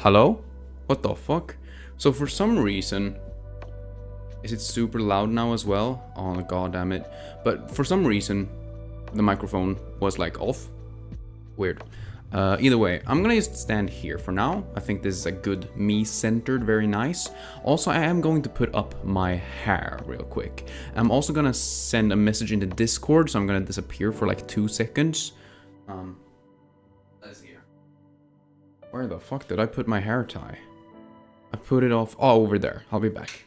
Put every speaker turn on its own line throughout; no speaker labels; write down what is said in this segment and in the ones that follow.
Hello? What the fuck? So for some reason... Is it super loud now as well? Oh god damn it. But for some reason, the microphone was like off. Weird. Either way, I'm gonna just stand here for now. I think this is a good me-centered, very nice. Also, I am going to put up my hair real quick. I'm also gonna send a message into Discord, so I'm gonna disappear for like 2 seconds. Let's see here. Where the fuck did I put my hair tie? I put it off. Oh, over there. I'll be back.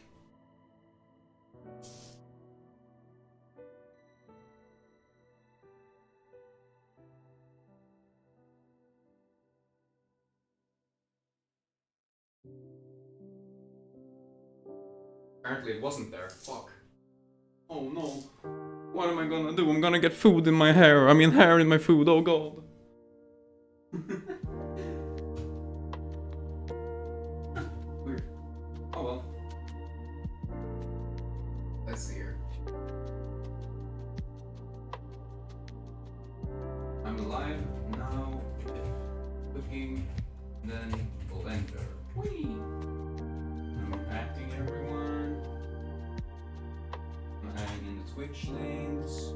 Apparently it wasn't there. Fuck. Oh no. What am I gonna do? I'm gonna get food in my hair. I mean hair in my food. Oh god. Weird. Oh well. Let's see here. I'm alive now. Cooking. Then we'll enter. Whee! I'm acting everyone. I'm adding in the Twitch links.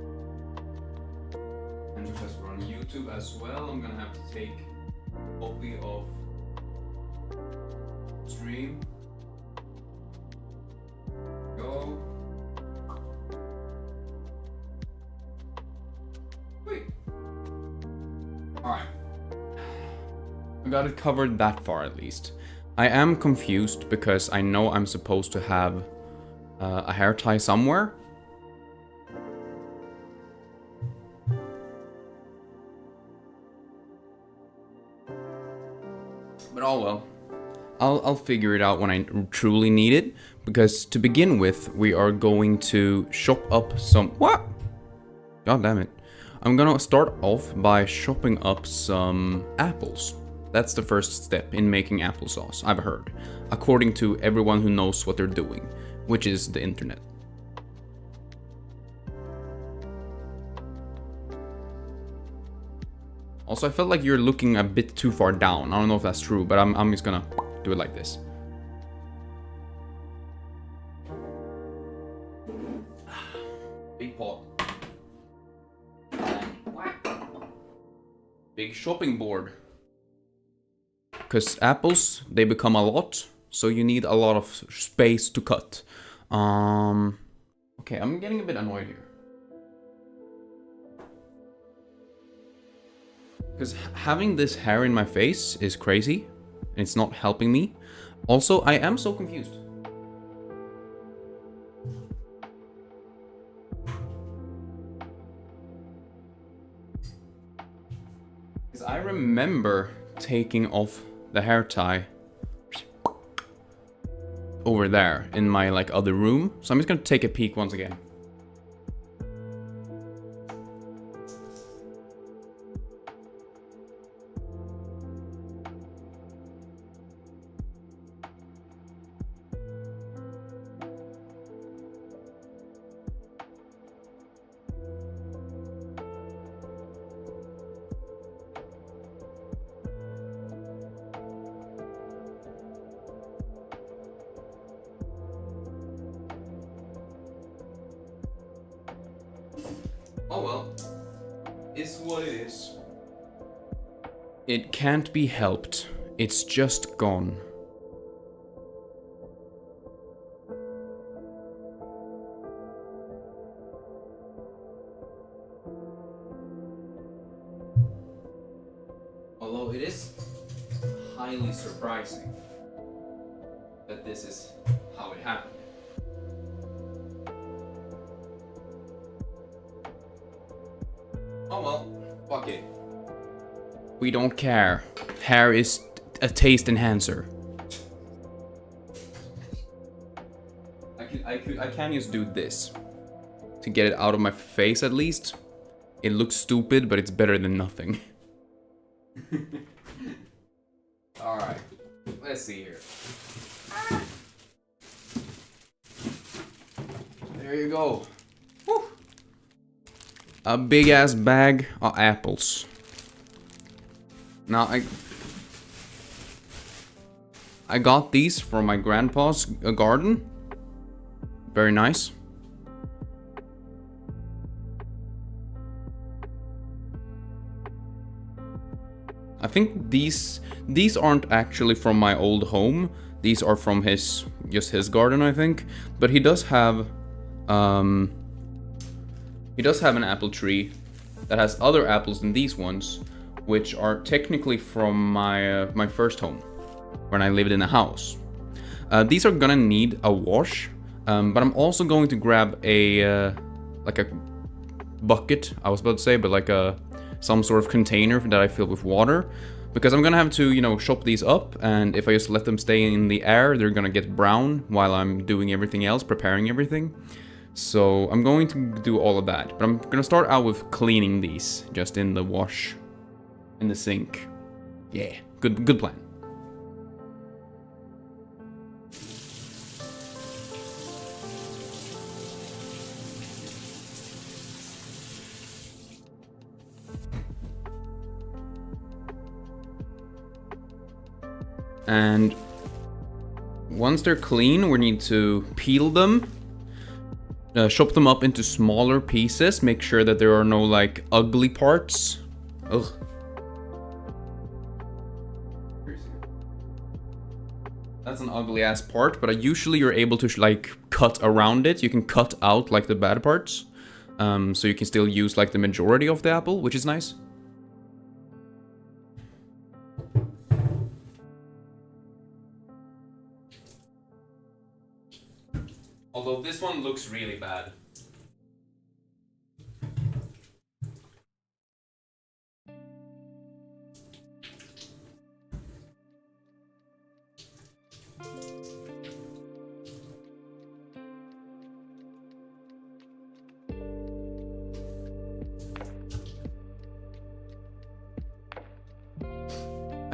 And because we're on YouTube as well, I'm gonna have to take a copy of stream. Go. Wait. Alright. I got it covered that far at least. I am confused because I know I'm supposed to have a hair tie somewhere. But oh well. I'll figure it out when I truly need it. Because to begin with, we are going to shop up some... What? God damn it. I'm gonna start off by shopping up some apples. That's the first step in making applesauce, I've heard. According to everyone who knows what they're doing, which is the internet. Also, I felt like you're looking a bit too far down. I don't know if that's true, but I'm just gonna do it like this. Big pot. Big shopping board. Because apples, they become a lot, so you need a lot of space to cut. Okay, I'm getting a bit annoyed here. Because having this hair in my face is crazy, and it's not helping me. Also, I am so confused. Because I remember taking off the hair tie over there in my like other room. So I'm just gonna take a peek once again. Oh well, it's what it is. It can't be helped. It's just gone. Although it is highly surprising that this is how it happened. Oh well, fuck it. We don't care. Hair is a taste enhancer. I can just do this to get it out of my face at least. It looks stupid, but it's better than nothing. Alright, let's see here. There you go. Woo. A big ass bag of apples. Now I got these from my grandpa's garden. Very nice. I think these aren't actually from my old home. These are from just his garden, I think. But he does have an apple tree that has other apples than these ones, which are technically from my first home when I lived in a house. These are gonna need a wash, but I'm also going to grab a like a bucket. I was about to say, but like some sort of container that I fill with water, because I'm gonna have to, you know, chop these up, and if I just let them stay in the air, they're gonna get brown while I'm doing everything else, preparing everything. So I'm going to do all of that, but I'm gonna start out with cleaning these just in the wash, in the sink. Yeah, good plan. And once they're clean, we need to peel them, chop them up into smaller pieces, make sure that there are no like ugly parts. Ugh. That's an ugly ass part, but usually you're able to like cut around it. You can cut out like the bad parts, so you can still use like the majority of the apple, which is nice. Although this one looks really bad.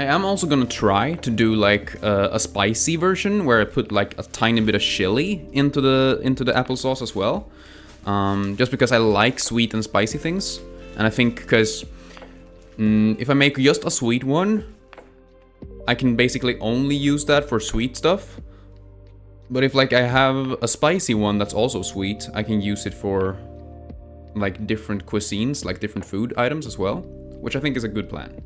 I am also gonna try to do like a spicy version where I put like a tiny bit of chili into the applesauce as well, just because I like sweet and spicy things, and I think because if I make just a sweet one, I can basically only use that for sweet stuff. But if like I have a spicy one that's also sweet, I can use it for like different cuisines, like different food items as well, which I think is a good plan.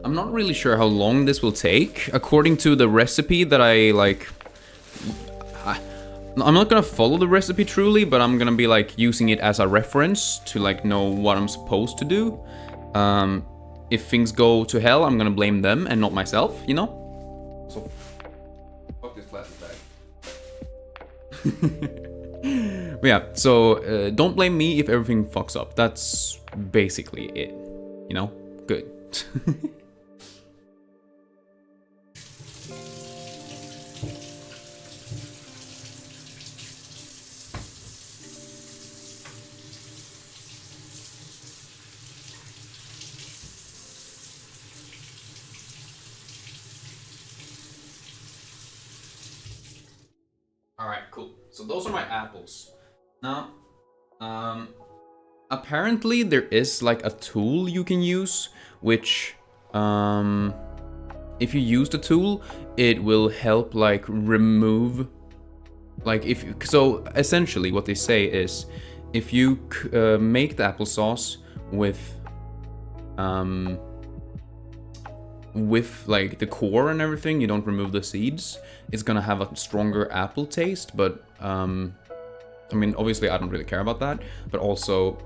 I'm not really sure how long this will take. According to the recipe that I'm not gonna follow the recipe truly, but I'm gonna be like using it as a reference to like know what I'm supposed to do. If things go to hell, I'm gonna blame them and not myself, you know? So, fuck this plastic bag. But yeah, so don't blame me if everything fucks up. That's basically it, you know? Good. Alright, cool. So those are my apples. Now, apparently there is like a tool you can use, which, if you use the tool, it will help like remove, like so essentially what they say is, if you make the applesauce with like the core and everything, you don't remove the seeds, it's gonna have a stronger apple taste, but I mean, obviously I don't really care about that, but also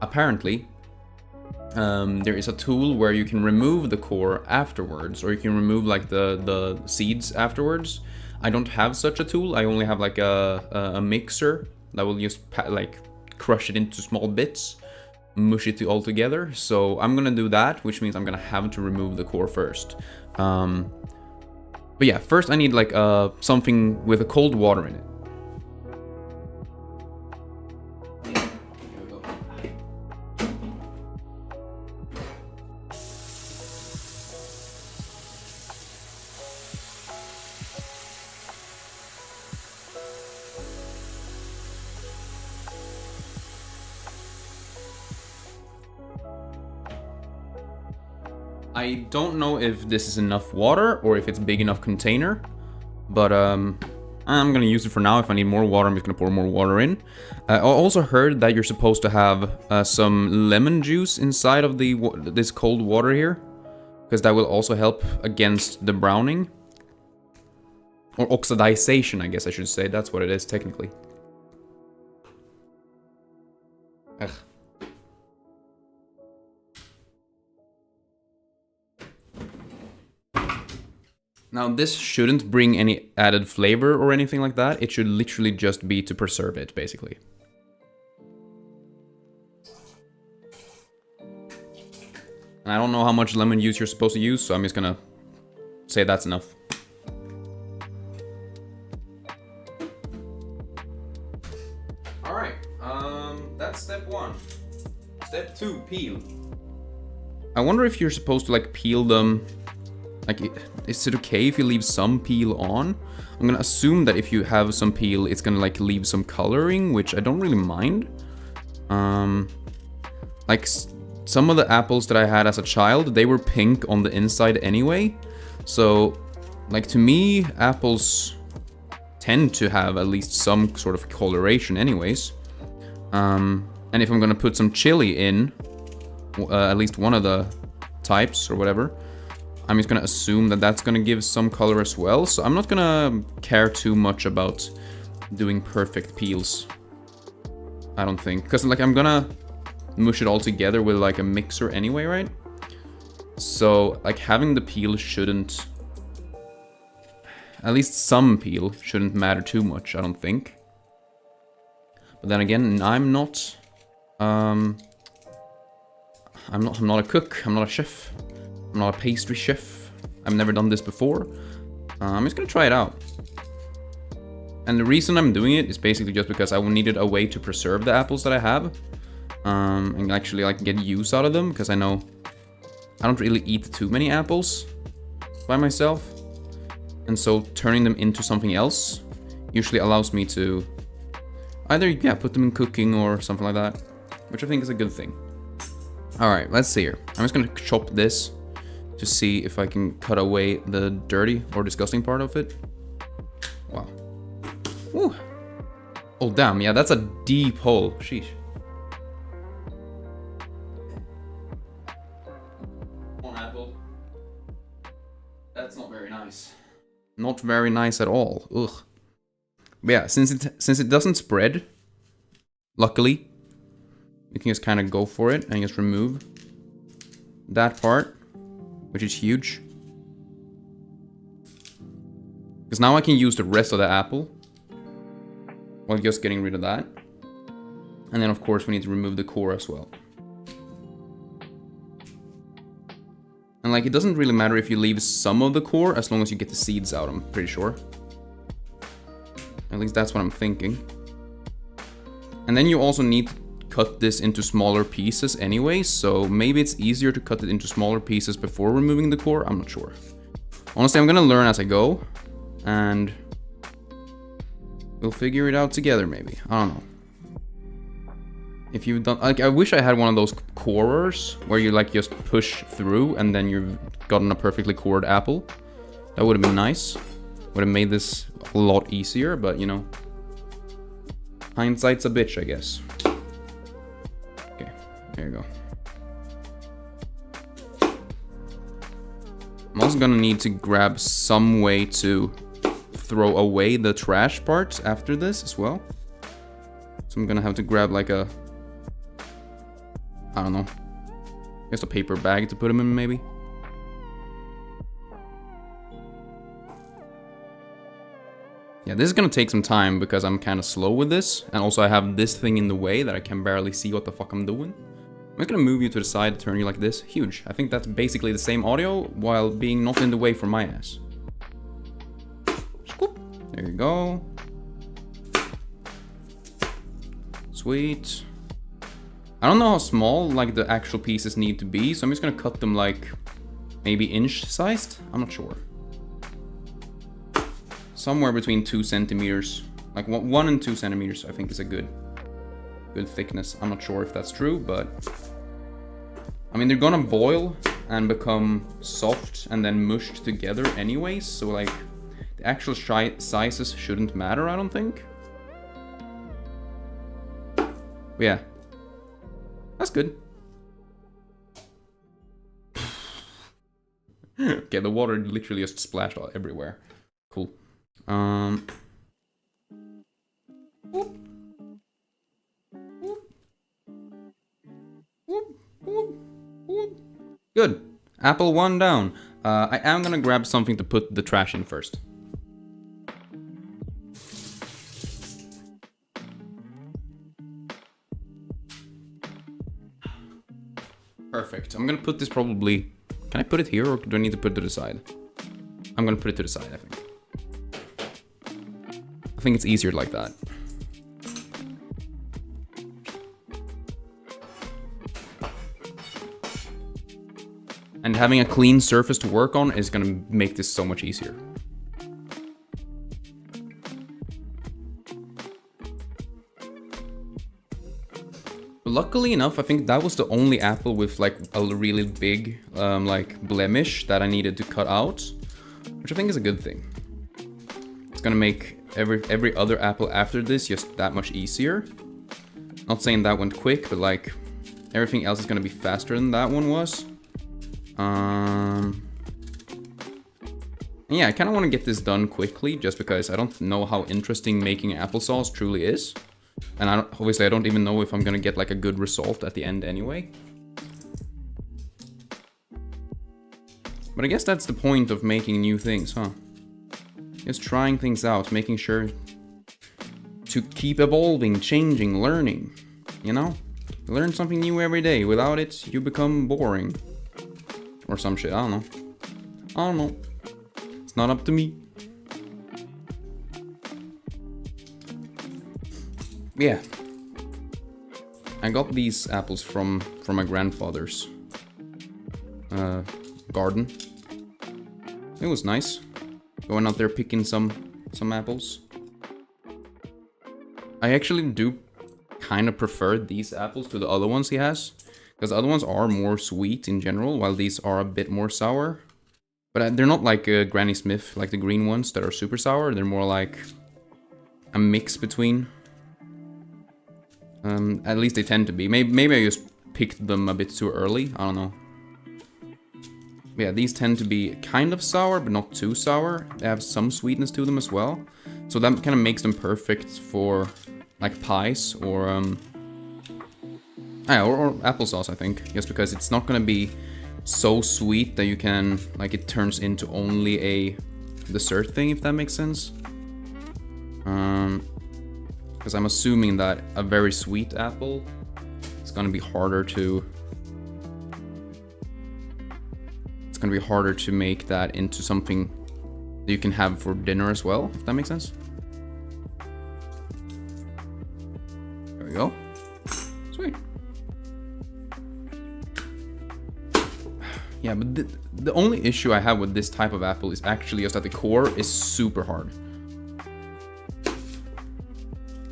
apparently there is a tool where you can remove the core afterwards, or you can remove like the seeds afterwards. I don't have such a tool. I only have like a mixer that will just like crush it into small bits, mush it all together. So I'm gonna do that, which means I'm gonna have to remove the core first. But yeah, first I need like something with a cold water in it. I don't know if this is enough water or if it's big enough container, but I'm gonna use it for now. If I need more water, I'm just gonna pour more water in. I also heard that you're supposed to have some lemon juice inside of this cold water here, because that will also help against the browning. Or oxidization, I guess I should say. That's what it is, technically. Ugh. Now, this shouldn't bring any added flavor or anything like that. It should literally just be to preserve it, basically. And I don't know how much lemon juice you're supposed to use, so I'm just gonna say that's enough. Alright, that's step 1. Step 2, peel. I wonder if you're supposed to, like, peel them... Like, is it okay if you leave some peel on? I'm gonna assume that if you have some peel, it's gonna, like, leave some coloring, which I don't really mind. Like, some of the apples that I had as a child, they were pink on the inside anyway. So, like, to me, apples tend to have at least some sort of coloration anyways. And if I'm gonna put some chili in, at least one of the types or whatever, I'm just gonna assume that that's gonna give some color as well. So I'm not gonna care too much about doing perfect peels, I don't think. Because, like, I'm gonna mush it all together with, like, a mixer anyway, right? So, like, having the peel shouldn't... At least some peel shouldn't matter too much, I don't think. But then again, I'm not a cook, I'm not a chef. I'm not a pastry chef. I've never done this before. I'm just gonna try it out. And the reason I'm doing it is basically just because I needed a way to preserve the apples that I have. And actually, like, get use out of them, because I know I don't really eat too many apples by myself. And so turning them into something else usually allows me to either, yeah, put them in cooking or something like that, which I think is a good thing. Alright, let's see here. I'm just gonna chop this to see if I can cut away the dirty or disgusting part of it. Wow. Woo. Oh, damn. Yeah, that's a deep hole. Sheesh. One apple. That's not very nice. Not very nice at all. Ugh. But yeah, since it doesn't spread, luckily, you can just kind of go for it and just remove that part, which is huge. Because now I can use the rest of the apple while just getting rid of that. And then, of course, we need to remove the core as well. And, like, it doesn't really matter if you leave some of the core as long as you get the seeds out, I'm pretty sure. At least that's what I'm thinking. And then you also need to cut this into smaller pieces anyway, so maybe it's easier to cut it into smaller pieces before removing the core. I'm not sure. Honestly, I'm gonna learn as I go, and we'll figure it out together, maybe. I don't know. If you've done, like, I wish I had one of those corers where you, like, just push through and then you've gotten a perfectly cored apple. That would have been nice. Would have made this a lot easier, but, you know, hindsight's a bitch, I guess. Okay, there you go. I'm also gonna need to grab some way to throw away the trash parts after this as well. So I'm gonna have to grab, like, a... I don't know. Just a paper bag to put them in, maybe. Yeah, this is gonna take some time because I'm kind of slow with this. And also I have this thing in the way that I can barely see what the fuck I'm doing. I'm just gonna move you to the side, turn you like this. Huge. I think that's basically the same audio while being not in the way for my ass. Scoop. There you go. Sweet. I don't know how small, like, the actual pieces need to be, so I'm just gonna cut them, like, maybe inch-sized? I'm not sure. Somewhere between 2 centimeters. Like, 1 and 2 centimeters, I think, is a good thickness. I'm not sure if that's true, but... I mean, they're gonna boil, and become soft and then mushed together anyways, so like the actual sizes shouldn't matter, I don't think. But yeah, that's good. Okay, the water literally just splashed all everywhere. Cool. Good. Apple 1 down. I am gonna grab something to put the trash in first. Perfect. I'm gonna put this probably... Can I put it here or do I need to put it to the side? I'm gonna put it to the side, I think. I think it's easier like that. And having a clean surface to work on is gonna make this so much easier. Luckily enough, I think that was the only apple with like a really big like blemish that I needed to cut out, which I think is a good thing. It's gonna make every other apple after this just that much easier. Not saying that went quick, but like everything else is gonna be faster than that one was. And yeah, I kind of want to get this done quickly just because I don't know how interesting making applesauce truly is. And obviously I don't even know if I'm gonna get like a good result at the end anyway. But I guess that's the point of making new things, huh? Just trying things out, making sure to keep evolving, changing, learning. You know? Learn something new every day. Without it, you become boring. Or some shit, I don't know. I don't know. It's not up to me. Yeah. I got these apples from my grandfather's garden. It was nice. Going out there picking some apples. I actually do kind of prefer these apples to the other ones he has. Because the other ones are more sweet in general, while these are a bit more sour. But they're not like Granny Smith, like the green ones that are super sour. They're more like a mix between. At least they tend to be. Maybe I just picked them a bit too early. I don't know. But yeah, these tend to be kind of sour, but not too sour. They have some sweetness to them as well. So that kind of makes them perfect for like pies or applesauce, I think. Just because it's not gonna be so sweet that you can, like, it turns into only a dessert thing, if that makes sense. Because I'm assuming that a very sweet apple is gonna be harder to... It's gonna be harder to make that into something that you can have for dinner as well, if that makes sense. There we go. Sweet. Yeah, but the only issue I have with this type of apple is actually just that the core is super hard.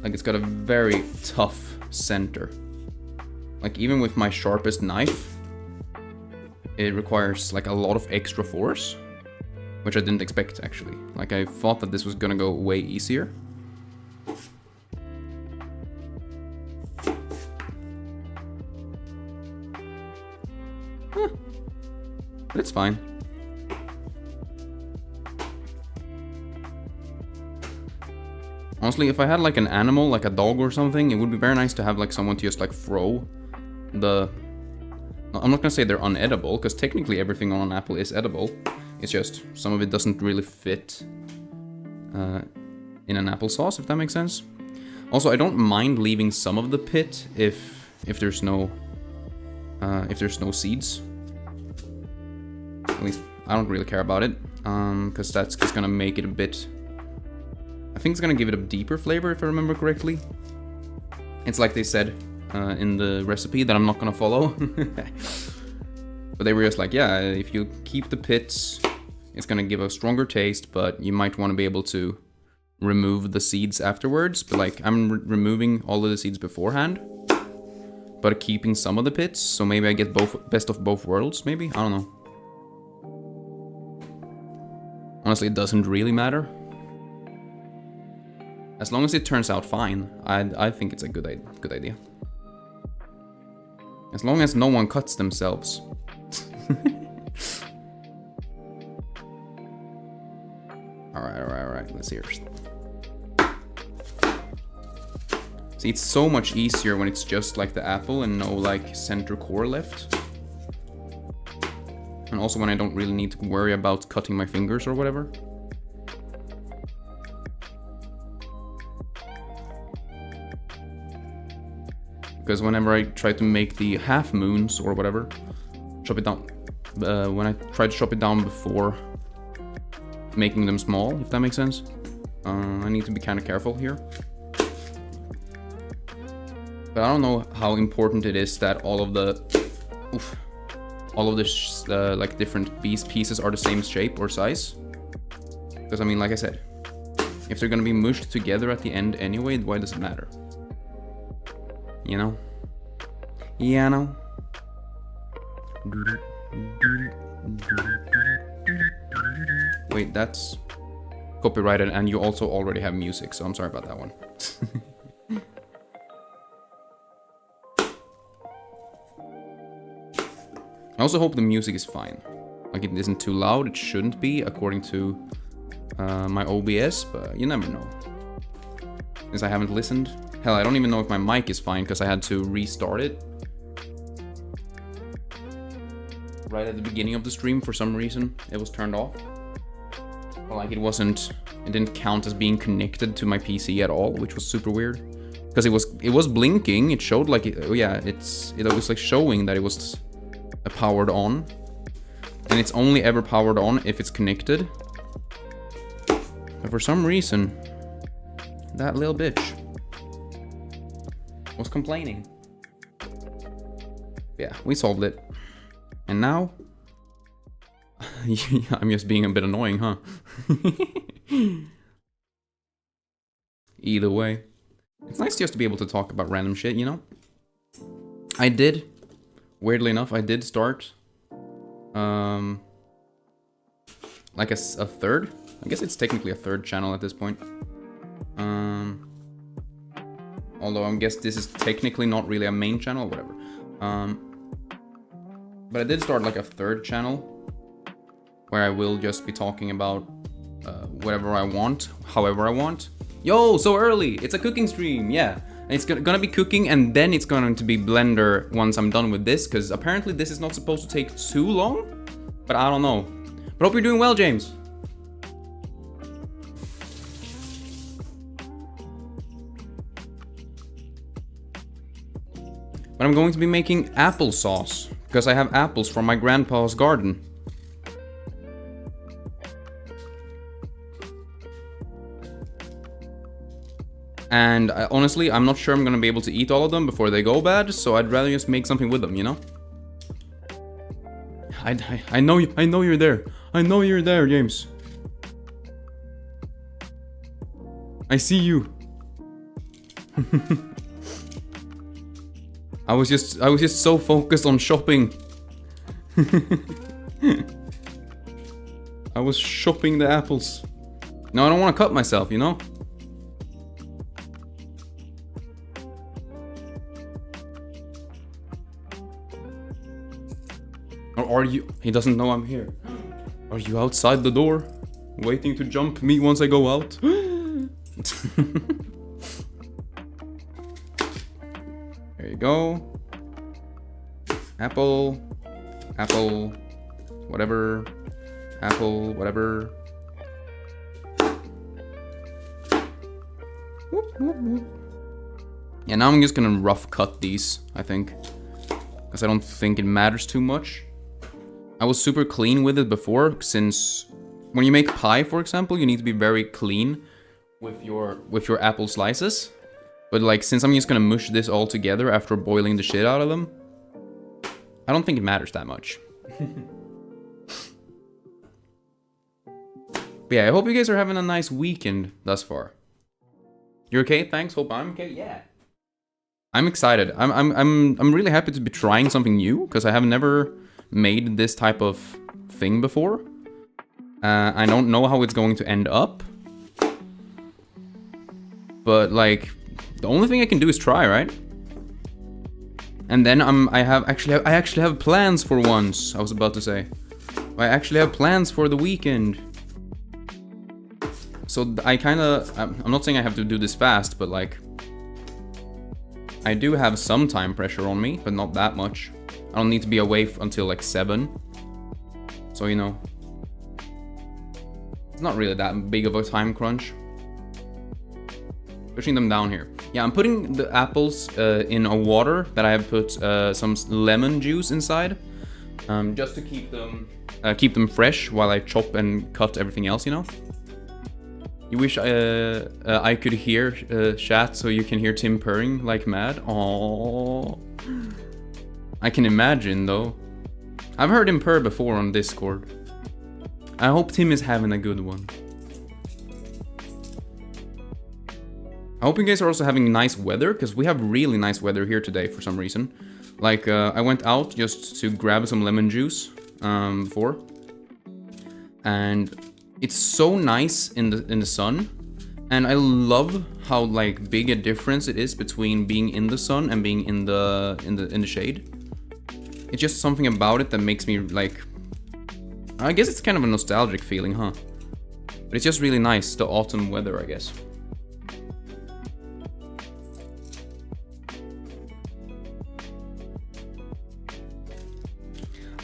Like, it's got a very tough center. Like, even with my sharpest knife, it requires, like, a lot of extra force. Which I didn't expect, actually. Like, I thought that this was gonna go way easier. Huh. But it's fine. Honestly, if I had like an animal, like a dog or something, it would be very nice to have like someone to just like throw the... I'm not gonna say they're unedible, because technically everything on an apple is edible. It's just some of it doesn't really fit in an applesauce, if that makes sense. Also, I don't mind leaving some of the pit if there's no seeds. At least I don't really care about it, because that's just gonna make it a bit... I think it's gonna give it a deeper flavor, if I remember correctly. It's like they said in the recipe that I'm not gonna follow. But they were just like, yeah, if you keep the pits, it's gonna give a stronger taste, but you might want to be able to remove the seeds afterwards. But like, I'm removing all of the seeds beforehand. but keeping some of the pits, so maybe I get best of both worlds, maybe? I don't know. Honestly, it doesn't really matter. As long as it turns out fine, I think it's a good idea. As long as no one cuts themselves. Alright, let's hear it. See, it's so much easier when it's just like the apple and no like center core left. And also when I don't really need to worry about cutting my fingers or whatever. Because whenever I try to make the half moons or whatever, chop it down. When I try to chop it down before making them small, if that makes sense. I need to be kind of careful here. But I don't know how important it is that all of the like different pieces are the same shape or size. Because I mean, like I said, if they're gonna be mushed together at the end anyway, why does it matter? You know? Yeah, I know. Wait, that's copyrighted, and you also already have music, so I'm sorry about that one. I also hope the music is fine. Like, it isn't too loud, it shouldn't be, according to my OBS, but you never know. Since I haven't listened. Hell, I don't even know if my mic is fine, because I had to restart it. Right at the beginning of the stream, for some reason, it was turned off. But like, it didn't count as being connected to my PC at all, which was super weird. Because it was blinking, it showed like, it was like showing that it was powered on, and it's only ever powered on if it's connected. But for some reason, that little bitch was complaining. Yeah, we solved it. And now, I'm just being a bit annoying, huh? Either way, it's nice just to be able to talk about random shit, you know? Weirdly enough, I did start, like a third? I guess it's technically a third channel at this point. Although I guess this is technically not really a main channel, whatever. But I did start like a third channel, where I will just be talking about whatever I want, however I want. Yo, so early! It's a cooking stream, yeah. It's gonna be cooking, and then it's going to be Blender once I'm done with this, because apparently this is not supposed to take too long, but I don't know. But hope you're doing well, James. But I'm going to be making applesauce, because I have apples from my grandpa's garden. And honestly, I'm not sure I'm gonna be able to eat all of them before they go bad, so I'd rather just make something with them, you know? I know you're there. I know you're there, James. I see you. I was just so focused on shopping. I was shopping the apples. No, I don't want to cut myself, you know? Or are you... He doesn't know I'm here. Are you outside the door? Waiting to jump me once I go out? There you go. Apple. Apple. Whatever. Apple. Whatever. Whoop, whoop, whoop. Yeah, now I'm just gonna rough cut these, I think. Because I don't think it matters too much. I was super clean with it before, since when you make pie, for example, you need to be very clean with your apple slices. But like, since I'm just gonna mush this all together after boiling the shit out of them, I don't think it matters that much. But yeah, I hope you guys are having a nice weekend thus far. You're okay? Thanks. Hope I'm okay. Yeah. I'm excited. I'm really happy to be trying something new because I have never made this type of thing before. I don't know how it's going to end up, but like the only thing I can do is try, right? And then I actually have plans for once. I was about to say, I actually have plans for the weekend. So I'm not saying I have to do this fast, but like, I do have some time pressure on me, but not that much. I don't need to be away until like 7. So, you know, it's not really that big of a time crunch. Pushing them down here. Yeah, I'm putting the apples in a water that I have put some lemon juice inside. Just to keep them fresh while I chop and cut everything else, you know? You wish I could hear chat so you can hear Tim purring like mad. Aww. I can imagine though. I've heard him purr before on Discord. I hope Tim is having a good one. I hope you guys are also having nice weather, because we have really nice weather here today for some reason. Like, I went out just to grab some lemon juice before. And it's so nice in the sun, and I love how like big a difference it is between being in the sun and being in the shade. It's just something about it that makes me like, I guess it's kind of a nostalgic feeling, huh? But it's just really nice, the autumn weather, I guess.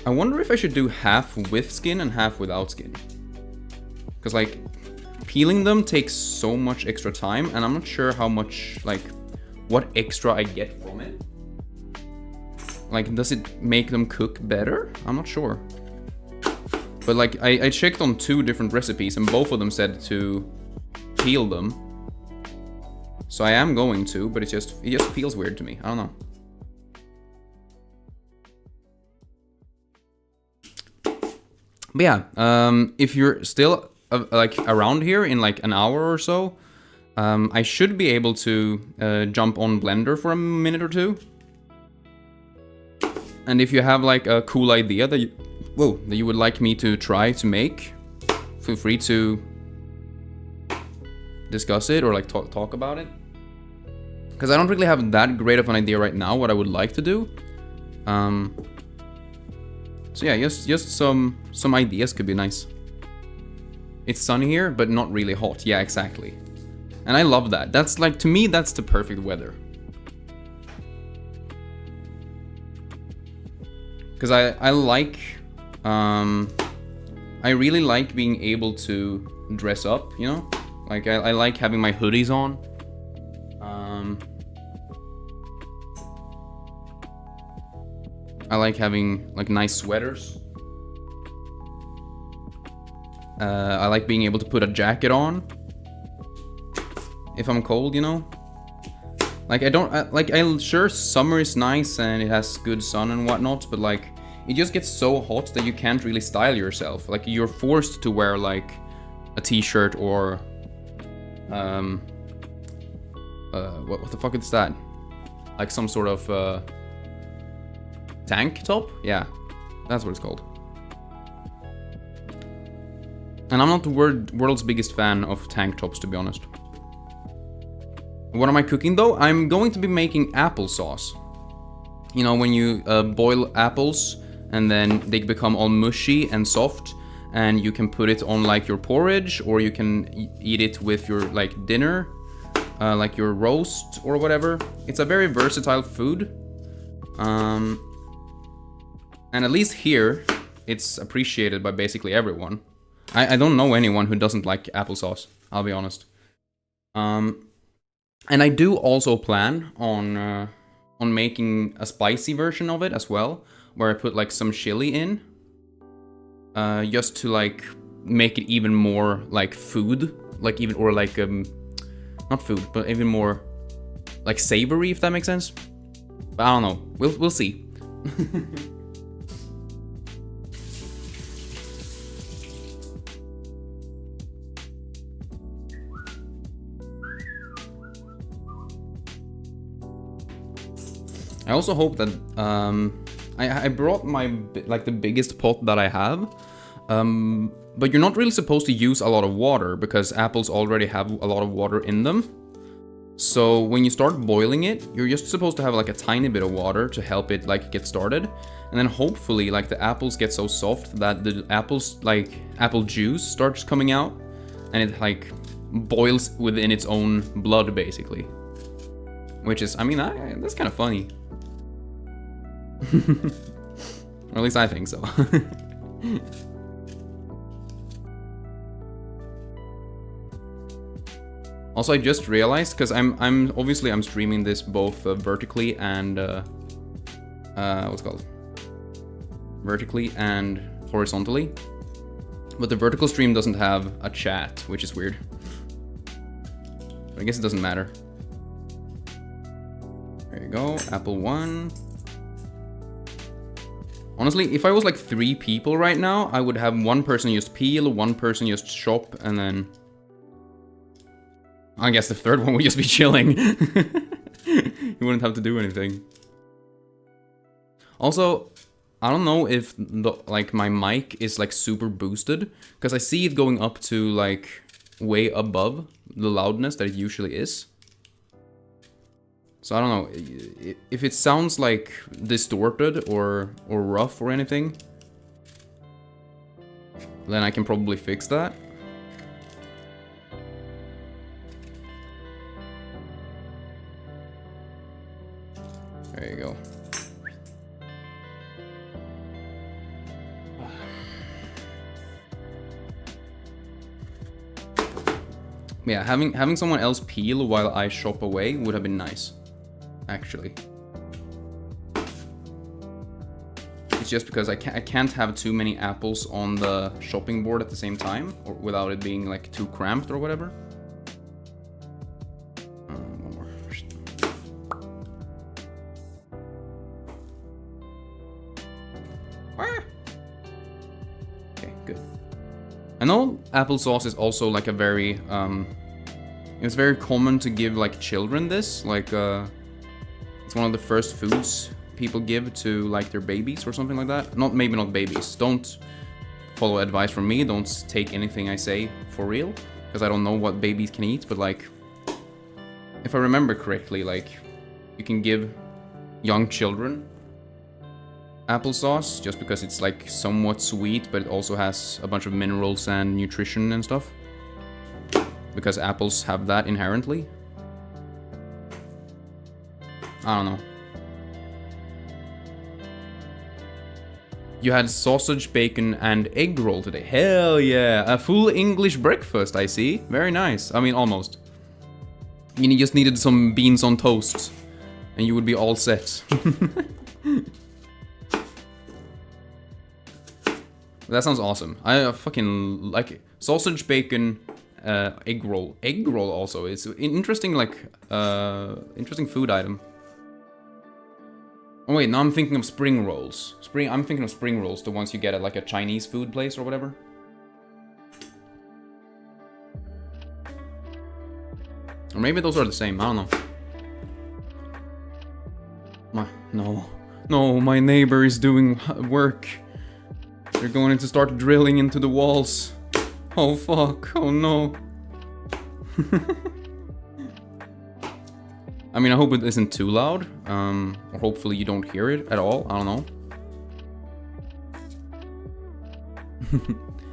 I wonder if I should do half with skin and half without skin. Because like, peeling them takes so much extra time, and I'm not sure how much, like, what extra I get from it. Like, does it make them cook better? I'm not sure. But like, I checked on 2 different recipes, and both of them said to peel them. So I am going to, but it just feels weird to me. I don't know. But yeah, if you're still like around here in like an hour or so, I should be able to jump on Blender for a minute or 2. And if you have like a cool idea that you would like me to try to make, feel free to discuss it or like talk about it. Because I don't really have that great of an idea right now what I would like to do. So yeah, just some ideas could be nice. It's sunny here, but not really hot. Yeah, exactly. And I love that. That's like, to me, that's the perfect weather. Because I like, I really like being able to dress up, you know? Like, I like having my hoodies on. I like having like nice sweaters. I like being able to put a jacket on if I'm cold, you know. Like I'm sure summer is nice and it has good sun and whatnot, but like it just gets so hot that you can't really style yourself. Like you're forced to wear like a t-shirt or what the fuck is that? Like some sort of tank top? Yeah, that's what it's called. And I'm not the world's biggest fan of tank tops, to be honest. What am I cooking though? I'm going to be making applesauce. You know, when you boil apples and then they become all mushy and soft, and you can put it on like your porridge, or you can eat it with your like dinner, like your roast or whatever. It's a very versatile food. And at least here, it's appreciated by basically everyone. I don't know anyone who doesn't like applesauce, I'll be honest. And I do also plan on making a spicy version of it as well, where I put like some chili in, just to like make it even more like food, like even, or like not food, but even more like savory, if that makes sense. But I don't know. We'll see. I also hope that I brought my like the biggest pot that I have, but you're not really supposed to use a lot of water because apples already have a lot of water in them. So when you start boiling it, you're just supposed to have like a tiny bit of water to help it like get started, and then hopefully like the apples get so soft that the apples like apple juice starts coming out, and it like boils within its own blood basically. Which is, I mean, that's kind of funny. Or at least I think so. Also, I just realized, because I'm obviously streaming this both vertically and what's it called? Vertically and horizontally. But the vertical stream doesn't have a chat, which is weird. But I guess it doesn't matter. There you go, Apple 1. Honestly, if I was like 3 people right now, I would have one person just peel, one person just chop, and then... I guess the third one would just be chilling. You wouldn't have to do anything. Also, I don't know if like my mic is like super boosted, because I see it going up to like way above the loudness that it usually is. So I don't know if it sounds like distorted or rough or anything. Then I can probably fix that. There you go. Yeah, having someone else peel while I shop away would have been nice, actually. It's just because I can't have too many apples on the shopping board at the same time, or without it being like too cramped or whatever. One more. Okay, good. I know applesauce is also like a very it's very common to give like children this, like it's one of the first foods people give to like their babies or something like that. Maybe not babies. Don't follow advice from me. Don't take anything I say for real, because I don't know what babies can eat. But like, if I remember correctly, like you can give young children applesauce just because it's like somewhat sweet, but it also has a bunch of minerals and nutrition and stuff. Because apples have that inherently. I don't know. You had sausage, bacon, and egg roll today. Hell yeah! A full English breakfast, I see. Very nice. I mean, almost. You just needed some beans on toast, and you would be all set. That sounds awesome. I fucking like it. Sausage, bacon, egg roll. Egg roll also. It's an interesting, like, interesting food item. Oh wait, now I'm thinking of spring rolls. I'm thinking of spring rolls, the ones you get at like a Chinese food place or whatever. Or maybe those are the same, I don't know. No, my neighbor is doing work. They're going to start drilling into the walls. Oh fuck, oh no. I mean, I hope it isn't too loud, or hopefully you don't hear it at all, I don't know.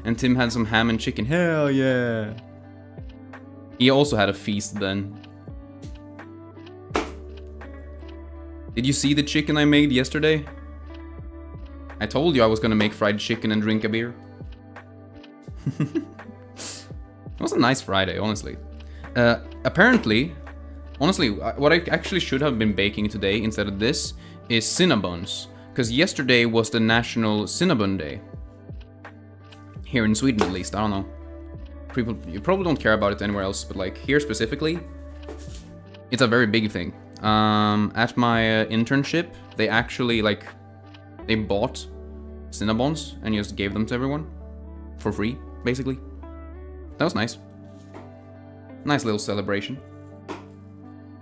And Tim had some ham and chicken, hell yeah! He also had a feast then. Did you see the chicken I made yesterday? I told you I was gonna make fried chicken and drink a beer. It was a nice Friday, honestly. Apparently... Honestly, what I actually should have been baking today instead of this is Cinnabons. Because yesterday was the National Cinnabon Day. Here in Sweden, at least. I don't know. You probably don't care about it anywhere else, but like here specifically, it's a very big thing. At my internship, they actually like, they bought Cinnabons and just gave them to everyone. For free, basically. That was nice. Nice little celebration.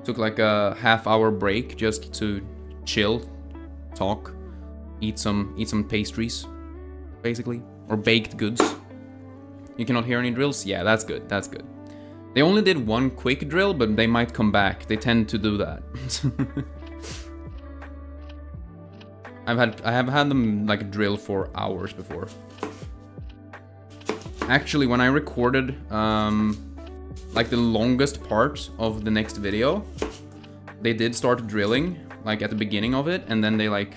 Took like a half-hour break just to chill, talk, eat some pastries, basically, or baked goods. You cannot hear any drills? Yeah, that's good, that's good. They only did one quick drill, but they might come back. They tend to do that. I have had them like drill for hours before. Actually, when I recorded like the longest part of the next video, they did start drilling like at the beginning of it, and then they like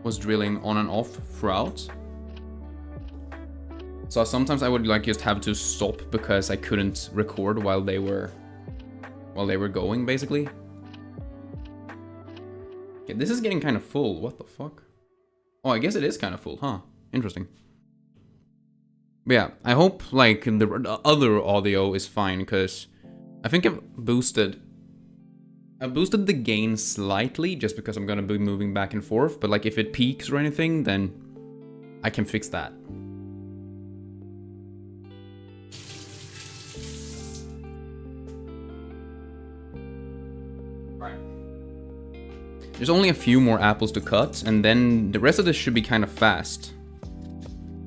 was drilling on and off throughout. So sometimes I would like just have to stop because I couldn't record while they were going, basically. Okay, this is getting kind of full. What the fuck? Oh, I guess it is kind of full, huh? Interesting. But yeah, I hope like the other audio is fine, because I think I boosted the gain slightly just because I'm gonna be moving back and forth. But like if it peaks or anything, then I can fix that. There's only a few more apples to cut, and then the rest of this should be kind of fast.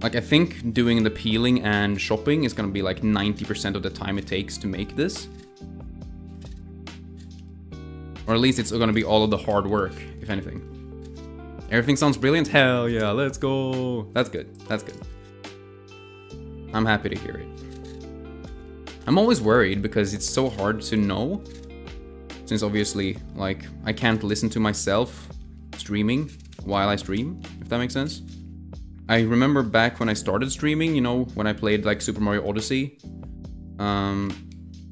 Like, I think doing the peeling and chopping is gonna be like 90% of the time it takes to make this. Or at least it's gonna be all of the hard work, if anything. Everything sounds brilliant? Hell yeah, let's go! That's good, that's good. I'm happy to hear it. I'm always worried because it's so hard to know. Since obviously, like, I can't listen to myself streaming while I stream, if that makes sense. I remember back when I started streaming, you know, when I played like Super Mario Odyssey. And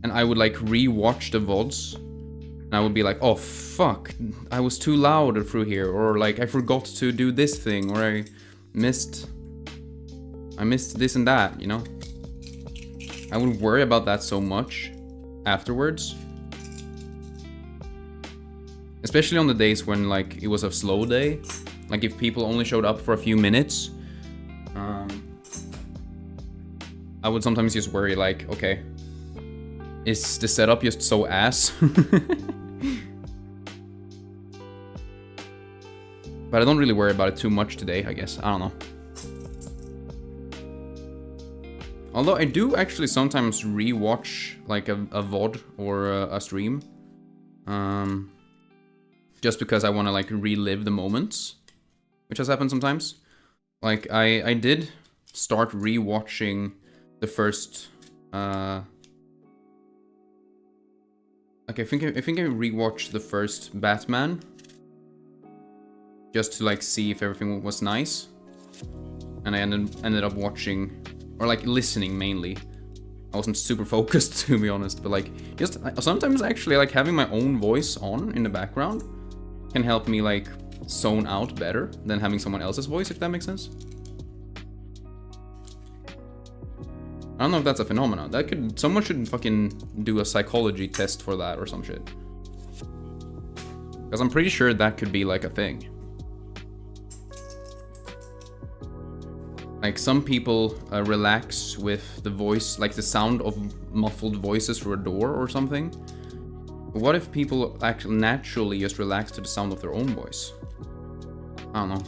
I would like re-watch the VODs. And I would be like, oh fuck, I was too loud through here. Or like, I forgot to do this thing. Or I missed this and that, you know? I would worry about that so much afterwards. Especially on the days when like it was a slow day. Like if people only showed up for a few minutes. I would sometimes just worry like, okay, is the setup just so ass? But I don't really worry about it too much today, I guess. I don't know. Although I do actually sometimes re-watch like a VOD or a stream. Just because I want to like relive the moments, which has happened sometimes. Like I did start re-watching the first. Like I think I re-watched the first Batman, just to like see if everything was nice, and I ended up watching, or like listening mainly. I wasn't super focused, to be honest, but like just sometimes actually like having my own voice on in the background can help me like zone out better than having someone else's voice, if that makes sense. I don't know if that's a phenomenon. Someone should fucking do a psychology test for that or some shit. Because I'm pretty sure that could be like a thing. Like some people relax with the voice, like the sound of muffled voices through a door or something. What if people actually naturally just relax to the sound of their own voice? I don't know.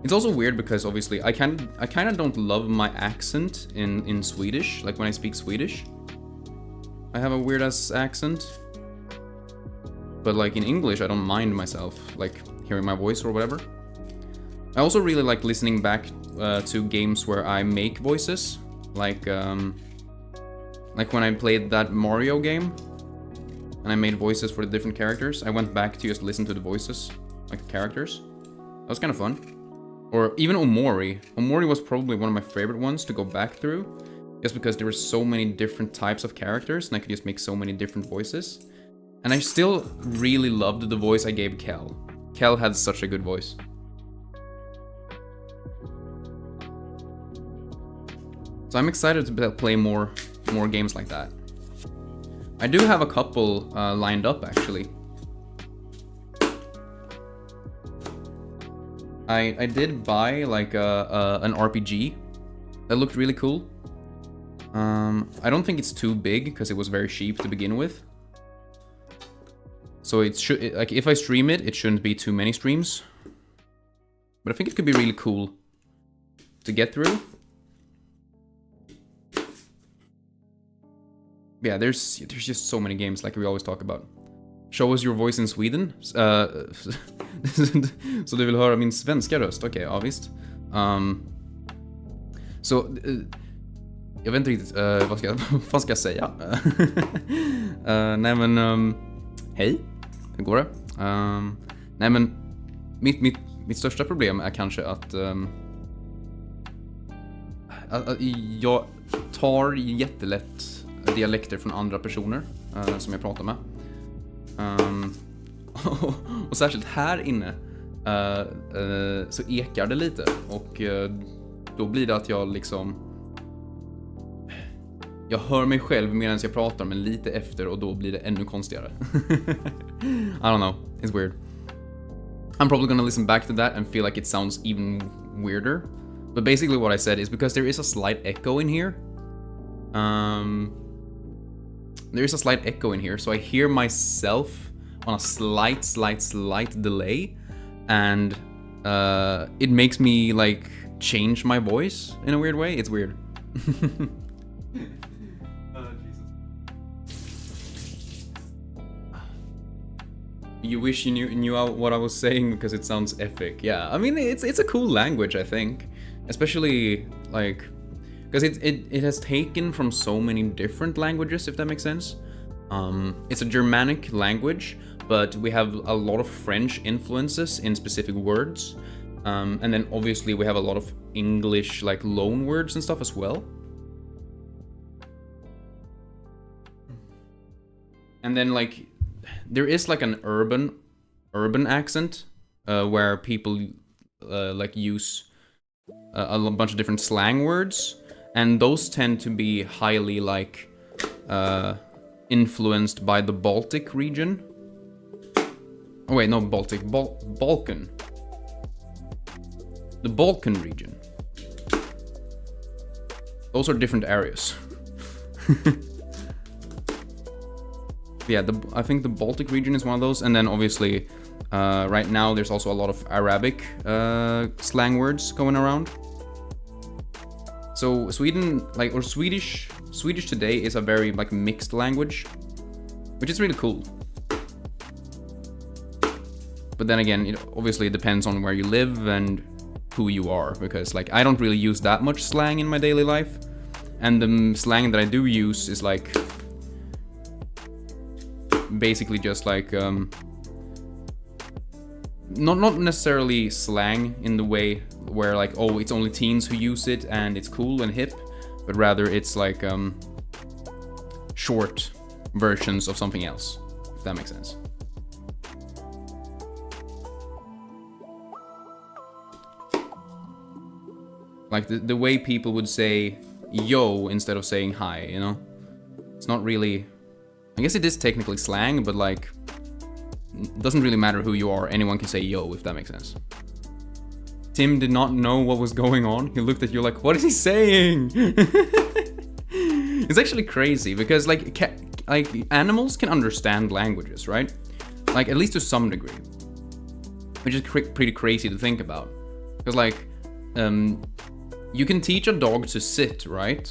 It's also weird because obviously I kind of don't love my accent in Swedish, like when I speak Swedish. I have a weird ass accent. But like in English I don't mind myself like hearing my voice or whatever. I also really like listening back to games where I make voices, like when I played that Mario game. And I made voices for the different characters. I went back to just listen to the voices, like the characters. That was kind of fun. Or even Omori. Omori was probably one of my favorite ones to go back through. Just because there were so many different types of characters and I could just make so many different voices. And I still really loved the voice I gave Kel. Kel had such a good voice. So I'm excited to play more games like that. I do have a couple lined up, actually. I did buy like an RPG that looked really cool. I don't think it's too big because it was very cheap to begin with. So it should, like, if I stream it, it shouldn't be too many streams. But I think it could be really cool to get through. Yeah, there's just so many games, like we always talk about. Show us your voice in Sweden. Så du vill höra min svenska röst? Okej, ja visst. Så jag vet inte riktigt vad ska jag säga? Nej men hej. Hur går det? Nej men mitt största problem är kanske att jag tar jättelätt dialekter från andra personer som jag pratar med. Och särskilt här inne så ekar det lite och då blir det att jag liksom jag hör mig själv medan jag pratar men lite efter och då blir det ännu konstigare. I don't know, it's weird. I'm probably gonna listen back to that and feel like it sounds even weirder. But basically what I said is because there is a slight echo in here. There is a slight echo in here, so I hear myself on a slight delay, and it makes me like change my voice in a weird way. It's weird. You wish you knew what I was saying because it sounds epic. Yeah, I mean it's a cool language, I think, especially like because it has taken from so many different languages, if that makes sense. It's a Germanic language, but we have a lot of French influences in specific words, and then obviously we have a lot of English like loan words and stuff as well. And then like there is like an urban accent where people like use a bunch of different slang words, and those tend to be highly like influenced by the Baltic region. Oh wait, no, Balkan. The Balkan region. Those are different areas. Yeah, I think the Baltic region is one of those, and then obviously right now there's also a lot of Arabic slang words going around. So Sweden, like, or Swedish today is a very like mixed language, which is really cool. But then again, it obviously depends on where you live and who you are, because like I don't really use that much slang in my daily life, and the slang that I do use is like basically just like not necessarily slang in the way where like, oh, it's only teens who use it and it's cool and hip, but rather it's like short versions of something else, if that makes sense. Like the way people would say yo instead of saying hi, you know? It's not really, I guess it is technically slang, but like it doesn't really matter who you are, anyone can say yo, if that makes sense. Tim did not know what was going on. He looked at you like, what is he saying? It's actually crazy because like animals can understand languages, right? Like at least to some degree, which is pretty crazy to think about. Because like you can teach a dog to sit, right?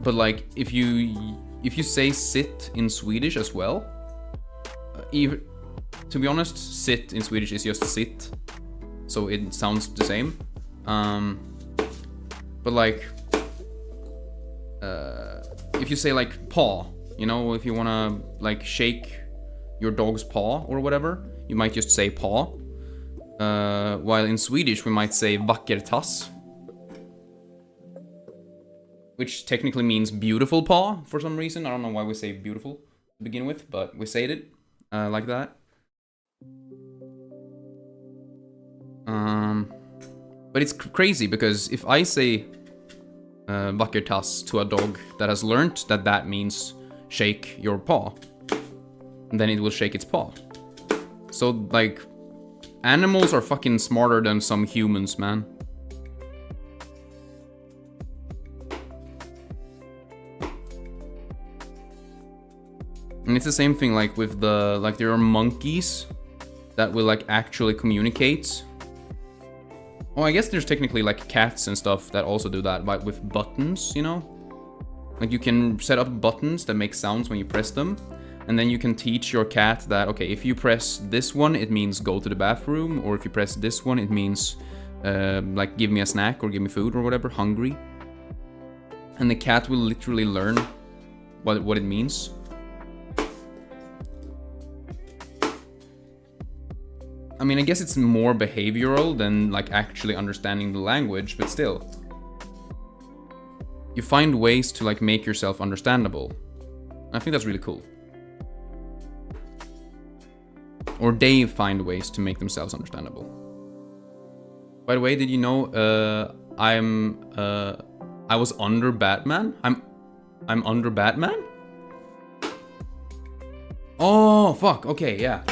But like if you say sit in Swedish as well, even to be honest, sit in Swedish is just sit, so it sounds the same. But like if you say like paw, you know, if you wanna like shake your dog's paw or whatever, you might just say paw. While in Swedish we might say vacker tass, which technically means beautiful paw for some reason. I don't know why we say beautiful to begin with, but we say it like that. But it's crazy because if I say vacker tass to a dog that has learned that means shake your paw, then it will shake its paw. So like animals are fucking smarter than some humans, man. And it's the same thing like with the, like there are monkeys that will like actually communicate. Oh, I guess there's technically like cats and stuff that also do that, but with buttons, you know? Like you can set up buttons that make sounds when you press them. And then you can teach your cat that, okay, if you press this one, it means go to the bathroom. Or if you press this one, it means like give me a snack or give me food or whatever, hungry. And the cat will literally learn what it means. I mean, I guess it's more behavioral than like actually understanding the language, but still. You find ways to like make yourself understandable. I think that's really cool. Or they find ways to make themselves understandable. By the way, did you know I was under Batman? I'm under Batman? Oh, fuck. Okay, yeah.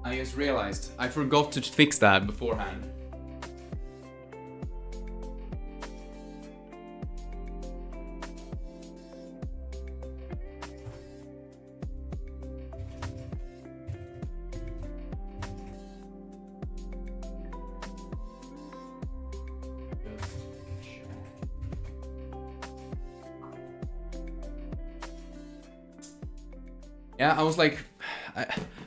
I just realized I forgot to fix that beforehand. Yeah, I was like,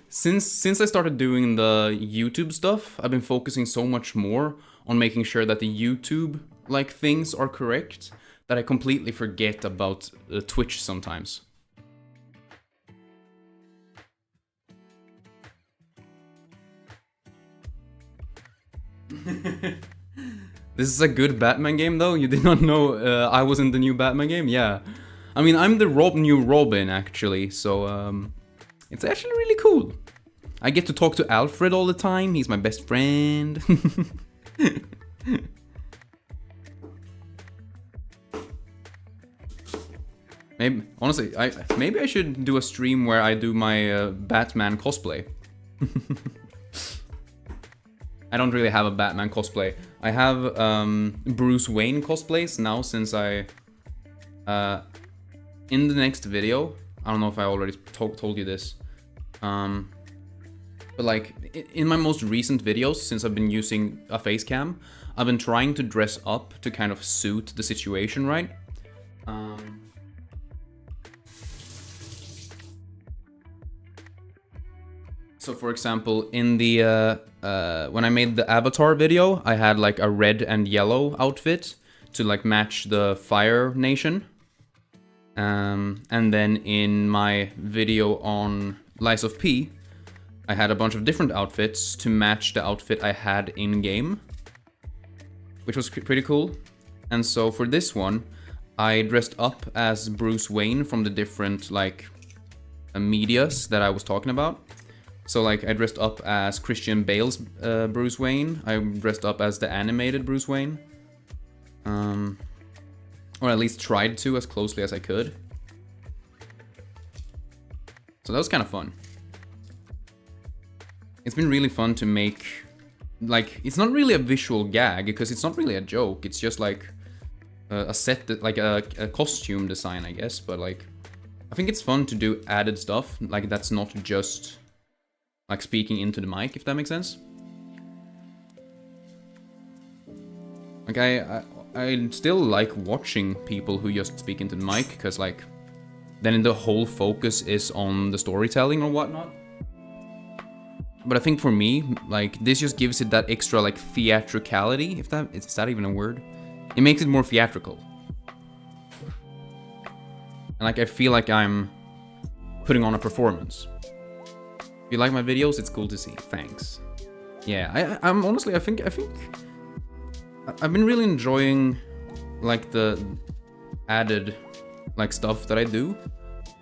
since I started doing the YouTube stuff, I've been focusing so much more on making sure that the YouTube like things are correct that I completely forget about Twitch sometimes. This is a good Batman game though? You did not know I was in the new Batman game? Yeah. I mean, I'm the new Robin, actually, so it's actually really cool. I get to talk to Alfred all the time, he's my best friend. Maybe, honestly, maybe I should do a stream where I do my Batman cosplay. I don't really have a Batman cosplay. I have Bruce Wayne cosplays now since I... in the next video, I don't know if I already told you this, but like in my most recent videos, since I've been using a face cam, I've been trying to dress up to kind of suit the situation, right? So for example, in the when I made the Avatar video, I had like a red and yellow outfit to like match the Fire Nation. And then in my video on Lies of P, I had a bunch of different outfits to match the outfit I had in-game, which was pretty cool. And so for this one, I dressed up as Bruce Wayne from the different, like, medias that I was talking about. So, like, I dressed up as Christian Bale's Bruce Wayne. I dressed up as the animated Bruce Wayne. Or at least tried to as closely as I could. So that was kind of fun. It's been really fun to make, like, it's not really a visual gag because it's not really a joke. It's just like a set, like a costume design, I guess. But like, I think it's fun to do added stuff. Like that's not just like speaking into the mic, if that makes sense. Like I still like watching people who just speak into the mic, because like then the whole focus is on the storytelling or whatnot. But I think for me, like this just gives it that extra like theatricality, if that is that even a word? It makes it more theatrical. And like I feel like I'm putting on a performance. If you like my videos, it's cool to see. Thanks. Yeah, I'm honestly I think I've been really enjoying like the added like stuff that I do,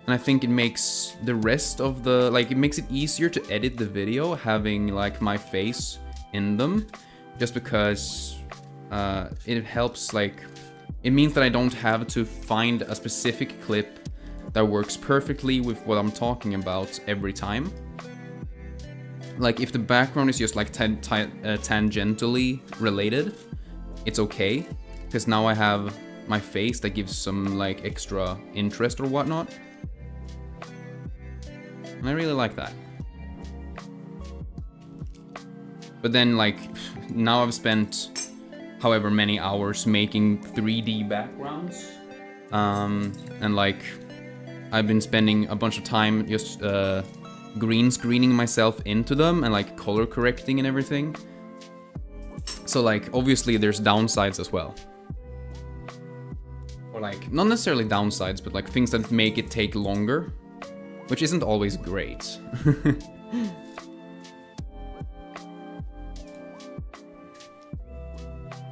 and I think it makes the rest of the it makes it easier to edit the video having like my face in them, just because it helps, like it means that I don't have to find a specific clip that works perfectly with what I'm talking about every time. Like if the background is just like tangentially related, it's okay. because now I have my face that gives some like extra interest or whatnot. And I really like that. But then like now I've spent however many hours making 3D backgrounds. And like I've been spending a bunch of time just green screening myself into them and like color correcting and everything. So like obviously there's downsides as well. Or like not necessarily downsides, but like things that make it take longer, which isn't always great.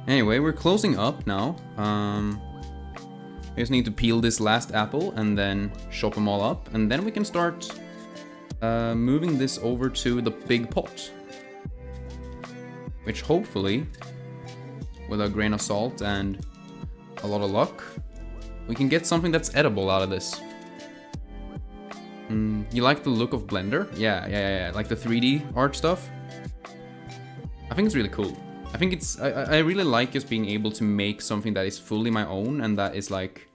Anyway, we're closing up now. I just need to peel this last apple and then chop them all up, and then we can start moving this over to the big pot. Which hopefully, with a grain of salt and a lot of luck, we can get something that's edible out of this. You like the look of Blender? Yeah. Like the 3D art stuff? I think it's really cool. I think it's... I really like just being able to make something that is fully my own and that is like...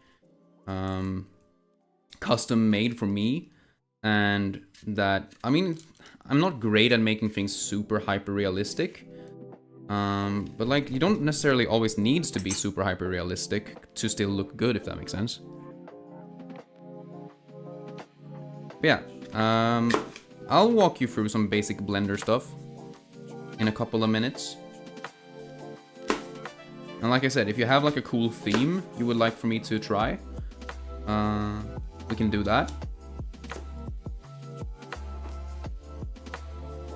custom made for me. And that... I mean, I'm not great at making things super hyper realistic. But like, you don't necessarily always needs to be super hyper realistic to still look good, if that makes sense. But yeah, I'll walk you through some basic Blender stuff in a couple of minutes. And like I said, if you have like a cool theme you would like for me to try, we can do that.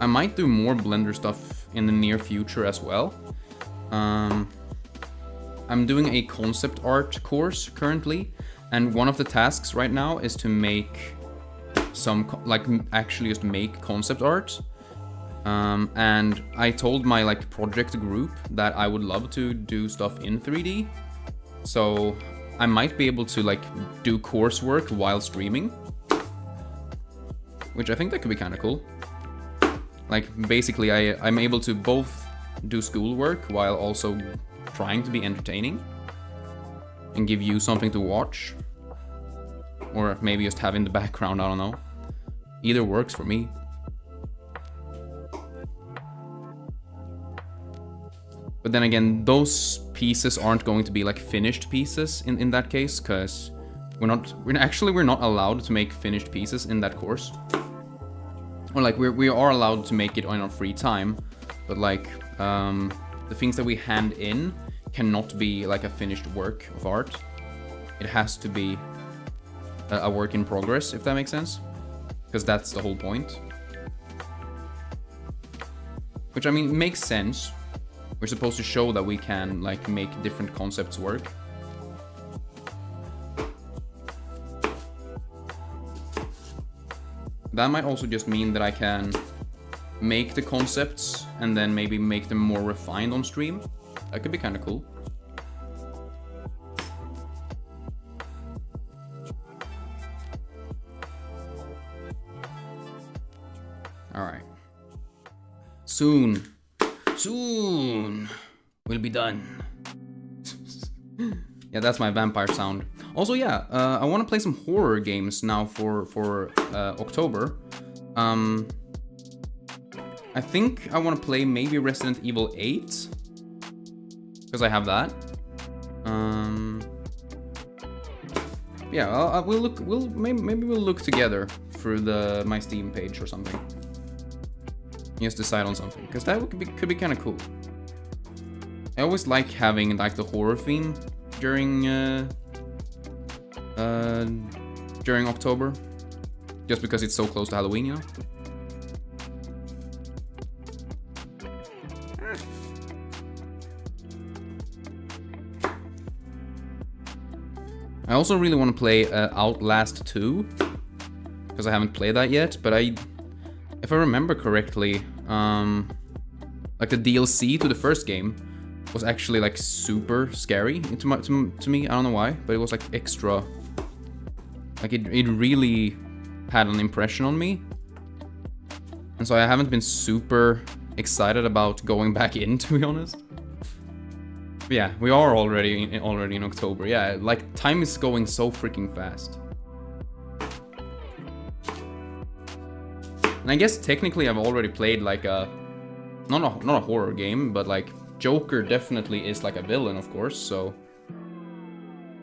I might do more Blender stuff in the near future as well. I'm doing a concept art course currently, and one of the tasks right now is to make some, like, actually just make concept art. And I told my, like, project group that I would love to do stuff in 3D. So I might be able to, like, do coursework while streaming. Which I think that could be kind of cool. Like, basically, I'm able to both do schoolwork while also trying to be entertaining. And give you something to watch. Or maybe just have in the background, I don't know. Either works for me. But then again, those pieces aren't going to be like finished pieces in that case, because we're not allowed to make finished pieces in that course. Or like we are allowed to make it on our free time, but like the things that we hand in cannot be like a finished work of art. It has to be a work in progress, if that makes sense, because that's the whole point. Which, I mean, makes sense. We're supposed to show that we can like make different concepts work. That might also just mean that I can make the concepts and then maybe make them more refined on stream. That could be kind of cool. Alright. Soon we'll be done. Yeah, that's my vampire sound. Also, yeah, I want to play some horror games now for October. I think I want to play maybe Resident Evil 8, because I have that. Yeah, maybe we'll look together through my Steam page or something. Just decide on something, because that could be kind of cool. I always like having like the horror theme during October, just because it's so close to Halloween, you know. I also really want to play Outlast 2, because I haven't played that yet, but if I remember correctly, like the DLC to the first game was actually like super scary to me. I don't know why, but it was like extra. Like it really had an impression on me, and so I haven't been super excited about going back in, to be honest. Yeah, we are already in October. Yeah, like time is going so freaking fast. And I guess technically I've already played like a not a horror game, but like Joker definitely is like a villain, of course, so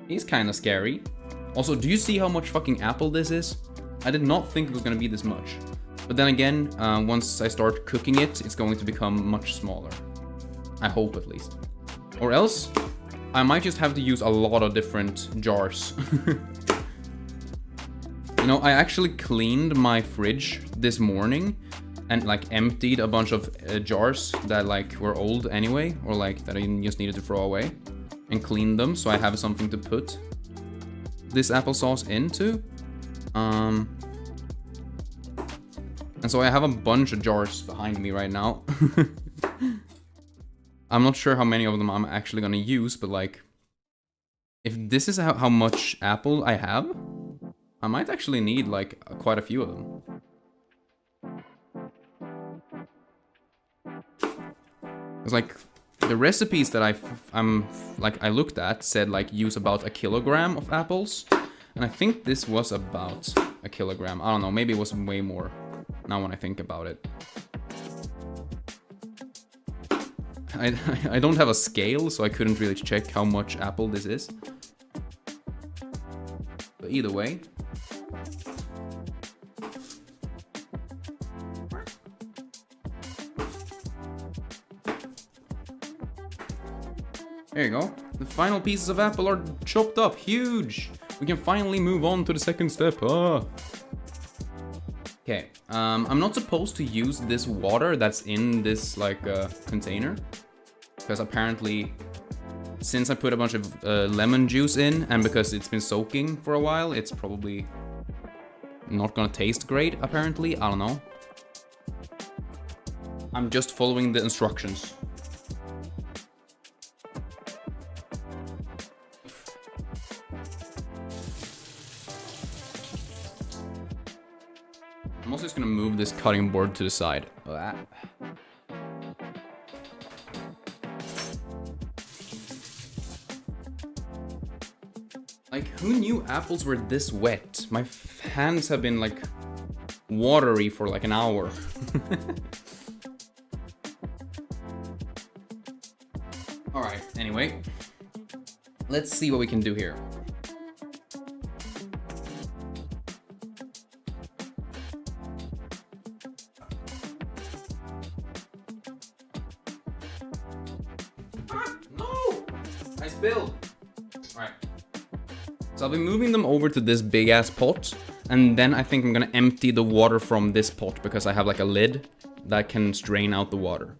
he's kind of scary. Also, do you see how much fucking apple this is? I did not think it was gonna be this much. But then again, once I start cooking it, it's going to become much smaller. I hope, at least. Or else, I might just have to use a lot of different jars. You know, I actually cleaned my fridge this morning and like emptied a bunch of jars that like were old anyway, or like that I just needed to throw away, and cleaned them so I have something to put this applesauce into. And so I have a bunch of jars behind me right now. I'm not sure how many of them I'm actually gonna use, but like, if this is how much apple I have, I might actually need like quite a few of them. It's like the recipes that I looked at said like use about 1 kilogram of apples, and I think this was about 1 kilogram. I don't know, maybe it was way more now when I think about it. I don't have a scale, so I couldn't really check how much apple this is. But either way. There you go. The final pieces of apple are chopped up. Huge! We can finally move on to the second step. Okay, I'm not supposed to use this water that's in this like container, because apparently, since I put a bunch of lemon juice in, and because it's been soaking for a while, it's probably not gonna taste great, apparently. I don't know. I'm just following the instructions. I'm also just gonna move this cutting board to the side. Like, who knew apples were this wet? My hands have been like watery for like an hour. Alright, anyway. Let's see what we can do here. Spilled. Alright. So I'll be moving them over to this big ass pot, and then I think I'm gonna empty the water from this pot because I have like a lid that can strain out the water.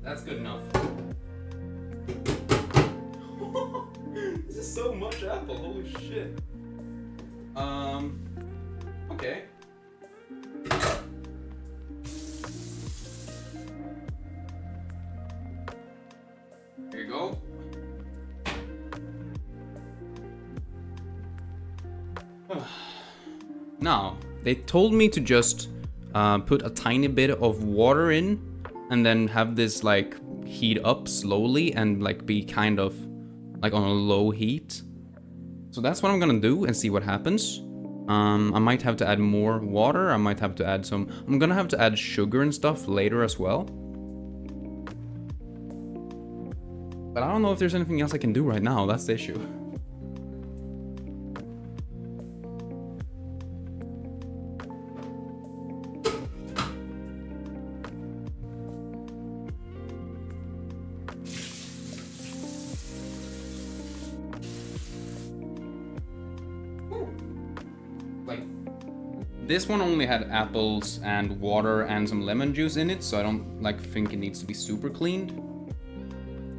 That's good enough. This is so much apple, holy shit. Okay. Here you go. Now, they told me to just put a tiny bit of water in, and then have this like heat up slowly and like be kind of like on a low heat. So that's what I'm gonna do and see what happens. I might have to add more water. I might have to add some... I'm gonna have to add sugar and stuff later as well. But I don't know if there's anything else I can do right now. That's the issue. This one only had apples and water and some lemon juice in it, so I don't like think it needs to be super cleaned.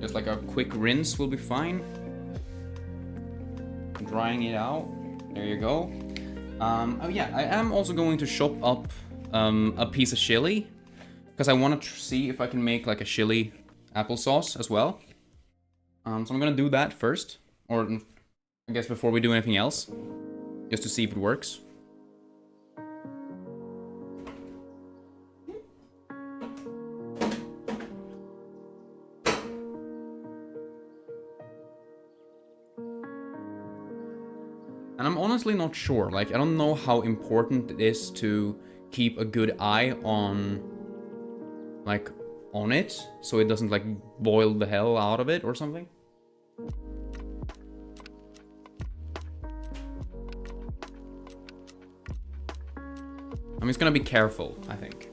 Just like a quick rinse will be fine. Drying it out. There you go. Oh yeah, I am also going to chop up a piece of chili, because I want to see if I can make like a chili applesauce as well. So I'm gonna do that first, or I guess before we do anything else, just to see if it works. And I'm honestly not sure, like, I don't know how important it is to keep a good eye on, like, on it, so it doesn't, like, boil the hell out of it or something. I'm just gonna be careful, I think.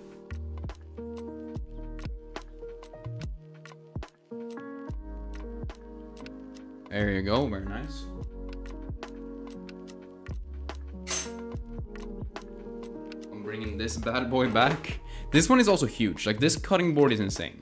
There you go, very nice. Bringing this bad boy back. This one is also huge. Like, this cutting board is insane.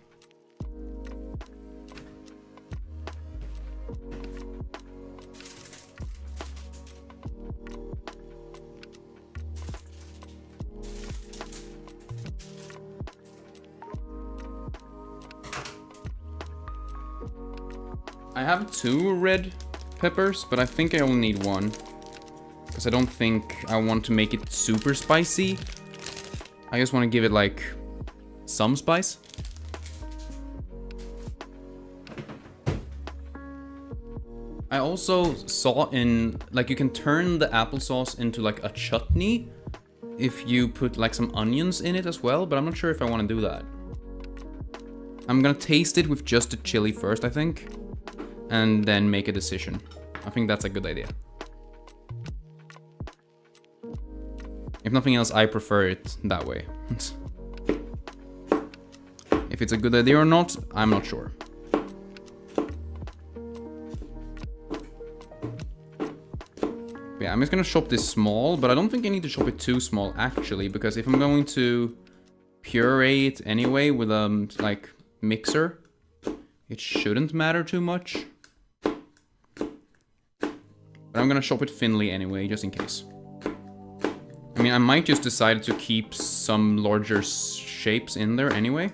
I have 2 red peppers, but I think I only need 1. Because I don't think I want to make it super spicy. I just want to give it, like, some spice. I also saw in, like, you can turn the applesauce into, like, a chutney if you put, like, some onions in it as well, but I'm not sure if I want to do that. I'm gonna taste it with just the chili first, I think, and then make a decision. I think that's a good idea. If nothing else, I prefer it that way. If it's a good idea or not, I'm not sure. Yeah, I'm just gonna chop this small, but I don't think I need to chop it too small, actually, because if I'm going to puree it anyway with a, like, mixer, it shouldn't matter too much. But I'm gonna chop it thinly anyway, just in case. I mean, I might just decide to keep some larger shapes in there anyway.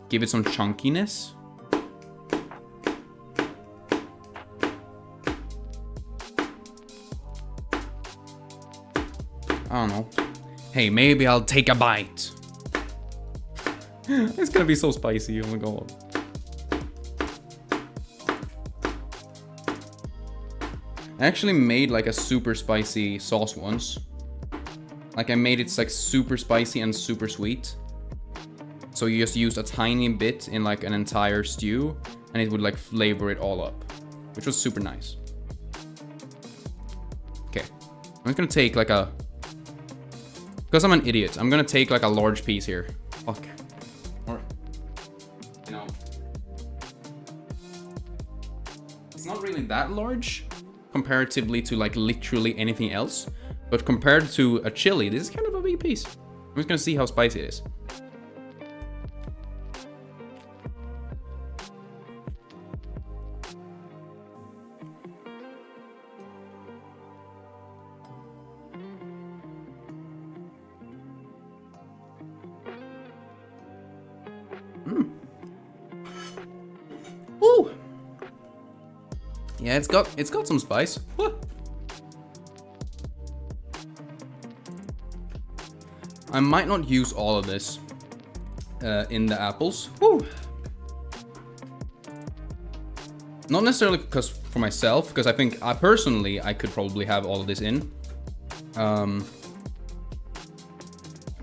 Give it some chunkiness. I don't know. Hey, maybe I'll take a bite. It's gonna be so spicy, oh my god. I actually made like a super spicy sauce once. Like, I made it like super spicy and super sweet. So you just used a tiny bit in like an entire stew, and it would like flavor it all up, which was super nice. Okay, I'm just gonna take like a, because I'm an idiot, I'm gonna take like a large piece here. Fuck. Or, you know, it's not really that large comparatively to like literally anything else. But compared to a chili, this is kind of a big piece. I'm just gonna see how spicy it is. Ooh. Yeah, it's got some spice. What? I might not use all of this in the apples. Woo. Not necessarily because for myself, because I think personally I could probably have all of this in. But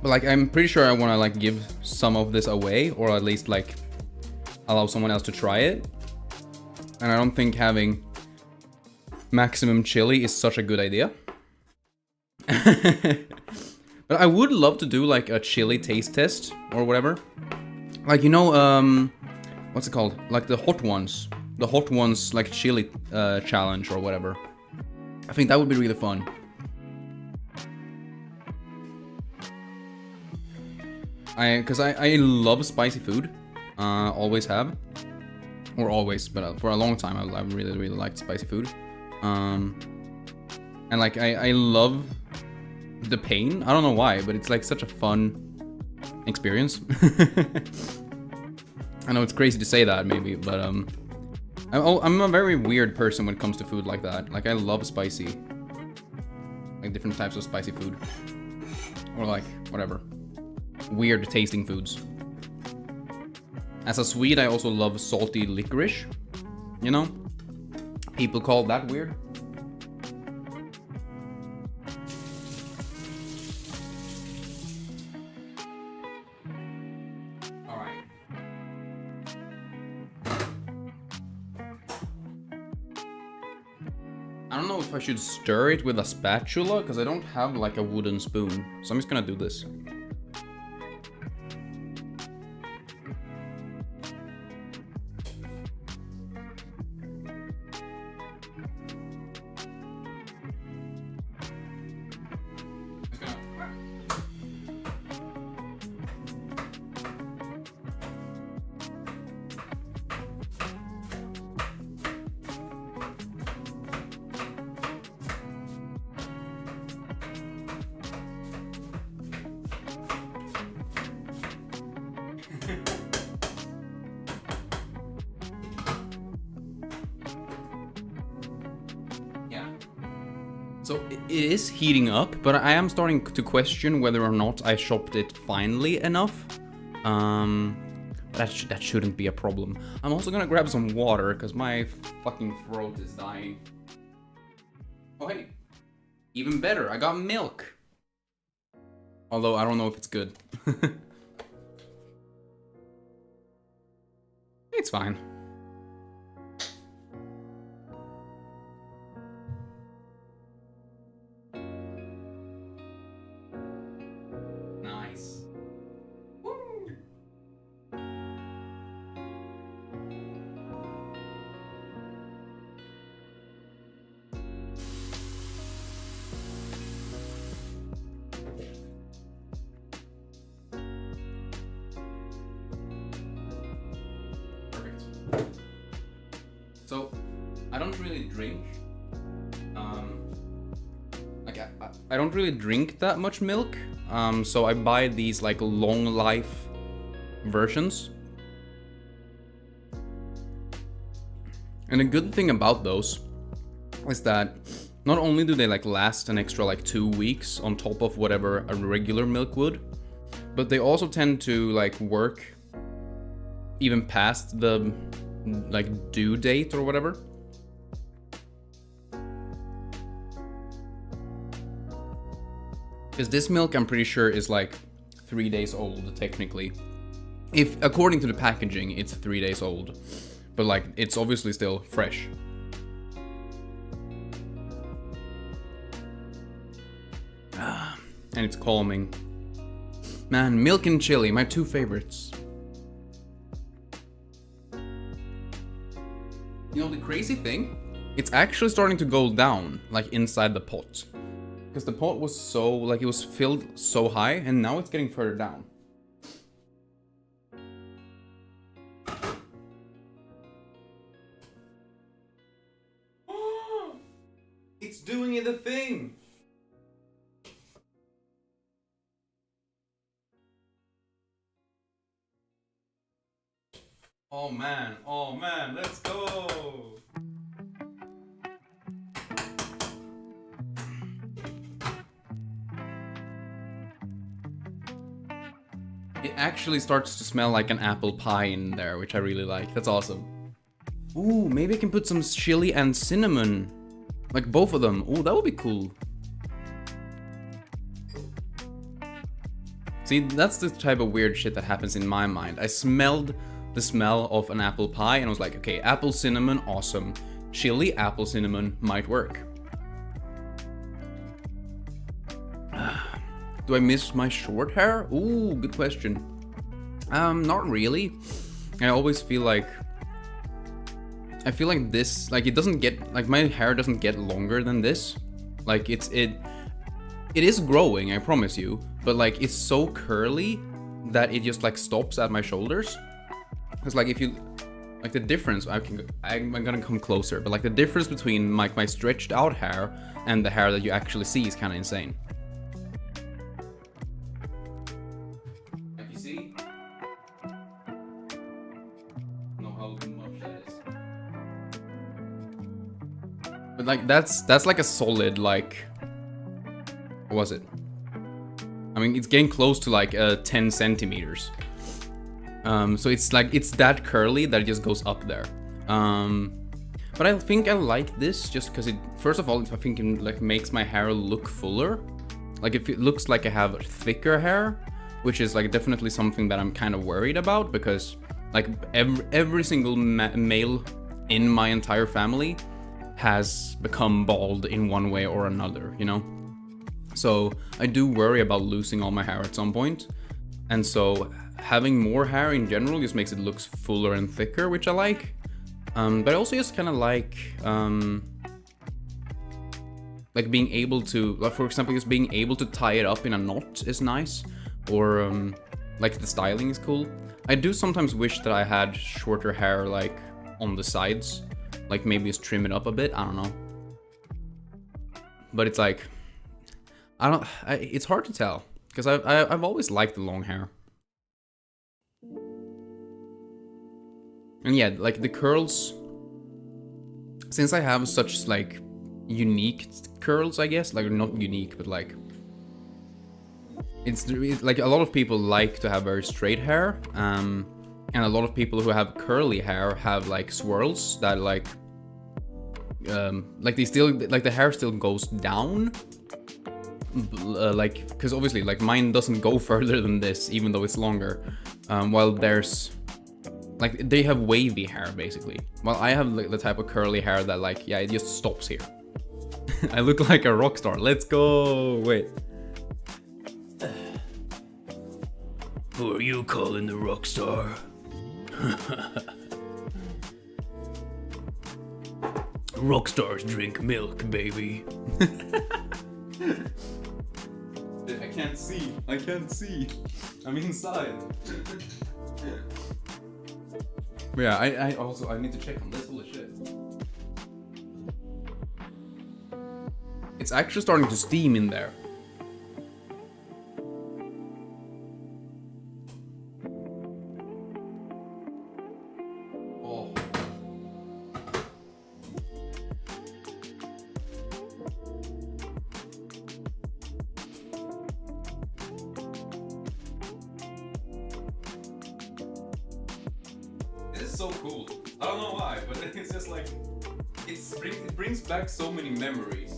like, I'm pretty sure I want to like give some of this away, or at least like allow someone else to try it. And I don't think having maximum chili is such a good idea. But I would love to do like a chili taste test or whatever. Like, you know, what's it called? Like the hot ones. The hot ones like chili challenge or whatever. I think that would be really fun. Because I love spicy food. Always have. Or always, but for a long time I really, really liked spicy food. And like, I love the pain. I don't know why, but it's like such a fun experience. I know it's crazy to say that maybe, but I'm a very weird person when it comes to food like that. Like, I love spicy. Like, different types of spicy food. Or like, whatever. Weird tasting foods. As a Swede, I also love salty licorice. You know? People call that weird. Alright. I don't know if I should stir it with a spatula, because I don't have like a wooden spoon. So I'm just gonna do this. So it is heating up, but I am starting to question whether or not I chopped it finely enough. That shouldn't be a problem. I'm also gonna grab some water, because my fucking throat is dying. Oh hey, even better, I got milk. Although I don't know if it's good. It's fine. Nice. Woo. Perfect. So, I don't really drink. Like I don't really drink that much milk. So I buy these like long life versions. And the good thing about those is that not only do they like last an extra like 2 weeks on top of whatever a regular milk would, but they also tend to like work even past the like due date or whatever. Because this milk, I'm pretty sure, is like 3 days old, technically. If, according to the packaging, it's 3 days old. But like, it's obviously still fresh. And it's calming. Man, milk and chili, my two favorites. You know, the crazy thing? It's actually starting to go down, like inside the pot. Because the pot was so, like, it was filled so high, and now it's getting further down. It's doing the thing! Oh man, let's go! It actually starts to smell like an apple pie in there, which I really like. That's awesome. Ooh, maybe I can put some chili and cinnamon. Like both of them. Ooh, that would be cool. See, that's the type of weird shit that happens in my mind. I smelled the smell of an apple pie and I was like, okay, apple cinnamon, awesome. Chili, apple cinnamon might work. Do I miss my short hair? Ooh, good question. Not really. I always feel like... I feel like this, like it doesn't get, like my hair doesn't get longer than this. Like it is growing, I promise you. But like it's so curly that it just like stops at my shoulders. It's like if you like the difference, I'm gonna come closer, but like the difference between my stretched out hair and the hair that you actually see is kind of insane. Like you see? Know how much that is. But like that's like a solid like, what was it? I mean, it's getting close to like 10 centimeters. So it's like, it's that curly that it just goes up there. But I think I like this just because it, first of all, I think it like makes my hair look fuller. Like if it looks like I have thicker hair, which is like definitely something that I'm kind of worried about, because like every single male in my entire family has become bald in one way or another, you know? So I do worry about losing all my hair at some point. And so having more hair in general just makes it look fuller and thicker, which I like. But I also just kind of like being able to, like for example, just being able to tie it up in a knot is nice. Or like the styling is cool. I do sometimes wish that I had shorter hair like on the sides. Like maybe just trim it up a bit, I don't know. But it's like, it's hard to tell, because I've always liked the long hair. And yeah, like the curls, since I have such like unique curls, I guess, like not unique, but like it's like a lot of people like to have very straight hair, and a lot of people who have curly hair have like swirls that like they still, like the hair still goes down. Like, because obviously like mine doesn't go further than this, even though it's longer, while there's like, they have wavy hair basically, while I have like the type of curly hair that like, yeah, it just stops here. I look like a rock star. Let's go. Wait, who are you calling the rock star? Rock stars drink milk, baby. I can't see. I can't see. I'm inside. Yeah, I also need to check on this. Holy shit. It's actually starting to steam in there. Oh. This is so cool. I don't know why, but it's just like, it brings back so many memories.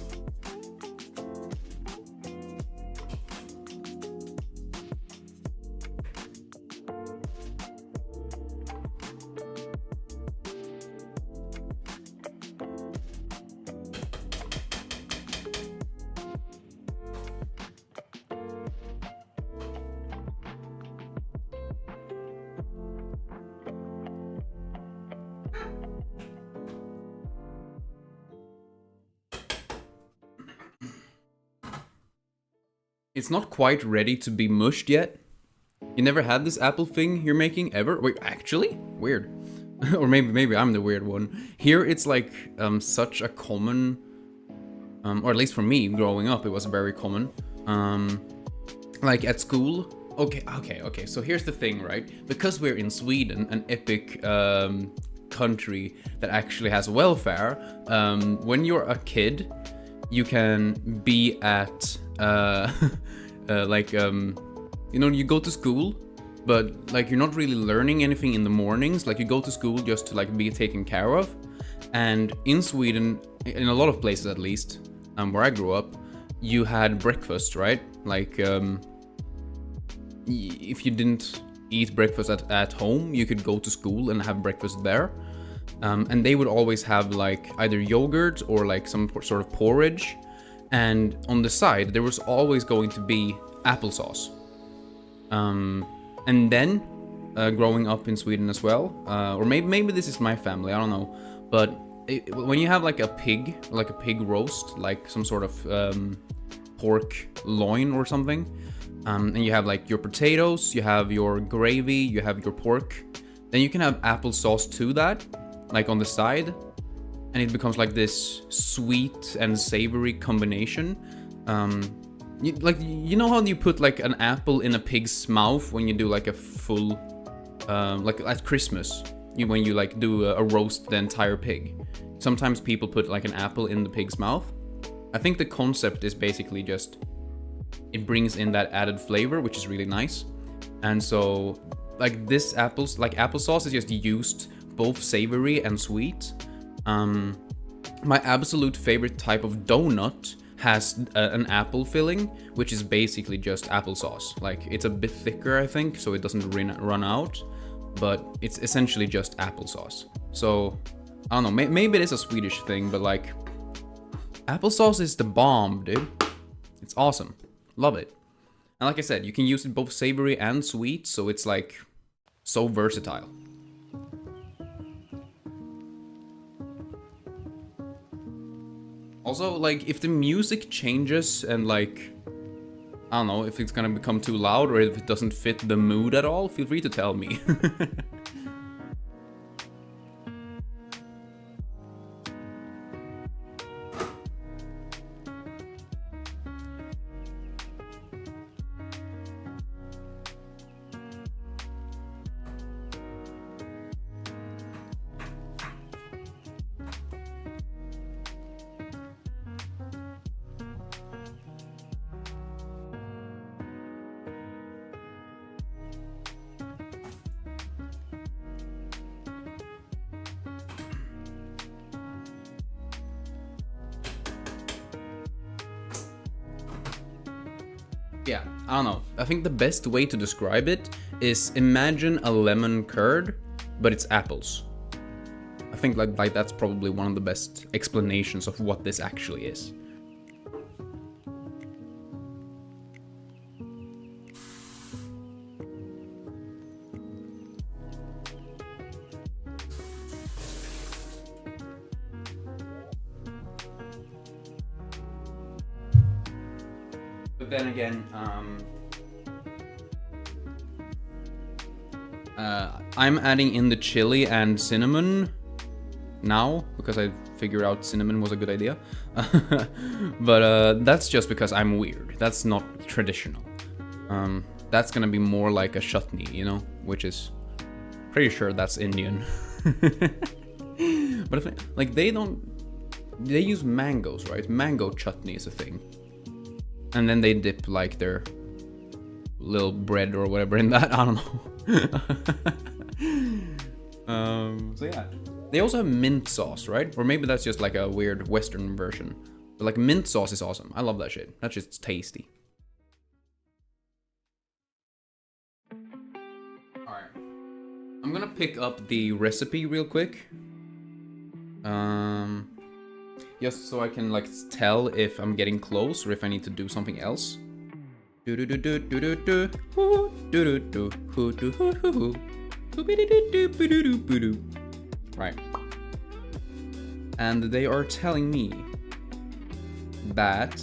It's not quite ready to be mushed yet. You never had this apple thing you're making ever? Wait, actually? Weird. Or maybe I'm the weird one. Here it's like such a common, or at least for me growing up, it was very common. Like at school. Okay. So here's the thing, right? Because we're in Sweden, an epic country that actually has welfare. When you're a kid, you can be at you know, you go to school, but like you're not really learning anything in the mornings. Like you go to school just to like be taken care of. And in Sweden, in a lot of places at least, where I grew up, you had breakfast, right? Like if you didn't eat breakfast at home, you could go to school and have breakfast there. And they would always have like either yogurt or like some sort of porridge. And on the side, there was always going to be applesauce. And then, growing up in Sweden as well, or maybe this is my family, I don't know. But when you have like a pig roast, like some sort of pork loin or something, And you have like your potatoes, you have your gravy, you have your pork. Then you can have applesauce to that, like on the side, and it becomes like this sweet and savory combination. You know how you put like an apple in a pig's mouth when you do like a full, like at Christmas, when you like do a roast the entire pig. Sometimes people put like an apple in the pig's mouth. I think the concept is basically just, it brings in that added flavor, which is really nice. And so like this applesauce is just used both savory and sweet. My absolute favorite type of donut has an apple filling, which is basically just applesauce. Like it's a bit thicker, I think, so it doesn't run out, but it's essentially just applesauce. So I don't know, maybe it is a Swedish thing, but like applesauce is the bomb, dude. It's awesome. Love it. And like I said, you can use it both savory and sweet, so it's like so versatile. Also, like, if the music changes and, like, I don't know, if it's gonna become too loud or if it doesn't fit the mood at all, feel free to tell me. Yeah, I don't know. I think the best way to describe it is imagine a lemon curd, but it's apples. I think like that's probably one of the best explanations of what this actually is. But then again, I'm adding in the chili and cinnamon now because I figured out cinnamon was a good idea. But that's just because I'm weird. That's not traditional. That's gonna be more like a chutney, you know, which is pretty sure that's Indian. But if, like they use mangoes, right? Mango chutney is a thing. And then they dip like their little bread or whatever in that. I don't know. So yeah. They also have mint sauce, right? Or maybe that's just like a weird Western version. But like mint sauce is awesome. I love that shit. That's just tasty. Alright. I'm gonna pick up the recipe real quick. Just so I can like tell if I'm getting close or if I need to do something else. Right. And they are telling me that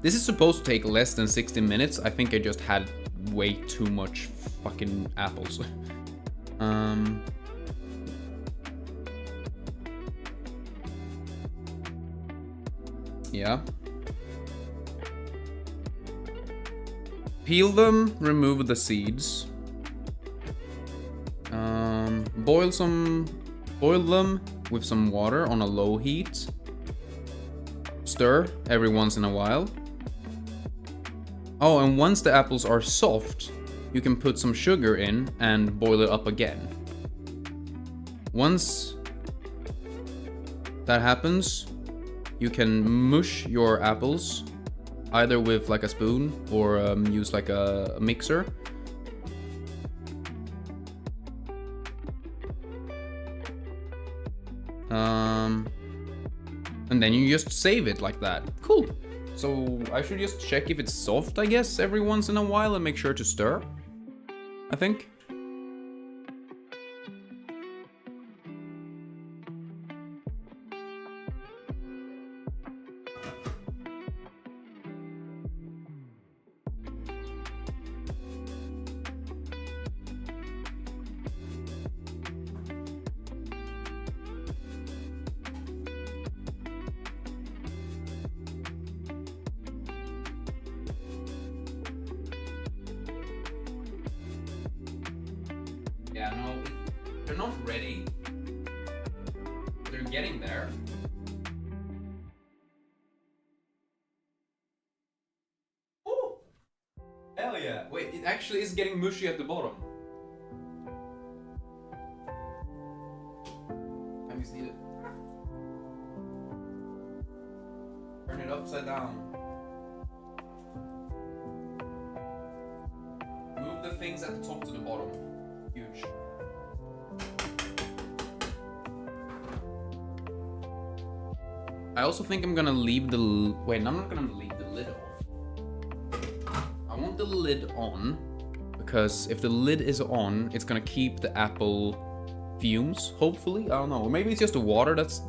this is supposed to take less than 60 minutes. I think I just had way too much fucking apples. Yeah. Peel them, remove the seeds. Boil them with some water on a low heat. Stir every once in a while. Oh, and once the apples are soft, you can put some sugar in and boil it up again. Once that happens, you can mush your apples either with like a spoon or use like a mixer. And then you just save it like that. Cool. So I should just check if it's soft, I guess, every once in a while and make sure to stir, I think. They're not ready. They're getting there. Oh! Hell yeah. Wait, it actually is getting mushy at the bottom. I just need it. Turn it upside down. Move the things at the top to the bottom. Huge. I also think I'm gonna leave the... Wait, no, I'm not gonna leave the lid off. I want the lid on, because if the lid is on, it's gonna keep the apple fumes, hopefully. I don't know. Or maybe it's just the water that's...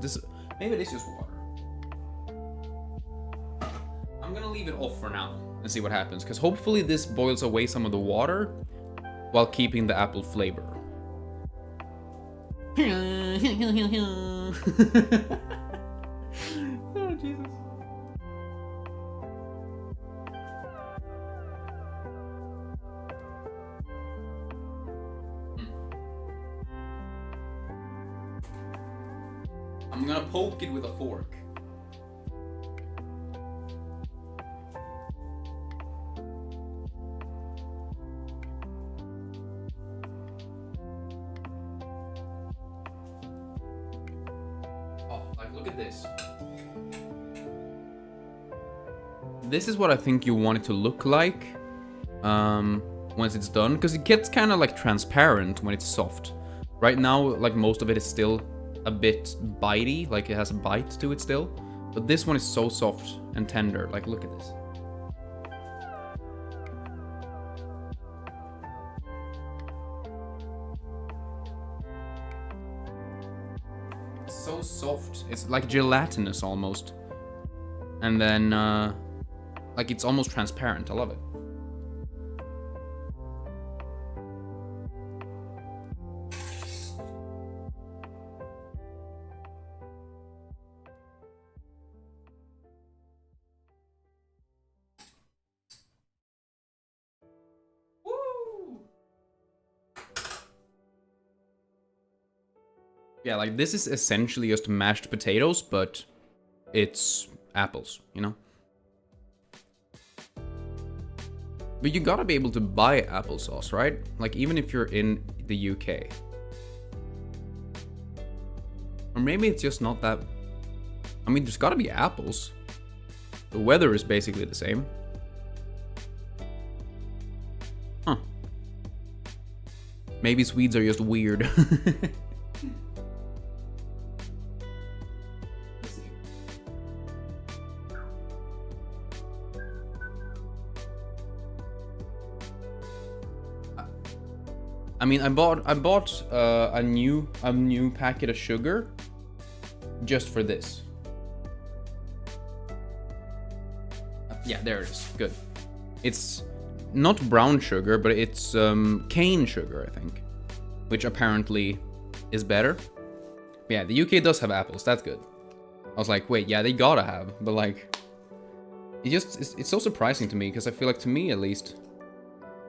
Maybe it is just water. I'm gonna leave it off for now and see what happens, because hopefully this boils away some of the water while keeping the apple flavor. Oh, Jesus. I'm gonna poke it with a fork. Oh, like, look at this. This is what I think you want it to look like once it's done, because it gets kind of like transparent when it's soft. Right now, like, most of it is still a bit bitey, like it has a bite to it still. But this one is so soft and tender. Like, look at this. It's so soft. It's like gelatinous almost. And then, like, it's almost transparent. I love it. Woo! Yeah, like, this is essentially just mashed potatoes, but it's apples, you know? But you gotta be able to buy applesauce, right? Like, even if you're in the UK. Or maybe it's just not that... I mean, there's gotta be apples. The weather is basically the same. Huh. Maybe Swedes are just weird. I mean, I bought a new packet of sugar just for this. Yeah, there it is. Good. It's not brown sugar, but it's cane sugar, I think, which apparently is better. Yeah, the UK does have apples. That's good. I was like, wait, yeah, they gotta have, but like, it's so surprising to me, because I feel like, to me at least,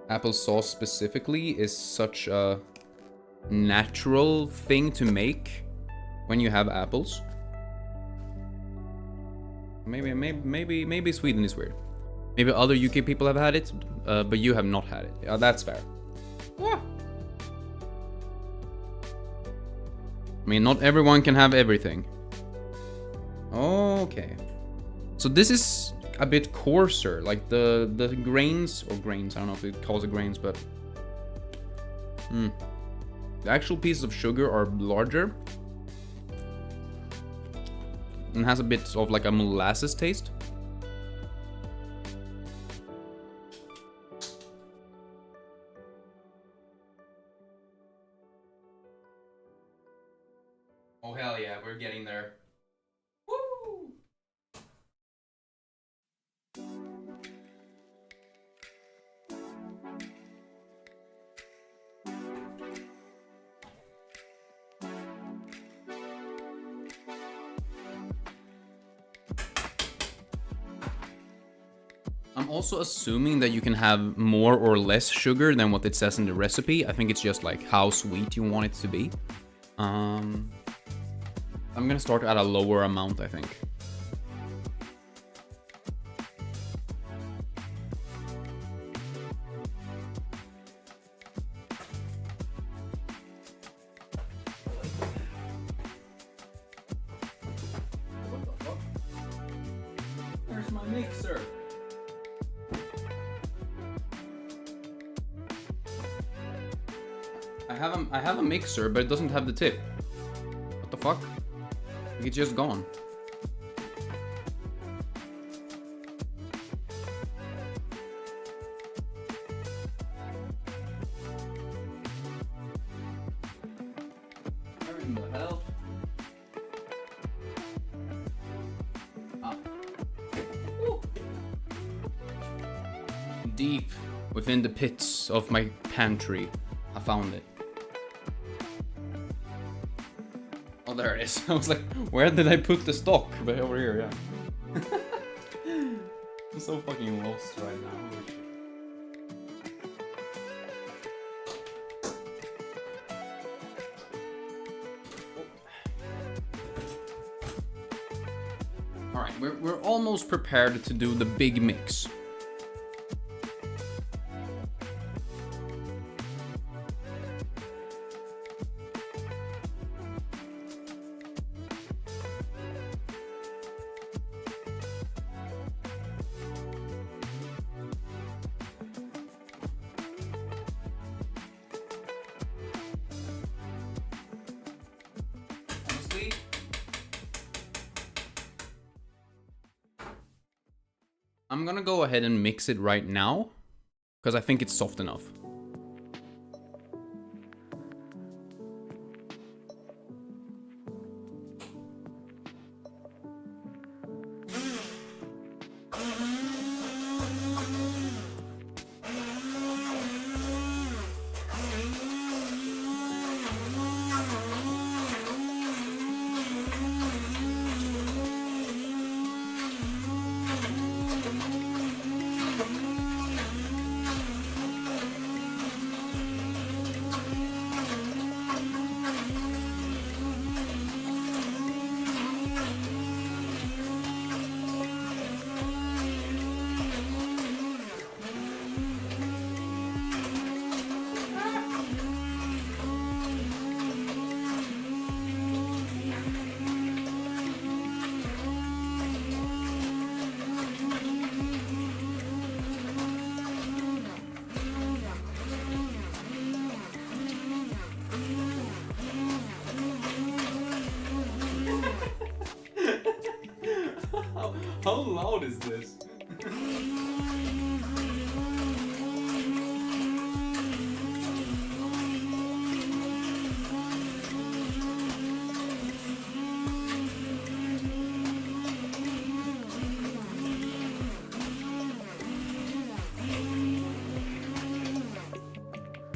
applesauce specifically is such a natural thing to make when you have apples. Maybe Sweden is weird. Maybe other UK people have had it, but you have not had it. Yeah, that's fair. Yeah. I mean, not everyone can have everything. Okay. So this is a bit coarser, like the grains, or grains, I don't know if it calls it grains, but the actual pieces of sugar are larger and has a bit of like a molasses taste. Oh hell yeah, we're getting there. Woo! I'm also assuming that you can have more or less sugar than what it says in the recipe. I think it's just like how sweet you want it to be. I'm gonna start at a lower amount, I think. What the fuck? Where's my mixer? I have a mixer, but it doesn't have the tip. What the fuck? It's just gone. Where in the hell? Ah. Ooh. Deep within the pits of my pantry, I found it. Oh, there it is. I was like, where did I put the stock? But over here, yeah. I'm so fucking lost right now. Alright, we're almost prepared to do the big mix. I'm gonna go ahead and mix it right now, because I think it's soft enough. How loud is this?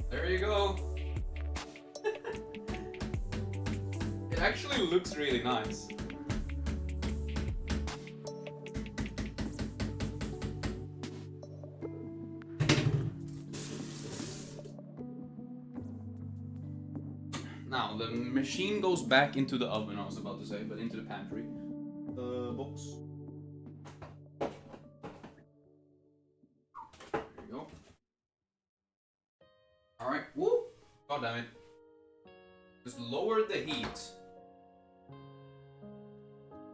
There you go. It actually looks really nice. Now, the machine goes back into the oven, I was about to say, but into the pantry. The box. There you go. Alright, woo! God damn it. Just lower the heat.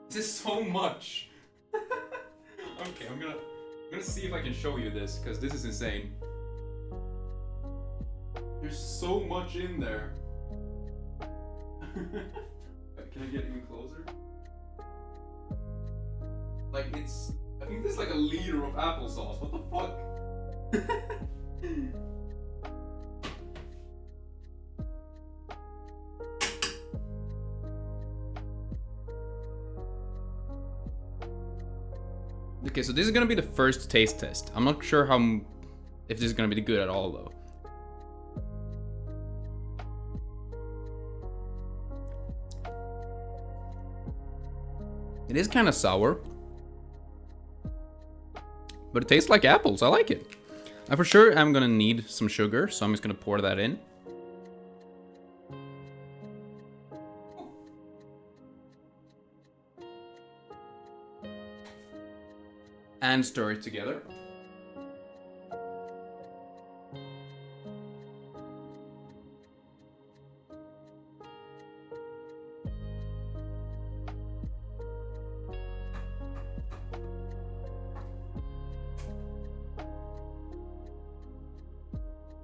This is so much! Okay, I'm gonna see if I can show you this, because this is insane. There's so much in there. Can I get even closer? Like I think this is like a liter of applesauce. What the fuck? Okay, so this is gonna be the first taste test. I'm not sure if this is gonna be good at all though. It is kind of sour, but it tastes like apples. I like it. For sure I'm gonna need some sugar, so I'm just gonna pour that in. And stir it together.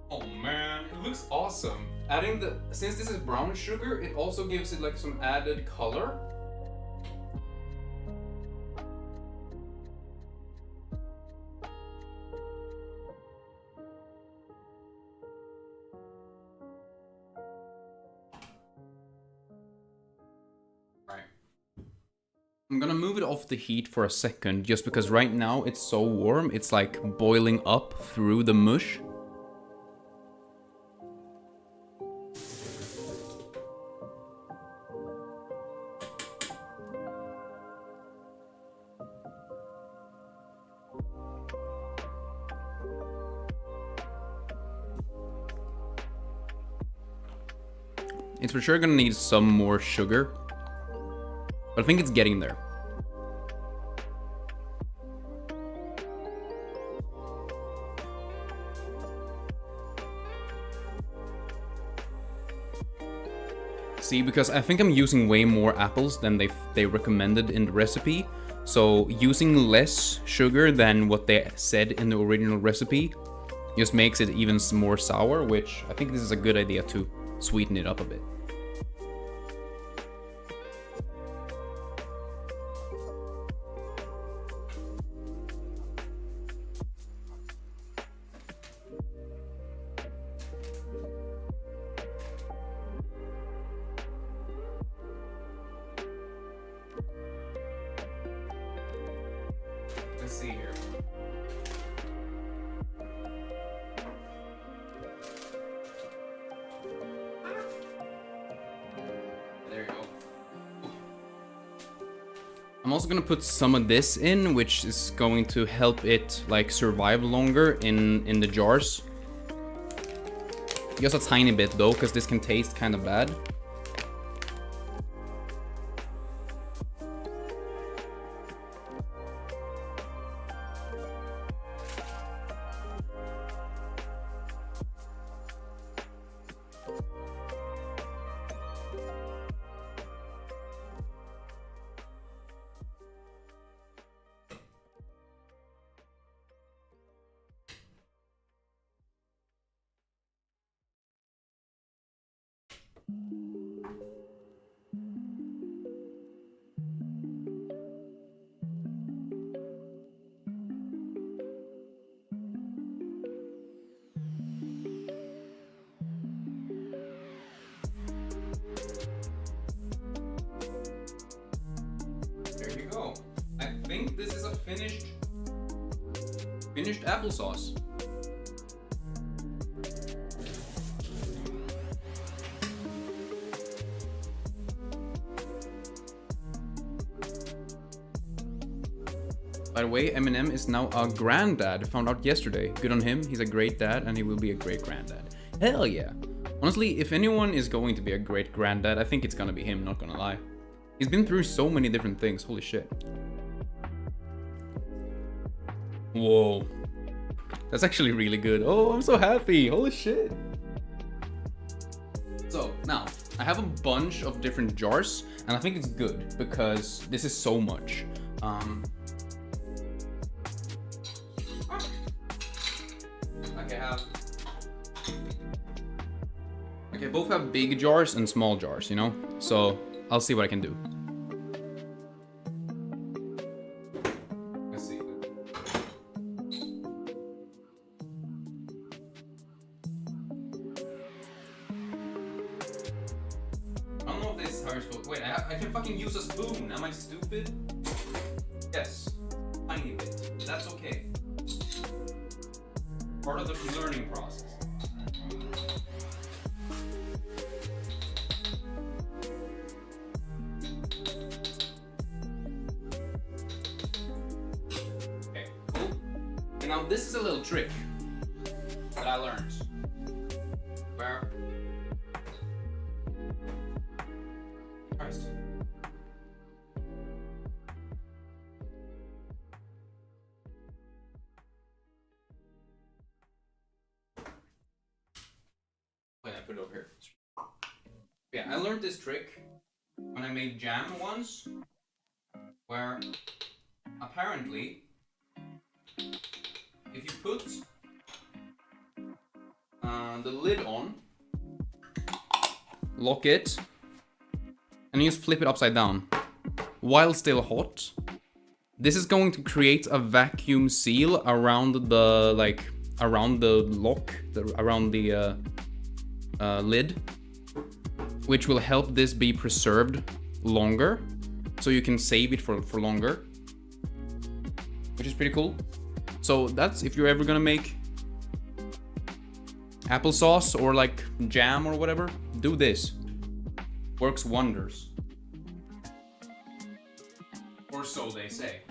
Oh man, it looks awesome. Since this is brown sugar, it also gives it like some added color. I'm gonna move it off the heat for a second, just because right now it's so warm, it's like boiling up through the mush. It's for sure gonna need some more sugar, but I think it's getting there. See, because I think I'm using way more apples than they recommended in the recipe. So using less sugar than what they said in the original recipe just makes it even more sour, which I think this is a good idea to sweeten it up a bit. Let's see here. There you go. I'm also gonna put some of this in, which is going to help it like survive longer in the jars. Just a tiny bit though, because this can taste kind of bad. There you go. I think this is a finished applesauce. By the way, Eminem is now a granddad. Found out yesterday. Good on him. He's a great dad and he will be a great granddad. Hell yeah. Honestly, if anyone is going to be a great granddad, I think it's gonna be him, not gonna lie. He's been through so many different things. Holy shit. Whoa. That's actually really good. Oh, I'm so happy. Holy shit. So, now, I have a bunch of different jars, and I think it's good because this is so much. Okay, both have big jars and small jars, you know? So, I'll see what I can do. Let's see. I don't know if this is how you're supposed to... Wait, I can fucking use a spoon. Am I stupid? Yes. Tiny bit. That's okay. Part of the learning process. Okay, cool. now this is a little trick that I learned. Where... Christ. Wait, I put it over here. Yeah, I learned this trick when I made jam once, where apparently if you put the lid on, lock it, and you just flip it upside down while still hot, this is going to create a vacuum seal around the around the lock, around the lid, which will help this be preserved longer, so you can save it for longer, which is pretty cool. So that's if you're ever gonna make applesauce or like jam or whatever, do this. Works wonders. Or so they say.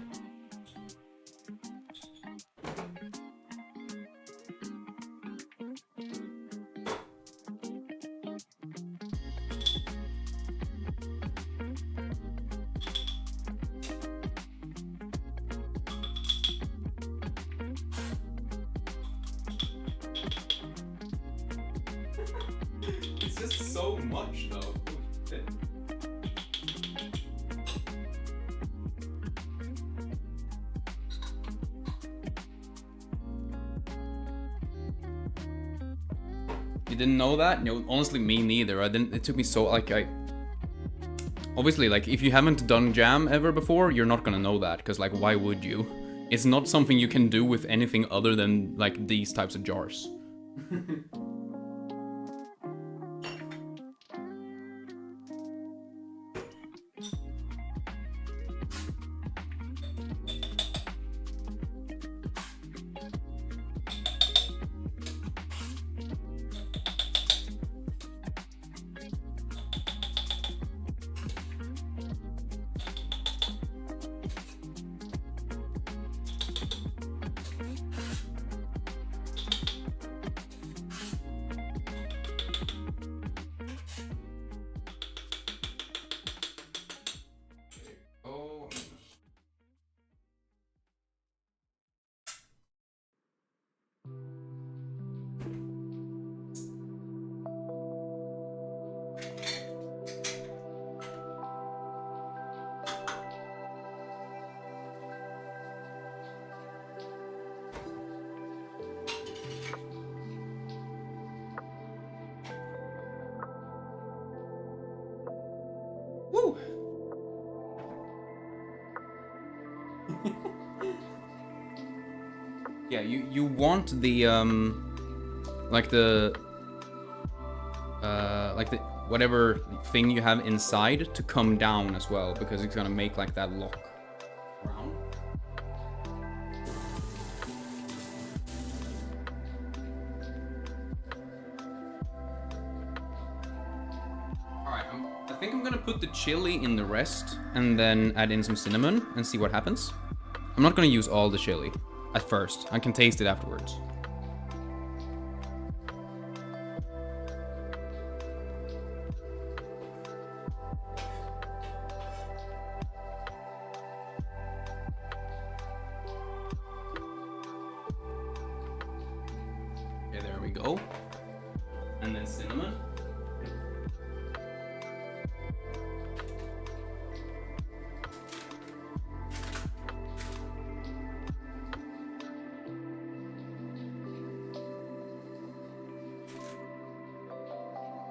It's just so much though. You didn't know that? No, honestly, me neither. I didn't. It took me so obviously, like, if you haven't done jam ever before, you're not gonna know that, because like, why would you? It's not something you can do with anything other than like these types of jars. Woo! Yeah, you want the like the whatever thing you have inside to come down as well, because it's gonna make like that lock around. Alright, I think I'm gonna put the chili in the rest and then add in some cinnamon and see what happens. I'm not gonna use all the chili at first. I can taste it afterwards. Okay, there we go. And then cinnamon.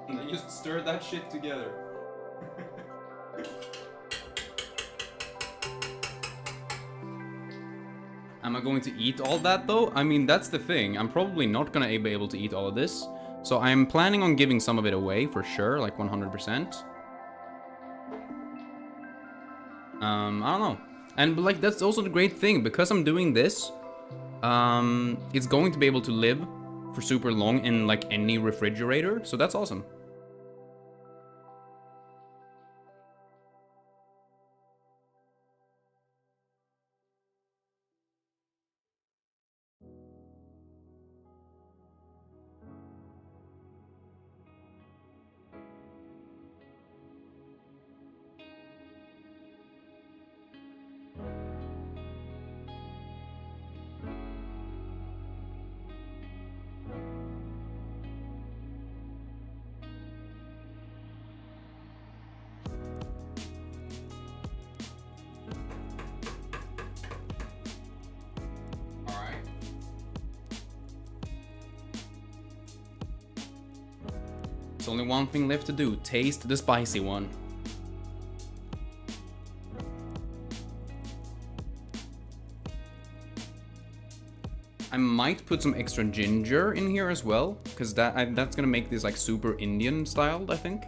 And then just stir that shit together. Am I going to eat all that though? I mean, that's the thing. I'm probably not gonna be able to eat all of this. So I'm planning on giving some of it away for sure, like 100%. I don't know. And like, that's also the great thing, because I'm doing this, it's going to be able to live for super long in like any refrigerator. So that's awesome. There's only one thing left to do. Taste the spicy one. I might put some extra ginger in here as well, because that's gonna make this like super Indian styled, I think.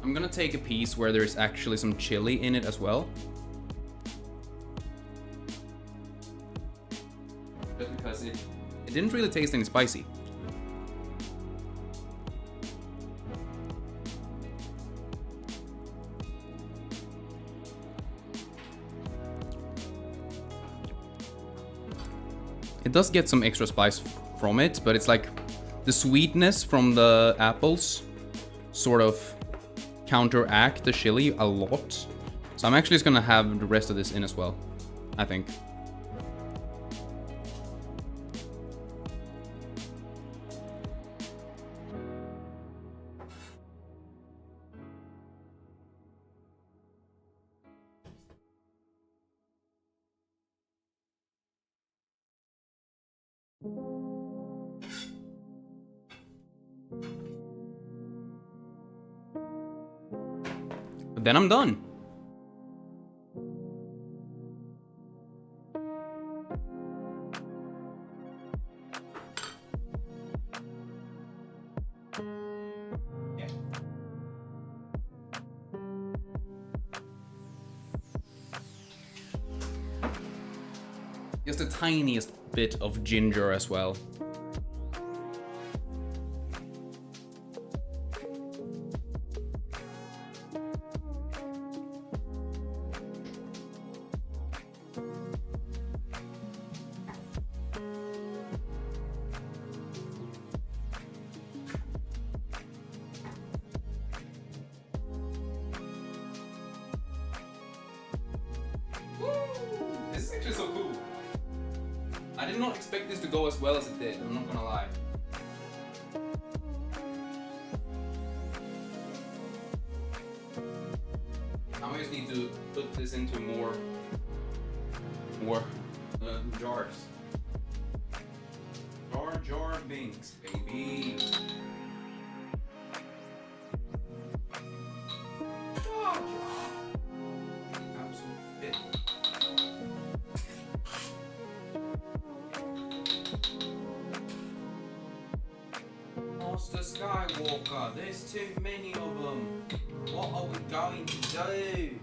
I'm gonna take a piece where there's actually some chili in it as well. Just because it didn't really taste any spicy. It does get some extra spice from it, but it's like the sweetness from the apples sort of counteract the chili a lot. So I'm actually just gonna have the rest of this in as well, I think. But then I'm done. Yeah. Just the tiniest bit of ginger as well. This is actually so cool. I did not expect this to go as well as it did, I'm not gonna lie. Now I just need to put this into more jars. Jar Binks, baby. Master Skywalker, there's too many of them. What are we going to do?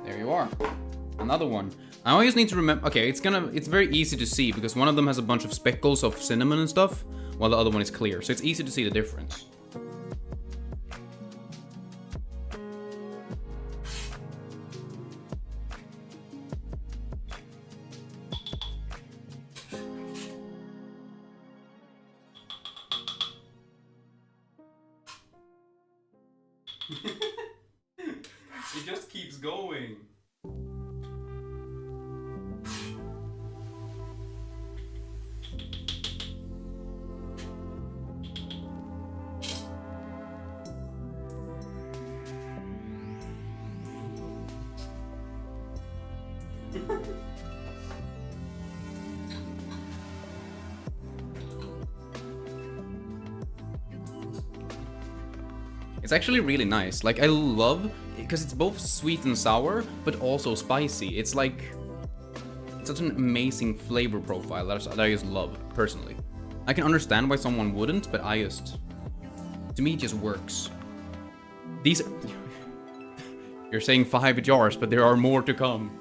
There you are. Another one. I always need to remember. Okay, it's very easy to see because one of them has a bunch of speckles of cinnamon and stuff, while the other one is clear. So it's easy to see the difference. It just keeps going. It's actually really nice. Like, I love, because it's both sweet and sour, but also spicy. It's like, it's such an amazing flavor profile that I just love, personally. I can understand why someone wouldn't, but to me, it just works. These, you're saying 5 jars, but there are more to come.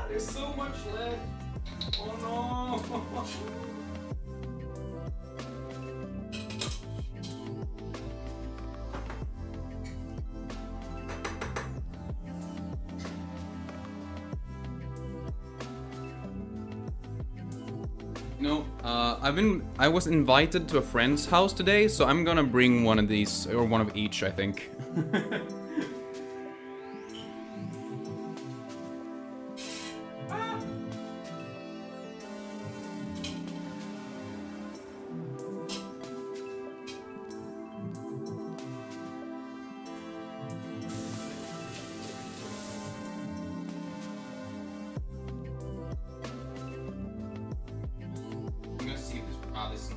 There's so much left. Oh no! You know, I was invited to a friend's house today, so I'm gonna bring one of these, or one of each, I think.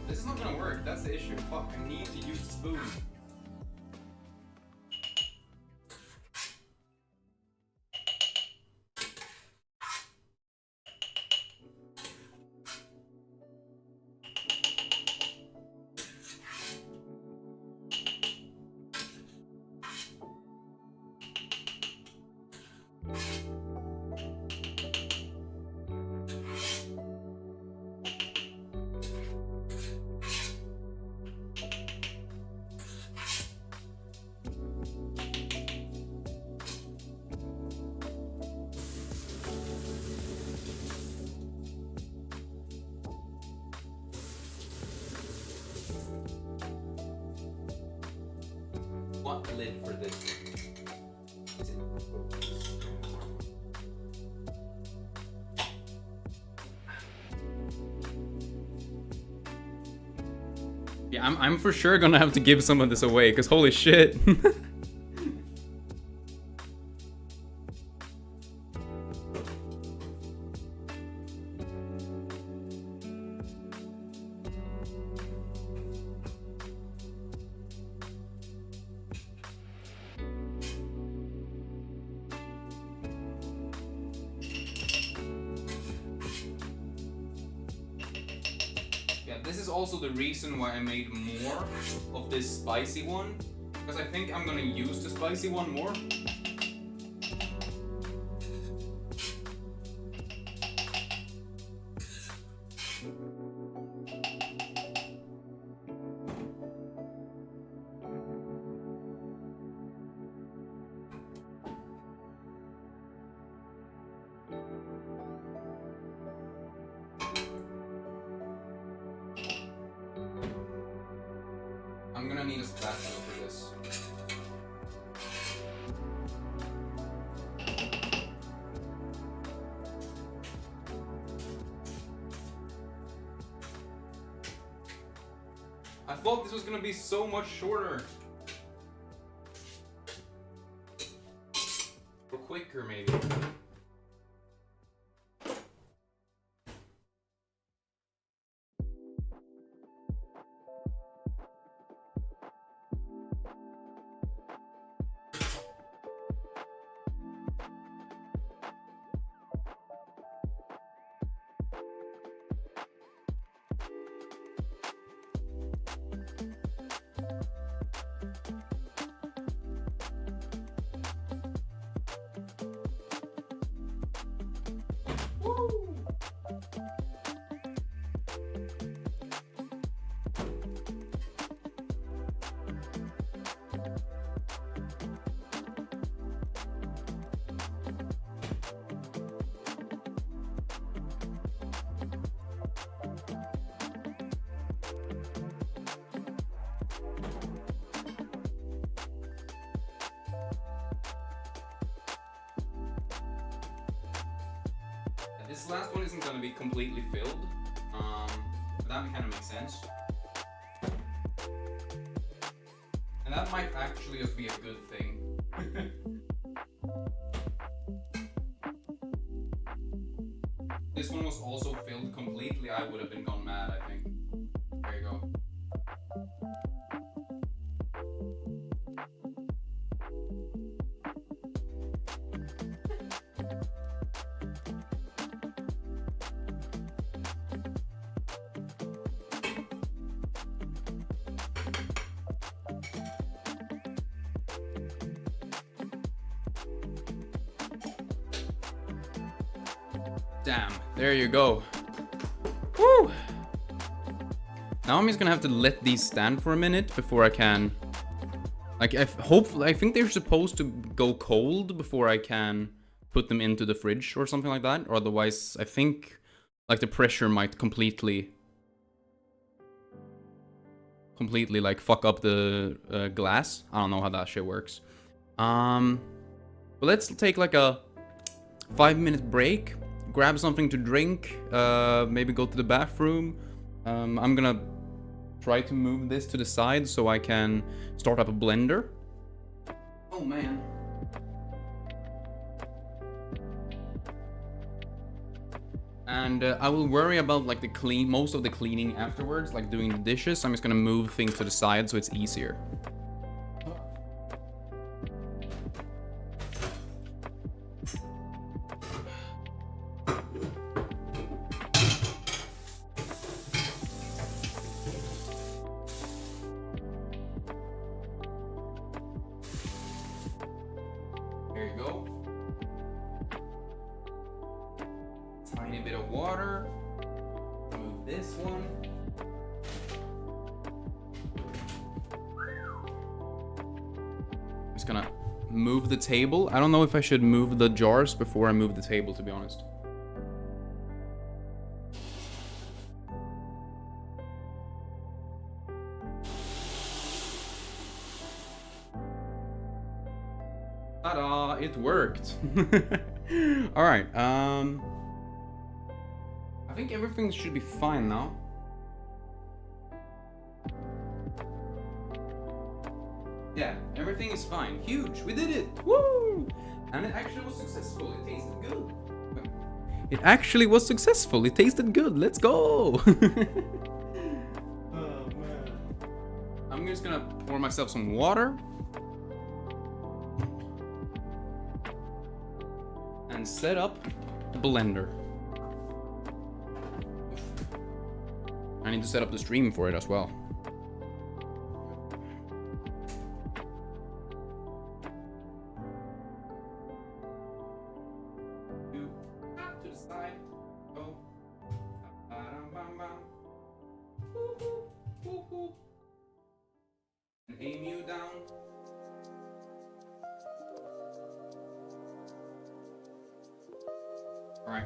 This is not gonna work, that's the issue. Fuck, I need to use the spoon. What lid for this? Is it? Yeah, I'm for sure gonna have to give some of this away, because holy shit. This is also the reason why I made more of this spicy one, because I think I'm gonna use the spicy one more. I'm gonna need a spatula for this. I thought this was gonna be so much shorter. Or quicker, maybe. This last one isn't going to be completely filled, but that kind of makes sense. And that might actually just be a good thing. This one was also filled completely, I would have been gone mad, I think. There you go. Damn, there you go. Woo! Now I'm just gonna have to let these stand for a minute before I can... Like, I think they're supposed to go cold before I can put them into the fridge or something like that. Or otherwise, I think, like, the pressure might completely, like, fuck up the glass. I don't know how that shit works. But let's take, like, a 5-minute break. Grab something to drink. Maybe go to the bathroom. I'm gonna try to move this to the side so I can start up a blender. Oh man. And I will worry about like most of the cleaning afterwards, like doing the dishes. I'm just gonna move things to the side so it's easier. There you go. Tiny bit of water. Move this one. I'm just gonna move the table. I don't know if I should move the jars before I move the table, to be honest. Ta-da! It worked. All right. I think everything should be fine now. Yeah, everything is fine. Huge. We did it. Woo! And it actually was successful. It tasted good. It actually was successful. It tasted good. Let's go. Oh man. I'm just gonna pour myself some water. And set up the blender. I need to set up the stream for it as well. To the side. Go. And aim you down. Alright.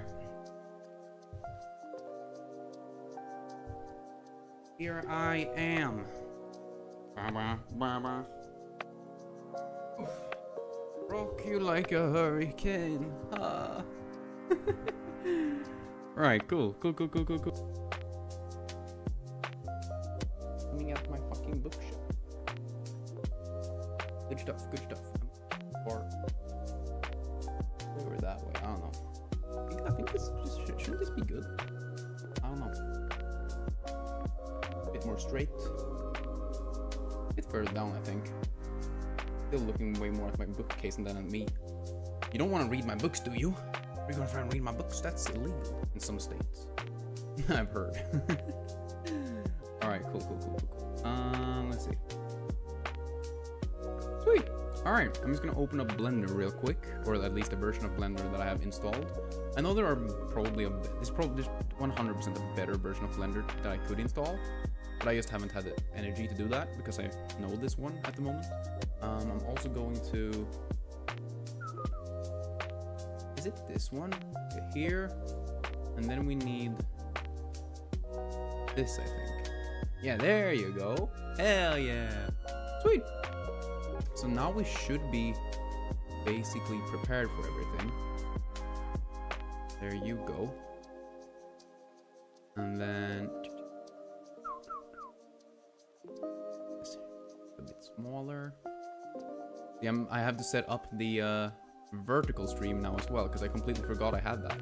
Here I am. Oof. Rock you like a hurricane. Ah. Alright, cool. Cleaning out my fucking bookshelf. Good stuff. Or over that way. I don't know. I think this shouldn't this be good? I don't know. A bit more straight. A bit further down, I think. Still looking way more at my bookcase than at me. You don't want to read my books, do you? You're gonna try and read my books? That's illegal in some states. I've heard. Alright, cool. Let's see. Sweet. Alright, I'm just gonna open up Blender real quick, or at least a version of Blender that I have installed. I know there are probably there's 100% a better version of Blender that I could install, but I just haven't had the energy to do that because I know this one at the moment. I'm also going to... Is it this one? Okay, here. And then we need this, I think. Yeah, there you go. Hell yeah. Sweet. So now we should be basically prepared for everything. There you go. And then a bit smaller. Yeah, I have to set up the vertical stream now as well because I completely forgot I had that.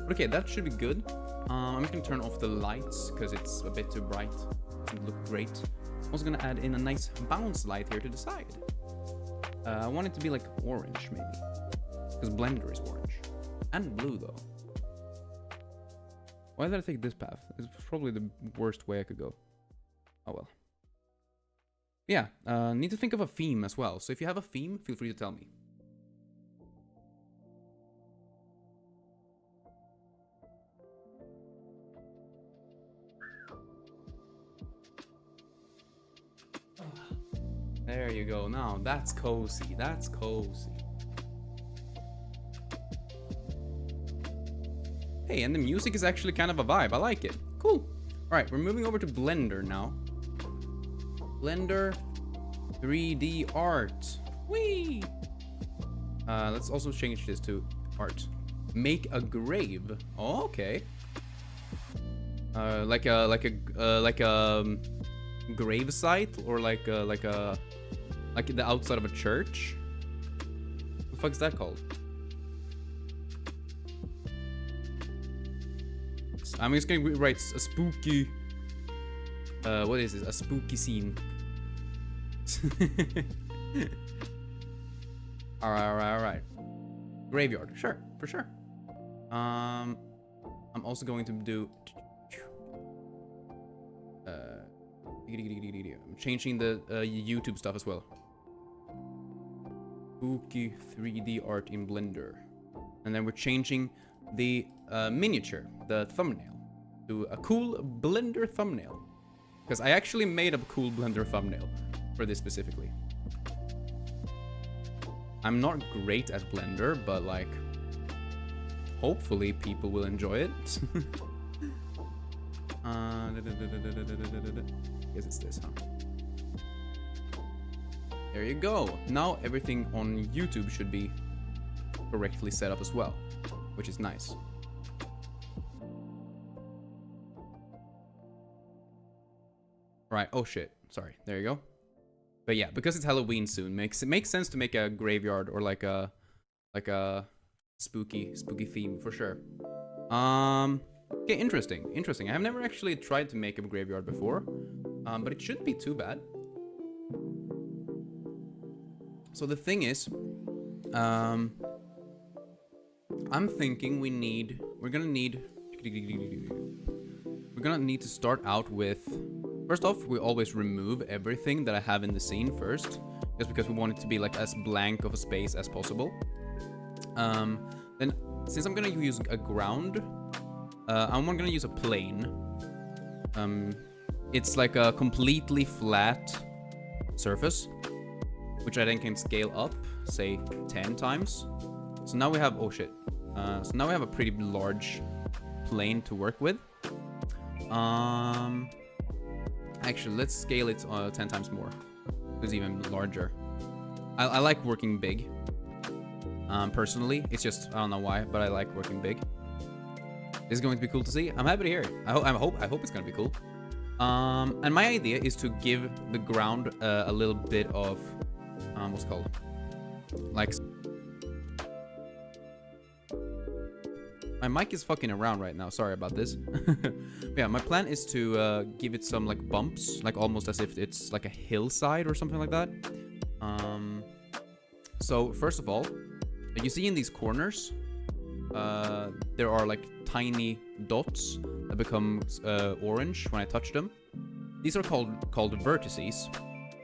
But okay, that should be good. I'm just gonna turn off the lights because it's a bit too bright. It doesn't look great. I'm also gonna add in a nice bounce light here to the side. I want it to be like orange maybe, because Blender is orange and blue though. Why did I take this path? It's probably the worst way I could go. Oh well. Yeah, need to think of a theme as well. So if you have a theme, feel free to tell me. There you go. Now that's cozy. That's cozy. Hey, and the music is actually kind of a vibe. I like it. Cool. All right, we're moving over to Blender now. Blender 3D art. Whee! Let's also change this to art. Make a grave. Oh, okay. Like a grave site, or like the outside of a church. What the fuck is that called? I'm just gonna write a spooky. What is this? A spooky scene. Alright. Graveyard, sure, for sure. I'm also going to do. I'm changing the YouTube stuff as well. Spooky 3D art in Blender, and then we're changing the miniature, the thumbnail, to a cool Blender thumbnail. Because I actually made a cool Blender thumbnail for this specifically. I'm not great at Blender, but like, hopefully people will enjoy it. Guess it's this, huh? There you go. Now everything on YouTube should be correctly set up as well, which is nice. Right. Oh shit. Sorry. There you go. But yeah, because it's Halloween soon, it makes sense to make a graveyard or like a spooky theme for sure. Okay, interesting. I have never actually tried to make a graveyard before, but it shouldn't be too bad. So the thing is, I'm thinking we're gonna need to start out with. First off, we always remove everything that I have in the scene first, just because we want it to be like as blank of a space as possible. Then, since I'm gonna use a ground, I'm gonna use a plane. It's like a completely flat surface, which I then can scale up, say 10 times. So now we have, oh shit. So now we have a pretty large plane to work with. Actually, let's scale it 10 times more. It's even larger. I like working big. Personally, it's just, I don't know why, but I like working big. This is going to be cool to see. I'm happy to hear it. I hope it's gonna be cool. And my idea is to give the ground a little bit of, what's it called? Like, my mic is fucking around right now. Sorry about this. Yeah, my plan is to give it some like bumps, like almost as if it's like a hillside or something like that. So first of all, you see in these corners, there are like tiny dots that become orange when I touch them. These are called vertices,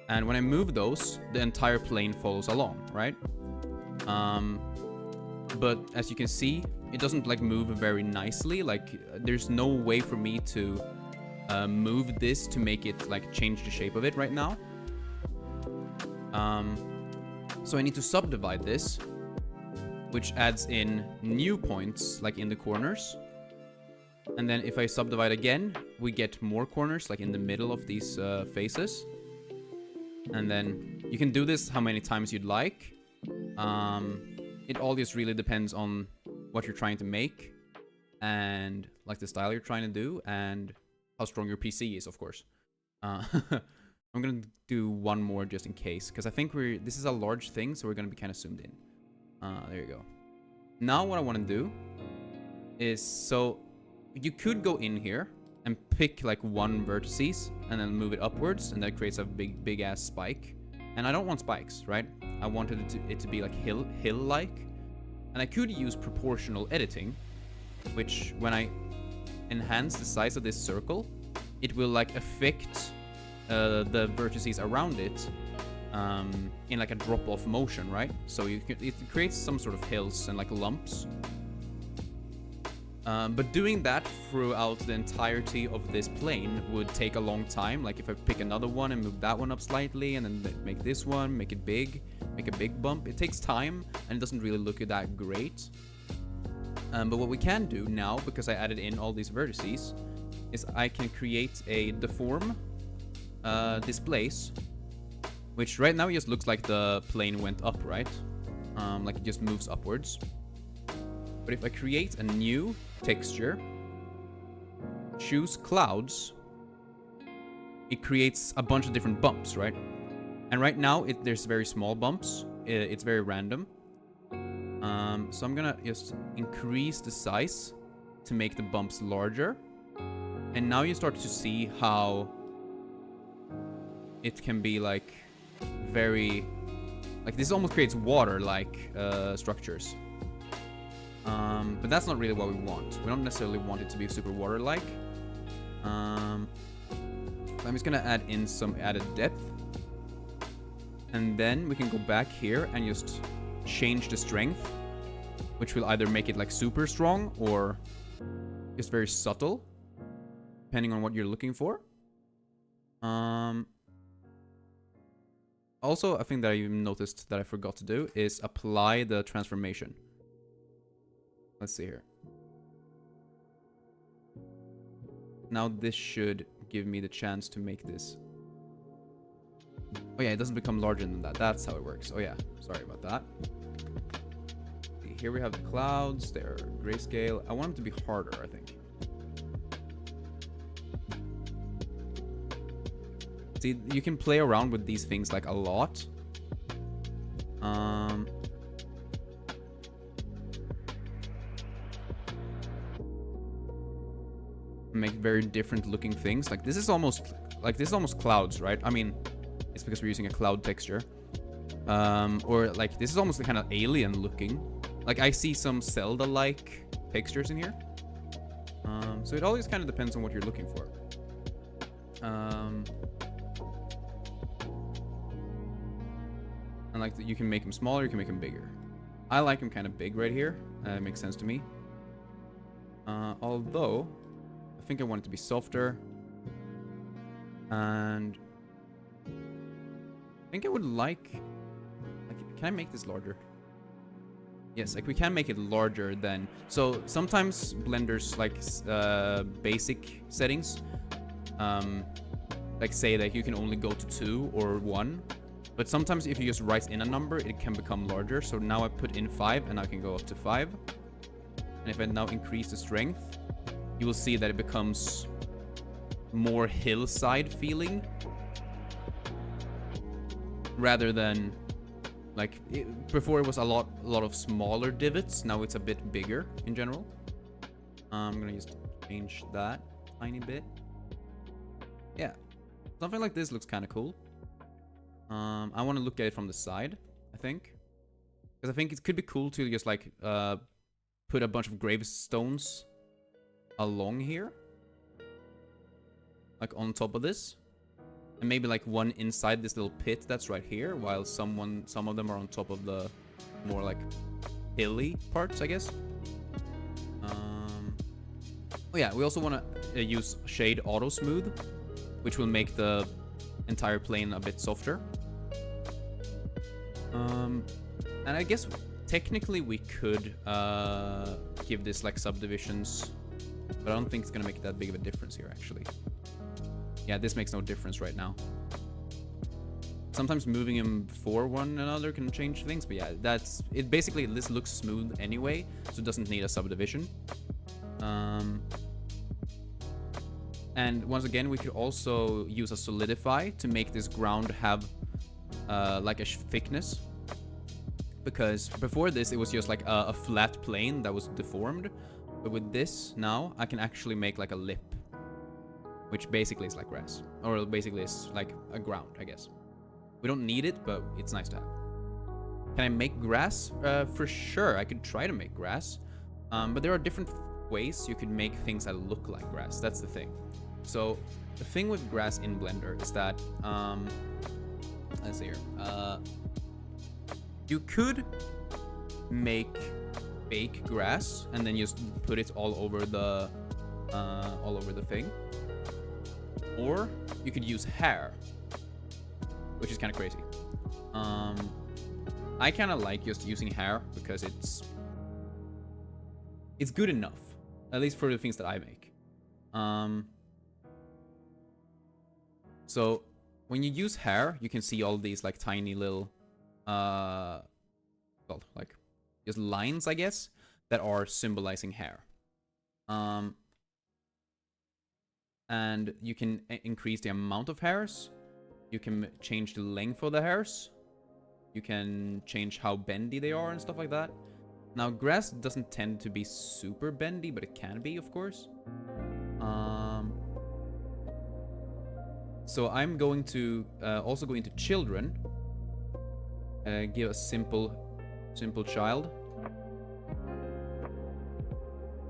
and when I move those, the entire plane follows along, right? But as you can see, it doesn't like move very nicely. Like there's no way for me to move this to make it like change the shape of it right now. So I need to subdivide this, which adds in new points like in the corners. And then if I subdivide again, we get more corners like in the middle of these faces. And then you can do this how many times you'd like. It all just really depends on what you're trying to make and like the style you're trying to do and how strong your PC is, of course. I'm gonna do one more just in case, because I think this is a large thing, so we're gonna be kind of zoomed in. There you go. Now what I want to do is, so you could go in here and pick like one vertices and then move it upwards, and that creates a big ass spike. And I don't want spikes, right? I wanted it to be like hill-like. And I could use proportional editing, which when I enhance the size of this circle, it will like affect the vertices around it in like a drop-off motion, right? So it creates some sort of hills and like lumps. But doing that throughout the entirety of this plane would take a long time. Like if I pick another one and move that one up slightly and then make this one, make it big, make a big bump, it takes time and it doesn't really look that great. But what we can do now, because I added in all these vertices, is I can create a deform displace, which right now just looks like the plane went up, right? Like it just moves upwards. But if I create a new texture, choose clouds, it creates a bunch of different bumps, right? And right now there's very small bumps. It's very random. So I'm gonna just increase the size to make the bumps larger. And now you start to see how it can be like very, like this almost creates water-like structures. But that's not really what we want. We don't necessarily want it to be super water-like. I'm just gonna add in some added depth. And then we can go back here and just change the strength, which will either make it like super strong or just very subtle, depending on what you're looking for. Also, a thing that I even noticed that I forgot to do is apply the transformation. Let's see here. Now this should give me the chance to make this. Oh yeah, it doesn't become larger than that. That's how it works. Oh yeah, sorry about that. Here we have the clouds. They're grayscale. I want them to be harder, I think. See, you can play around with these things like a lot. Make very different looking things. Like this is almost clouds, right? I mean, it's because we're using a cloud texture. Or like this is almost kind of alien looking. Like I see some Zelda-like textures in here. So it always kind of depends on what you're looking for. And like you can make them smaller, you can make them bigger. I like them kind of big right here. It makes sense to me. Although I think I want it to be softer. And I think I would like, can I make this larger? Yes, like we can make it larger than, so sometimes Blender's like basic settings, like say that you can only go to 2 or 1, but sometimes if you just write in a number, it can become larger. So now I put in 5 and I can go up to 5. And if I now increase the strength, you will see that it becomes more hillside feeling rather than like before it was a lot of smaller divots. Now it's a bit bigger in general. I'm gonna just change that tiny bit. Yeah, something like this looks kind of cool. I want to look at it from the side, I think, because I think it could be cool to just like put a bunch of gravestones along here, like on top of this, and maybe like one inside this little pit that's right here, while some of them are on top of the more like hilly parts, I guess. Oh yeah, we also want to use shade auto smooth, which will make the entire plane a bit softer. And I guess technically we could give this like subdivisions, but I don't think it's gonna make that big of a difference here actually. Yeah, this makes no difference right now. Sometimes moving them before one another can change things, but yeah, that's it. Basically, this looks smooth anyway, so it doesn't need a subdivision. And once again, we could also use a solidify to make this ground have like a thickness. Because before this, it was just like a flat plane that was deformed. But with this now, I can actually make like a lip, which basically is like grass, or basically is like a ground, I guess. We don't need it, but it's nice to have. Can I make grass? For sure, I could try to make grass. But there are different ways you could make things that look like grass. That's the thing. So the thing with grass in Blender is that, let's see here. You could make fake grass and then just put it all over the thing. Or you could use hair, which is kind of crazy. I kind of like just using hair because it's good enough, at least for the things that I make. So when you use hair, you can see all these like tiny little, well, like just lines, I guess, that are symbolizing hair. And you can increase the amount of hairs. You can change the length of the hairs. You can change how bendy they are and stuff like that. Now, grass doesn't tend to be super bendy, but it can be, of course. So I'm going to also go into children. Give a simple child.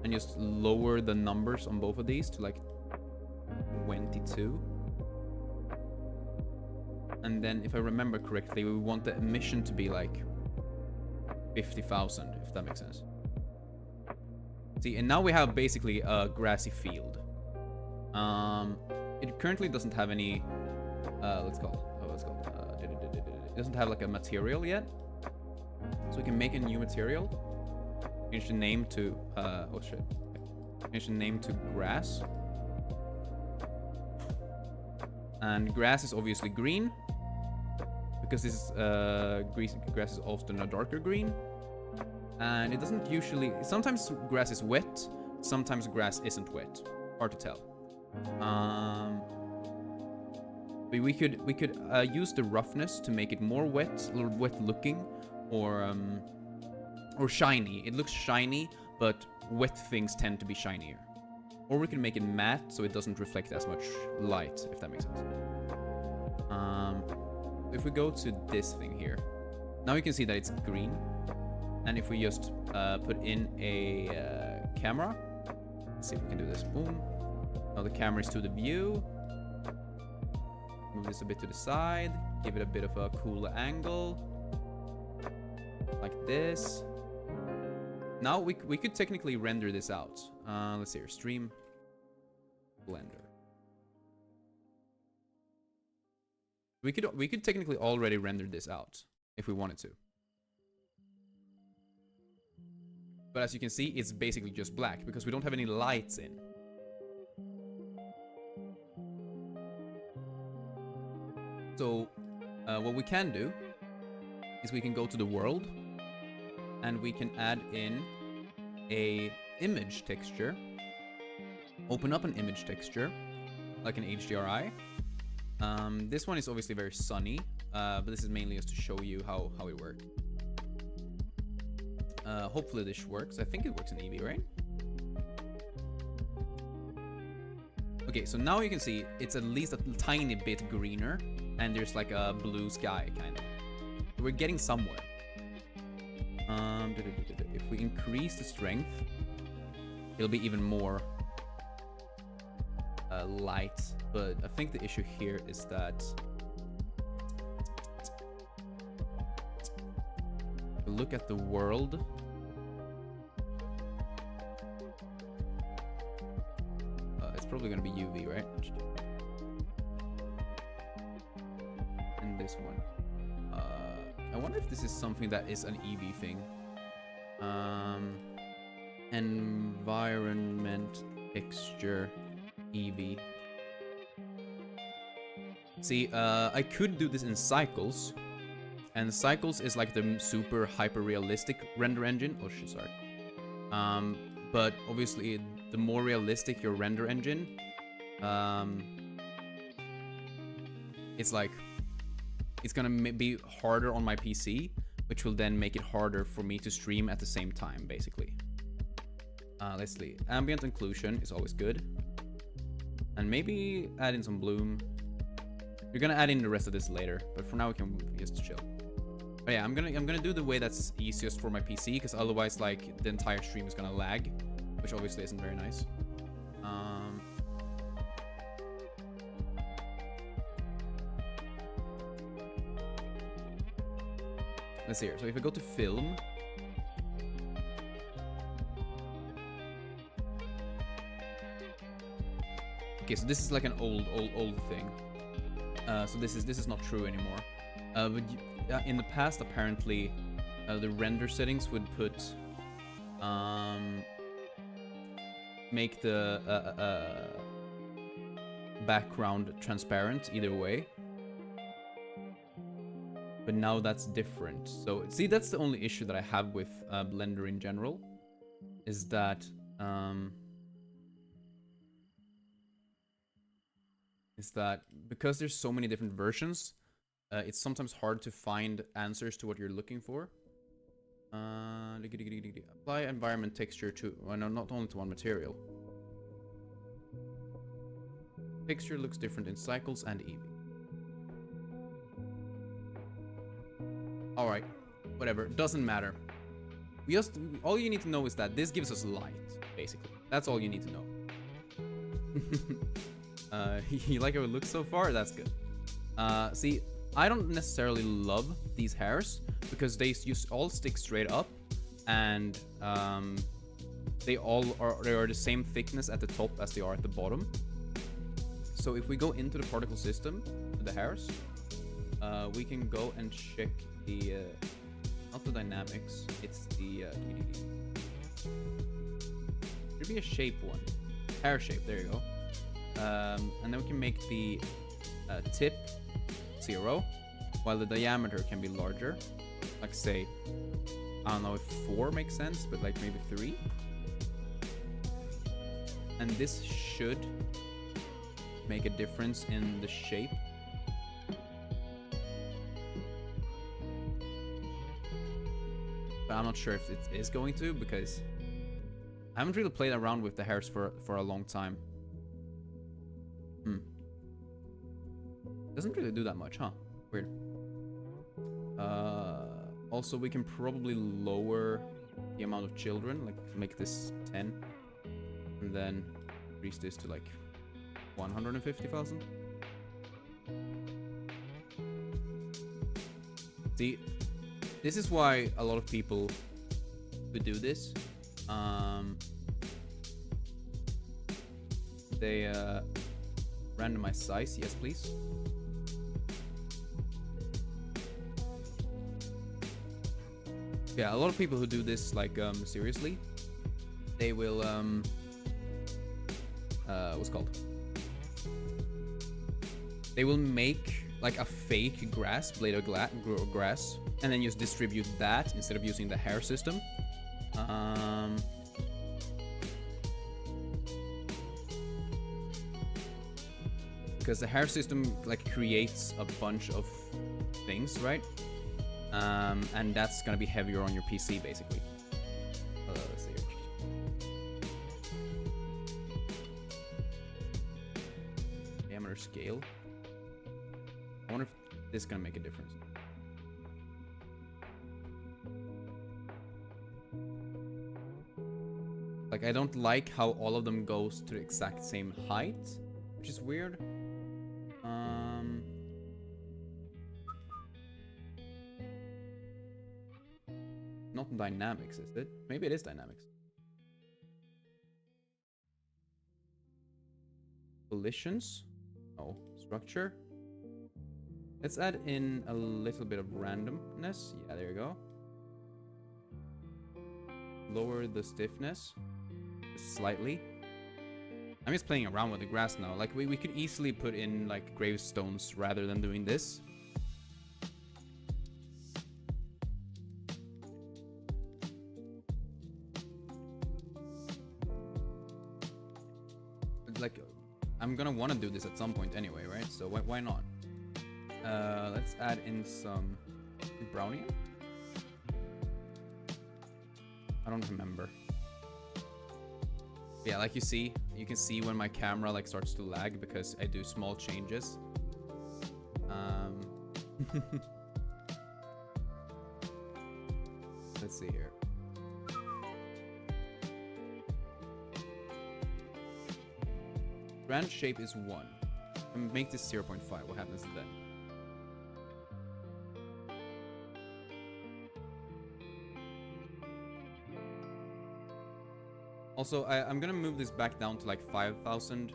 And just lower the numbers on both of these to like 22. And then, if I remember correctly, we want the emission to be like 50,000, if that makes sense. See, and now we have basically a grassy field. It currently doesn't have any, it doesn't have like a material yet. So we can make a new material. Change the name to, change the name to grass. And grass is obviously green, because this is, grass is often a darker green. And it doesn't usually, sometimes grass is wet, sometimes grass isn't wet. Hard to tell. But we could use the roughness to make it more wet, a little wet looking, or shiny. It looks shiny, but wet things tend to be shinier. Or we can make it matte so it doesn't reflect as much light, if that makes sense. If we go to this thing here, now you can see that it's green. And if we just put in a camera, let's see if we can do this. Boom. Now the camera is to the view. Move this a bit to the side. Give it a bit of a cooler angle. Like this. Now we could technically render this out. Let's see here. Stream. Blender. We could technically already render this out if we wanted to. But as you can see, it's basically just black because we don't have any lights in. So what we can do is we can go to the world and we can add in a image texture. Open up an image texture like an HDRI. This one is obviously very sunny, but this is mainly just to show you how it works. Hopefully this works. I think it works in Eevee, right? Okay, so now you can see it's at least a tiny bit greener, and there's like a blue sky, kind of. We're getting somewhere. If we increase the strength, it'll be even more light. But I think the issue here is that if we look at the world, it's probably going to be UV, right? And this one. I wonder if this is something that is an Eevee thing. Environment texture Eevee. See, I could do this in Cycles, and Cycles is like the super hyper realistic render engine. Oh shit, sorry. But obviously, the more realistic your render engine, it's like it's gonna be harder on my PC, which will then make it harder for me to stream at the same time, basically. Let's see. Ambient occlusion is always good. And maybe add in some bloom. We're gonna add in the rest of this later, but for now we can just chill. But yeah, I'm gonna do the way that's easiest for my PC, because otherwise, like, the entire stream is gonna lag, which obviously isn't very nice. Let's see here. So if I go to film, Okay, so this is like an old thing. So this is not true anymore. But in the past, apparently, the render settings would put make the background transparent either way. But now that's different. So see, that's the only issue that I have with Blender in general, is that because there's so many different versions, it's sometimes hard to find answers to what you're looking for. Apply environment texture to, well, no, not only to one material. Texture looks different in cycles and Eevee. Alright, whatever, doesn't matter. All you need to know is that this gives us light, basically. That's all you need to know. You like how it looks so far? That's good. See, I don't necessarily love these hairs because they all stick straight up, and they are the same thickness at the top as they are at the bottom. So if we go into the particle system, the hairs, we can go and check the not the dynamics, it's the should be a shape one, hair shape. There you go. And then we can make the tip 0, while the diameter can be larger. Like say, I don't know if 4 makes sense, but like maybe 3. And this should make a difference in the shape. But I'm not sure if it is going to, because I haven't really played around with the hairs for a long time. Doesn't really do that much, huh? Weird. Also, we can probably lower the amount of children, like make this 10, and then increase this to like 150,000. See, this is why a lot of people who do this, they randomize size. Yes, please. Yeah, a lot of people who do this, like, seriously, they will, what's it called? They will make, like, a fake grass, blade of grass, and then just distribute that instead of using the hair system. Because the hair system, like, creates a bunch of things, right? And that's gonna be heavier on your PC, basically. Let's see here. Diameter scale. I wonder if this is gonna make a difference. Like, I don't like how all of them goes to the exact same height, which is weird. Not dynamics, is it? Maybe it is dynamics. Collisions? Oh, structure. Let's add in a little bit of randomness. Yeah, there you go. Lower the stiffness slightly. I'm just playing around with the grass now. Like, we could easily put in like gravestones rather than doing this. Like, I'm gonna want to do this at some point anyway, right? So why not? Let's add in some brownie. I don't remember. Yeah, like you can see when my camera like starts to lag because I do small changes. Let's see here. Grand shape is 1. And make this 0.5. What happens then? Also, I'm gonna move this back down to like 5,000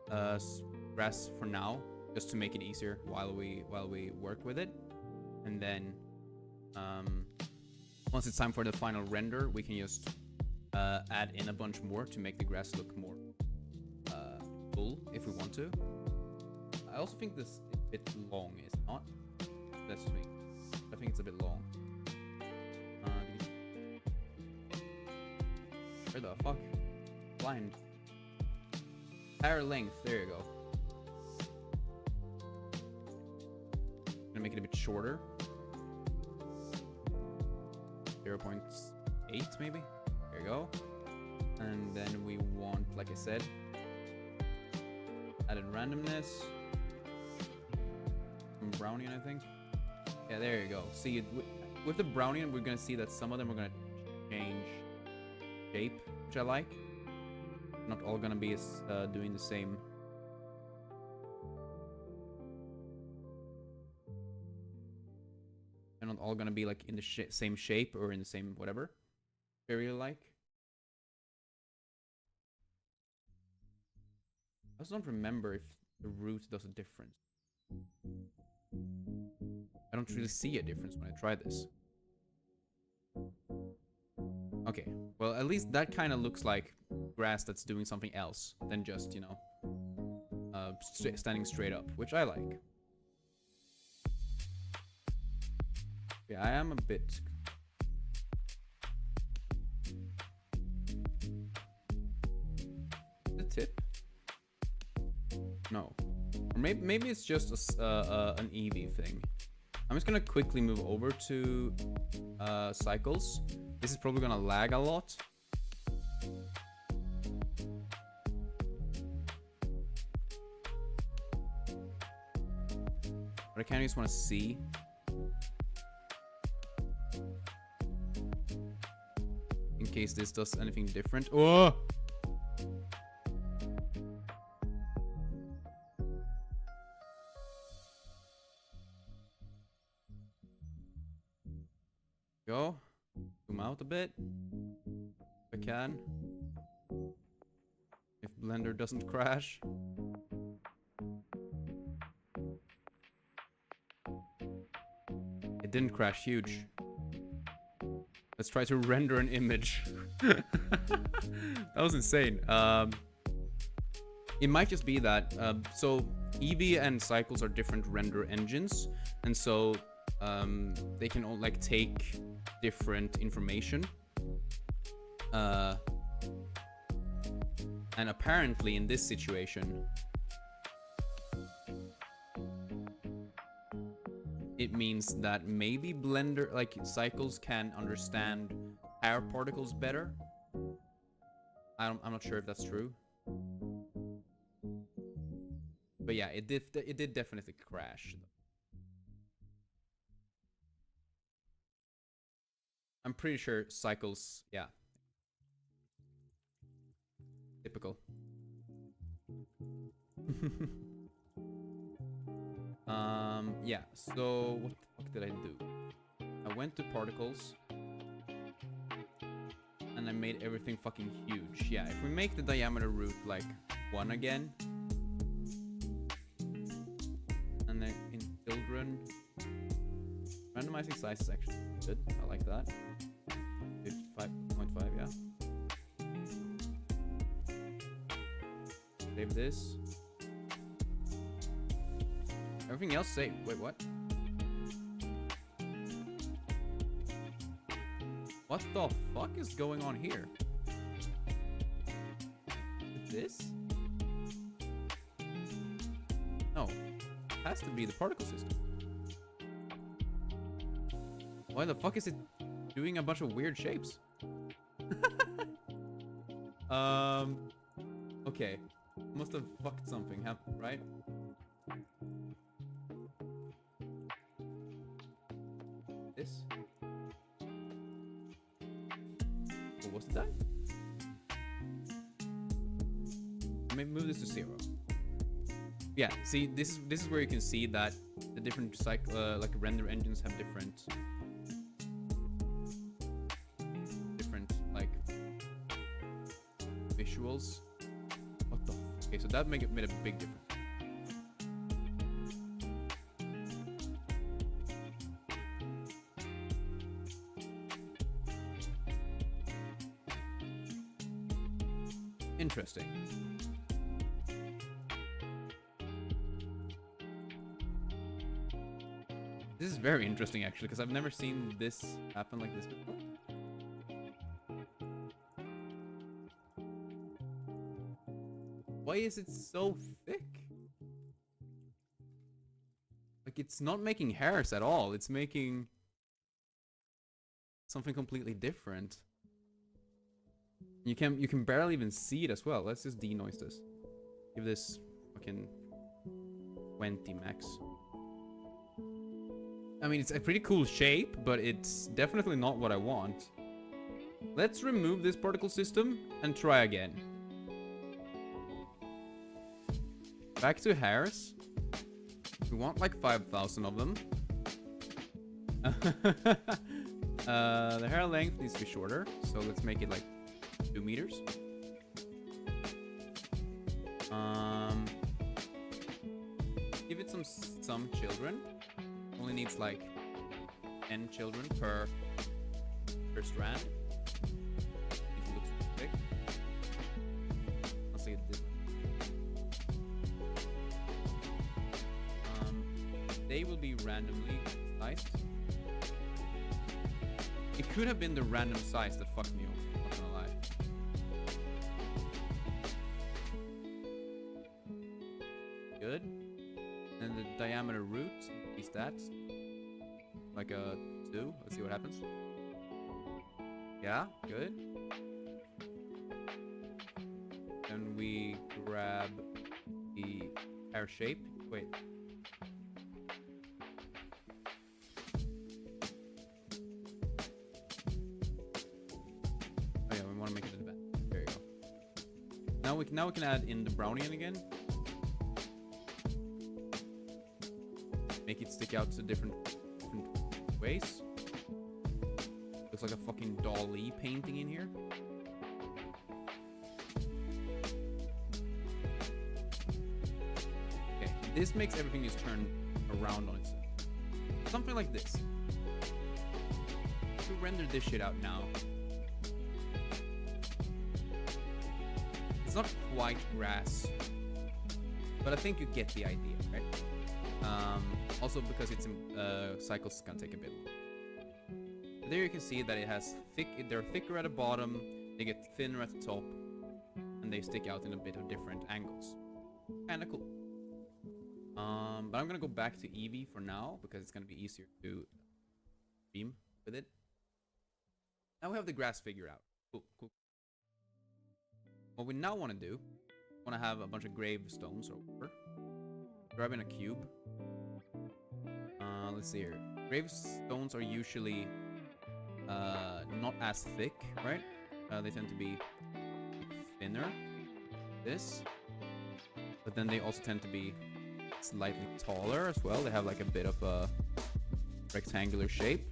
grass for now, just to make it easier while we work with it. And then once it's time for the final render, we can just add in a bunch more to make the grass look more full if we want to. I also think this is a bit long, is it not? That's just me. I think it's a bit long. Where the fuck? Blind. Tire length, there you go. Gonna make it a bit shorter. 0.8 maybe. There you go. And then we want, like I said, added randomness. Some Brownian, I think. Yeah, there you go. See, with the Brownian, we're gonna see that some of them are gonna change shape, which I like. Not all gonna be doing the same. They're not all gonna be like in the same shape or in the same whatever. I really like. I just don't remember if the root does a difference. I don't really see a difference when I try this. Okay, well, at least that kind of looks like grass that's doing something else than just, you know, standing straight up, which I like. Yeah, I am a bit... The tip? No. Or maybe it's just an Eevee thing. I'm just gonna quickly move over to cycles. This is probably gonna lag a lot. But I kind of just want to see. In case this does anything different. Oh! Go. Zoom out a bit. If I can. If Blender doesn't crash. It didn't crash, huge. Let's try to render an image. That was insane. It might just be that, so Eevee and Cycles are different render engines, and so they can all like take different information. And apparently in this situation, it means that maybe Blender, like Cycles, can understand air particles better. I'm not sure if that's true. But yeah, it did definitely crash. I'm pretty sure Cycles, yeah. Typical. Yeah, so what the fuck did I do? I went to particles and I made everything fucking huge. Yeah, if we make the diameter root like 1 again, and then in children, randomizing size is actually good. I like that. 5.5, yeah. Save this. Everything else saved. Wait, what? What the fuck is going on here? This? No. It has to be the particle system. Why the fuck is it doing a bunch of weird shapes? Okay. Must have fucked something, right? This? What was that? Maybe move this to 0. Yeah, see, this is where you can see that the different like render engines have different like visuals. What the fuck Okay, so that made a big difference. Interesting. This is very interesting, actually, because I've never seen this happen like this before. Why is it so thick? Like, it's not making hairs at all. It's making something completely different. You can barely even see it as well. Let's just denoise this. Give this fucking 20 max. I mean, it's a pretty cool shape, but it's definitely not what I want. Let's remove this particle system and try again. Back to hairs. We want like 5,000 of them. The hair length needs to be shorter, so let's make it like 2 meters. Give it some children. Only needs like 10 children per strand. It looks big. Let's see this. They will be randomly sized. It could have been the random size that fucked me up, not gonna lie. Good. And the diameter root is that. Like a 2. Let's see what happens. Yeah, good. Then we grab the hair shape. Wait. Now we can add in the brownian again. Make it stick out to different ways. Looks like a fucking Dali painting in here. Okay, this makes everything just turn around on itself. Something like this. If we render this shit out now. It's not quite grass, but I think you get the idea, right? Also because it's cycles can take a bit. There you can see that it has they're thicker at the bottom, they get thinner at the top, and they stick out in a bit of different angles. Kinda cool. But I'm gonna go back to Eevee for now because it's gonna be easier to stream with it. Now we have the grass figured out. Cool. What we now want to do, want to have a bunch of gravestones over. Grabbing a cube. Let's see here. Gravestones are usually not as thick, right? They tend to be thinner. This. But then they also tend to be slightly taller as well. They have like a bit of a rectangular shape.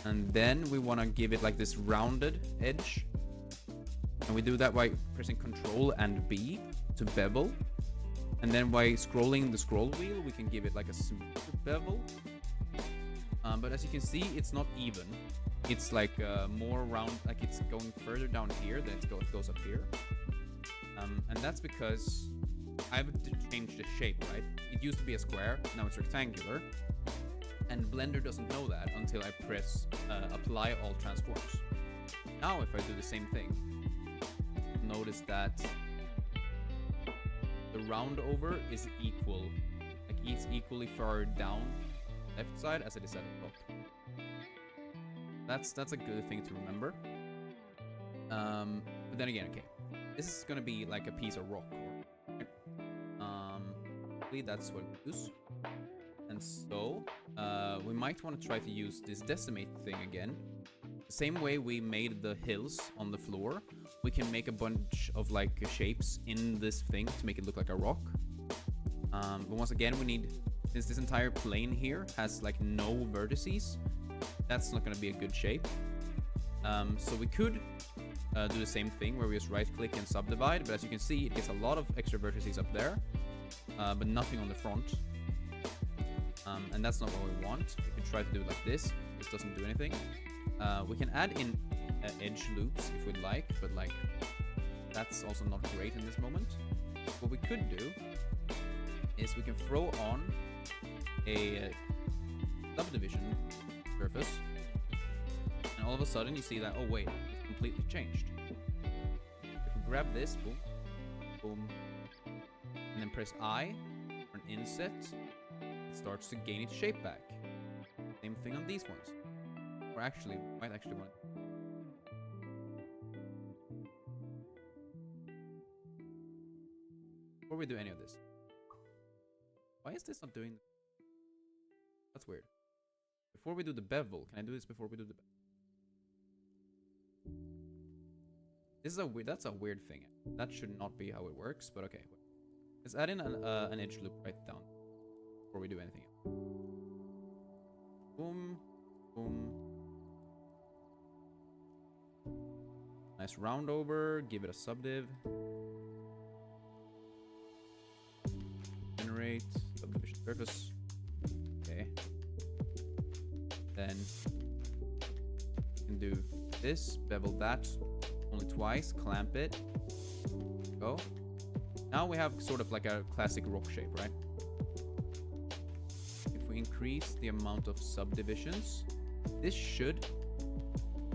And then we want to give it like this rounded edge. And we do that by pressing Ctrl and B to bevel. And then by scrolling the scroll wheel, we can give it like a smoother bevel. But as you can see, it's not even. It's like more round, like it's going further down here than it goes up here. And that's because I've changed the shape, right? It used to be a square, now it's rectangular. And Blender doesn't know that until I press apply all transforms. Now if I do the same thing, notice that the round over is equal, like it's equally far down left side as it is at the top. That's a good thing to remember. But then again, okay, this is gonna be like a piece of rock. That's what we use. And so we might want to try to use this decimate thing again. The same way we made the hills on the floor, we can make a bunch of like shapes in this thing to make it look like a rock. But once again, we need, since this entire plane here has like no vertices, that's not going to be a good shape. So we could do the same thing where we just right click and subdivide, but as you can see, it gets a lot of extra vertices up there, but nothing on the front. And that's not what we want. We can try to do it like this. This doesn't do anything. We can add in edge loops if we'd like, but like that's also not great in this moment. What we could do is we can throw on a subdivision surface, and all of a sudden you see that, oh wait, it's completely changed. If we grab this, boom, boom, and then press I for an inset, it starts to gain its shape back. Same thing on these ones. Or actually, might actually want to... Before we do any of this, why is this not doing... That's weird. Before we do the bevel, can I do this before we do the bevel? This is a weird... That's a weird thing. That should not be how it works, but okay. Let's add in an edge loop right down before we do anything else. Boom, boom. Nice round over, give it a subdiv. Generate, subdivision surface. Okay. Then you can do this, bevel that only twice, clamp it. Go. Now we have sort of like a classic rock shape, right? If we increase the amount of subdivisions, this should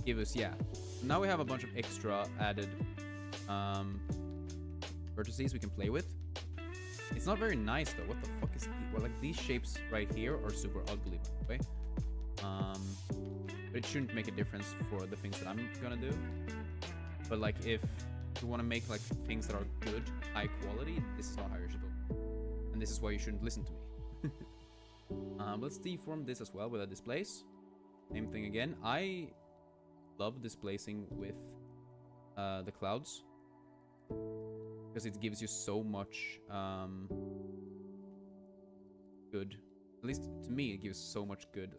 give us, yeah. Now we have a bunch of extra added vertices we can play with. It's not very nice though. What the fuck is well, like these shapes right here are super ugly, by the way. But it shouldn't make a difference for the things that I'm gonna do. But like if you want to make like things that are good, high quality, this is not how you're supposed to. And this is why you shouldn't listen to me. Let's deform this as well with a displace. Same thing again. I love displacing with the clouds because it gives you so much good, at least to me it gives so much good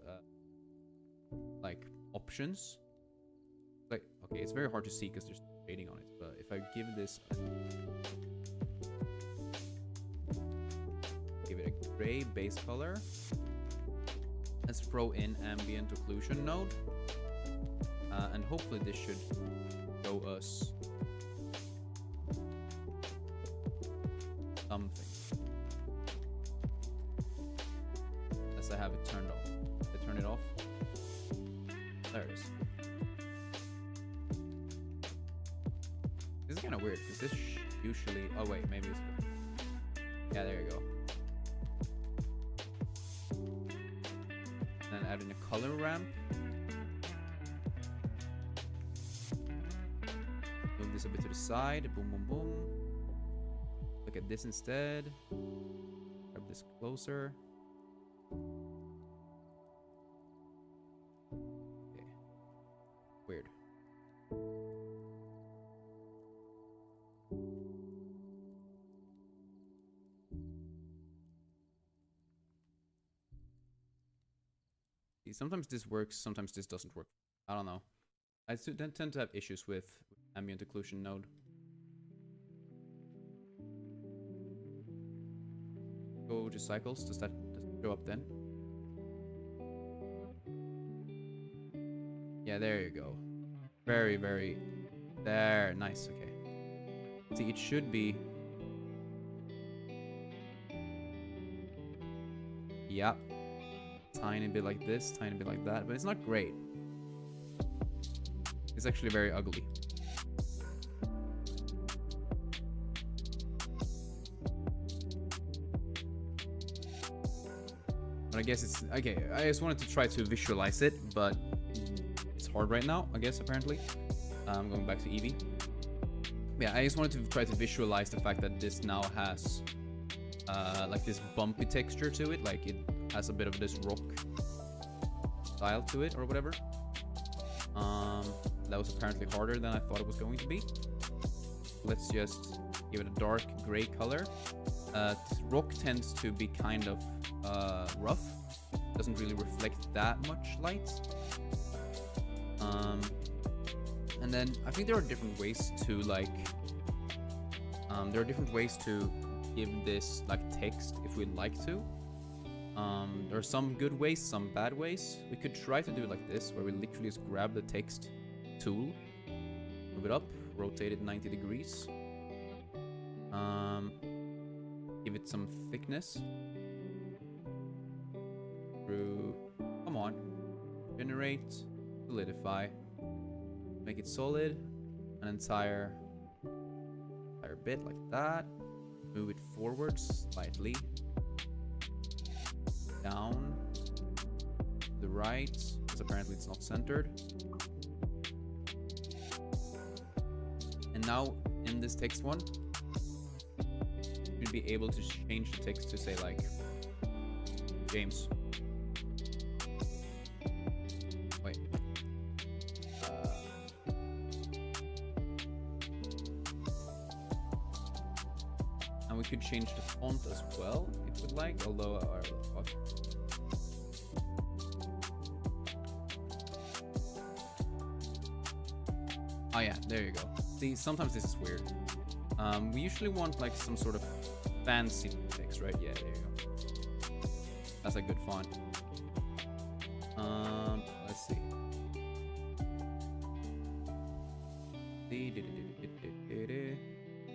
like options. Like, okay, it's very hard to see because there's shading on it, but if I give this give it a gray base color, let's throw in ambient occlusion node. And hopefully this should show us something. Unless I have it turned off. If I turn it off. There it is. This is kind of weird because this usually... Oh wait, maybe it's good. Yeah, there you go. And then add in a color ramp. Move this a bit to the side. Boom, boom, boom. Look at this instead. Grab this closer. Okay. Weird. See, sometimes this works, sometimes this doesn't work. I don't know. I tend to have issues with ambient occlusion node. Go to cycles. Does that show up then? Yeah, there you go. Very, very... There. Nice. Okay. See, it should be... Yep. Tiny bit like this, tiny bit like that, but it's not great. It's actually very ugly. But I guess it's... Okay, I just wanted to try to visualize it, but it's hard right now, I guess, apparently. I'm going back to Eevee. Yeah, I just wanted to try to visualize the fact that this now has like this bumpy texture to it, like it has a bit of this rock style to it or whatever. That was apparently harder than I thought it was going to be. Let's just give it a dark gray color. Rock tends to be kind of rough. Doesn't really reflect that much light. And And then I think there are different ways to like, give this like text if we'd like to. There are some good ways, some bad ways. We could try to do it like this, where we literally just grab the text tool, move it up, rotate it 90 degrees. Give it some thickness. Through, come on, generate, solidify, make it solid, an entire bit like that. Move it forward slightly, down, to the right, because apparently it's not centered. And now in this text one, you'd be able to change the text to say like James. Wait. And we could change the font as well if we'd like, although fuck. Oh yeah, there you go. See, sometimes this is weird. We usually want like some sort of fancy text, right? Yeah, there you go. That's a good font. Let's see.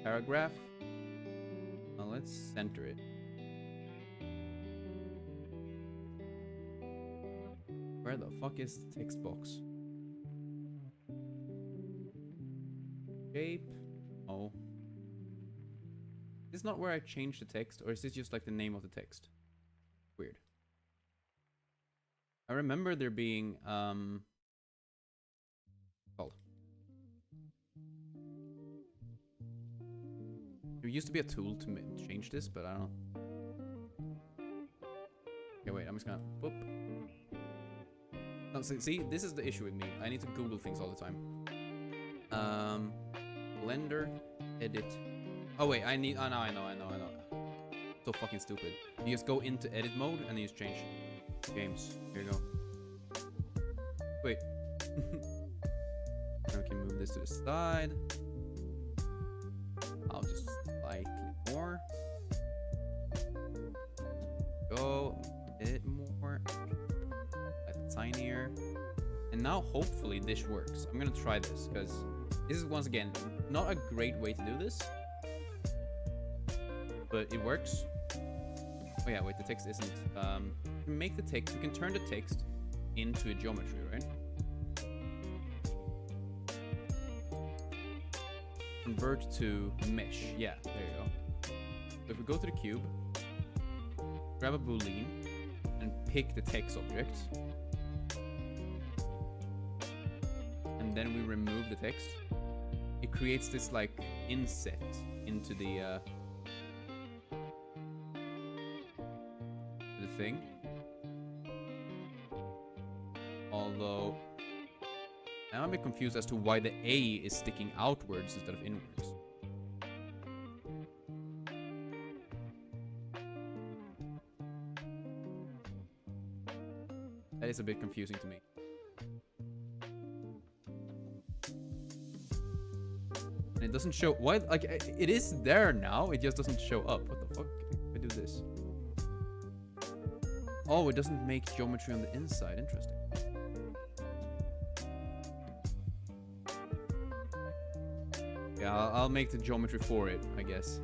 Paragraph. Let's center it. Where the fuck is the text box? Shape. Oh. Is this not where I change the text, or is this just like the name of the text? Weird. I remember there being called. There used to be a tool to change this, but I don't know. Okay, wait, I'm just gonna boop. No, see, this is the issue with me. I need to Google things all the time. Blender, edit. Oh wait, I know. So fucking stupid. You just go into edit mode and you just change games. Here you go. Wait. Now we can move this to the side. I'll just slightly more. Go a bit more. Like tinier. And now hopefully this works. I'm gonna try this because this is once again not a great way to do this, but it works. Oh yeah, wait, the text isn't. Make the text. You can turn the text into a geometry, right? Convert to mesh. Yeah, there you go. So if we go to the cube, grab a boolean, and pick the text object, and then we remove the text, it creates this like inset into the thing. Although I'm a bit confused as to why the A is sticking outwards instead of inwards. That is a bit confusing to me. And it doesn't show. Why? Like, it is there now. It just doesn't show up. What the fuck? If I do this. Oh, it doesn't make geometry on the inside. Interesting. Yeah, I'll make the geometry for it, I guess.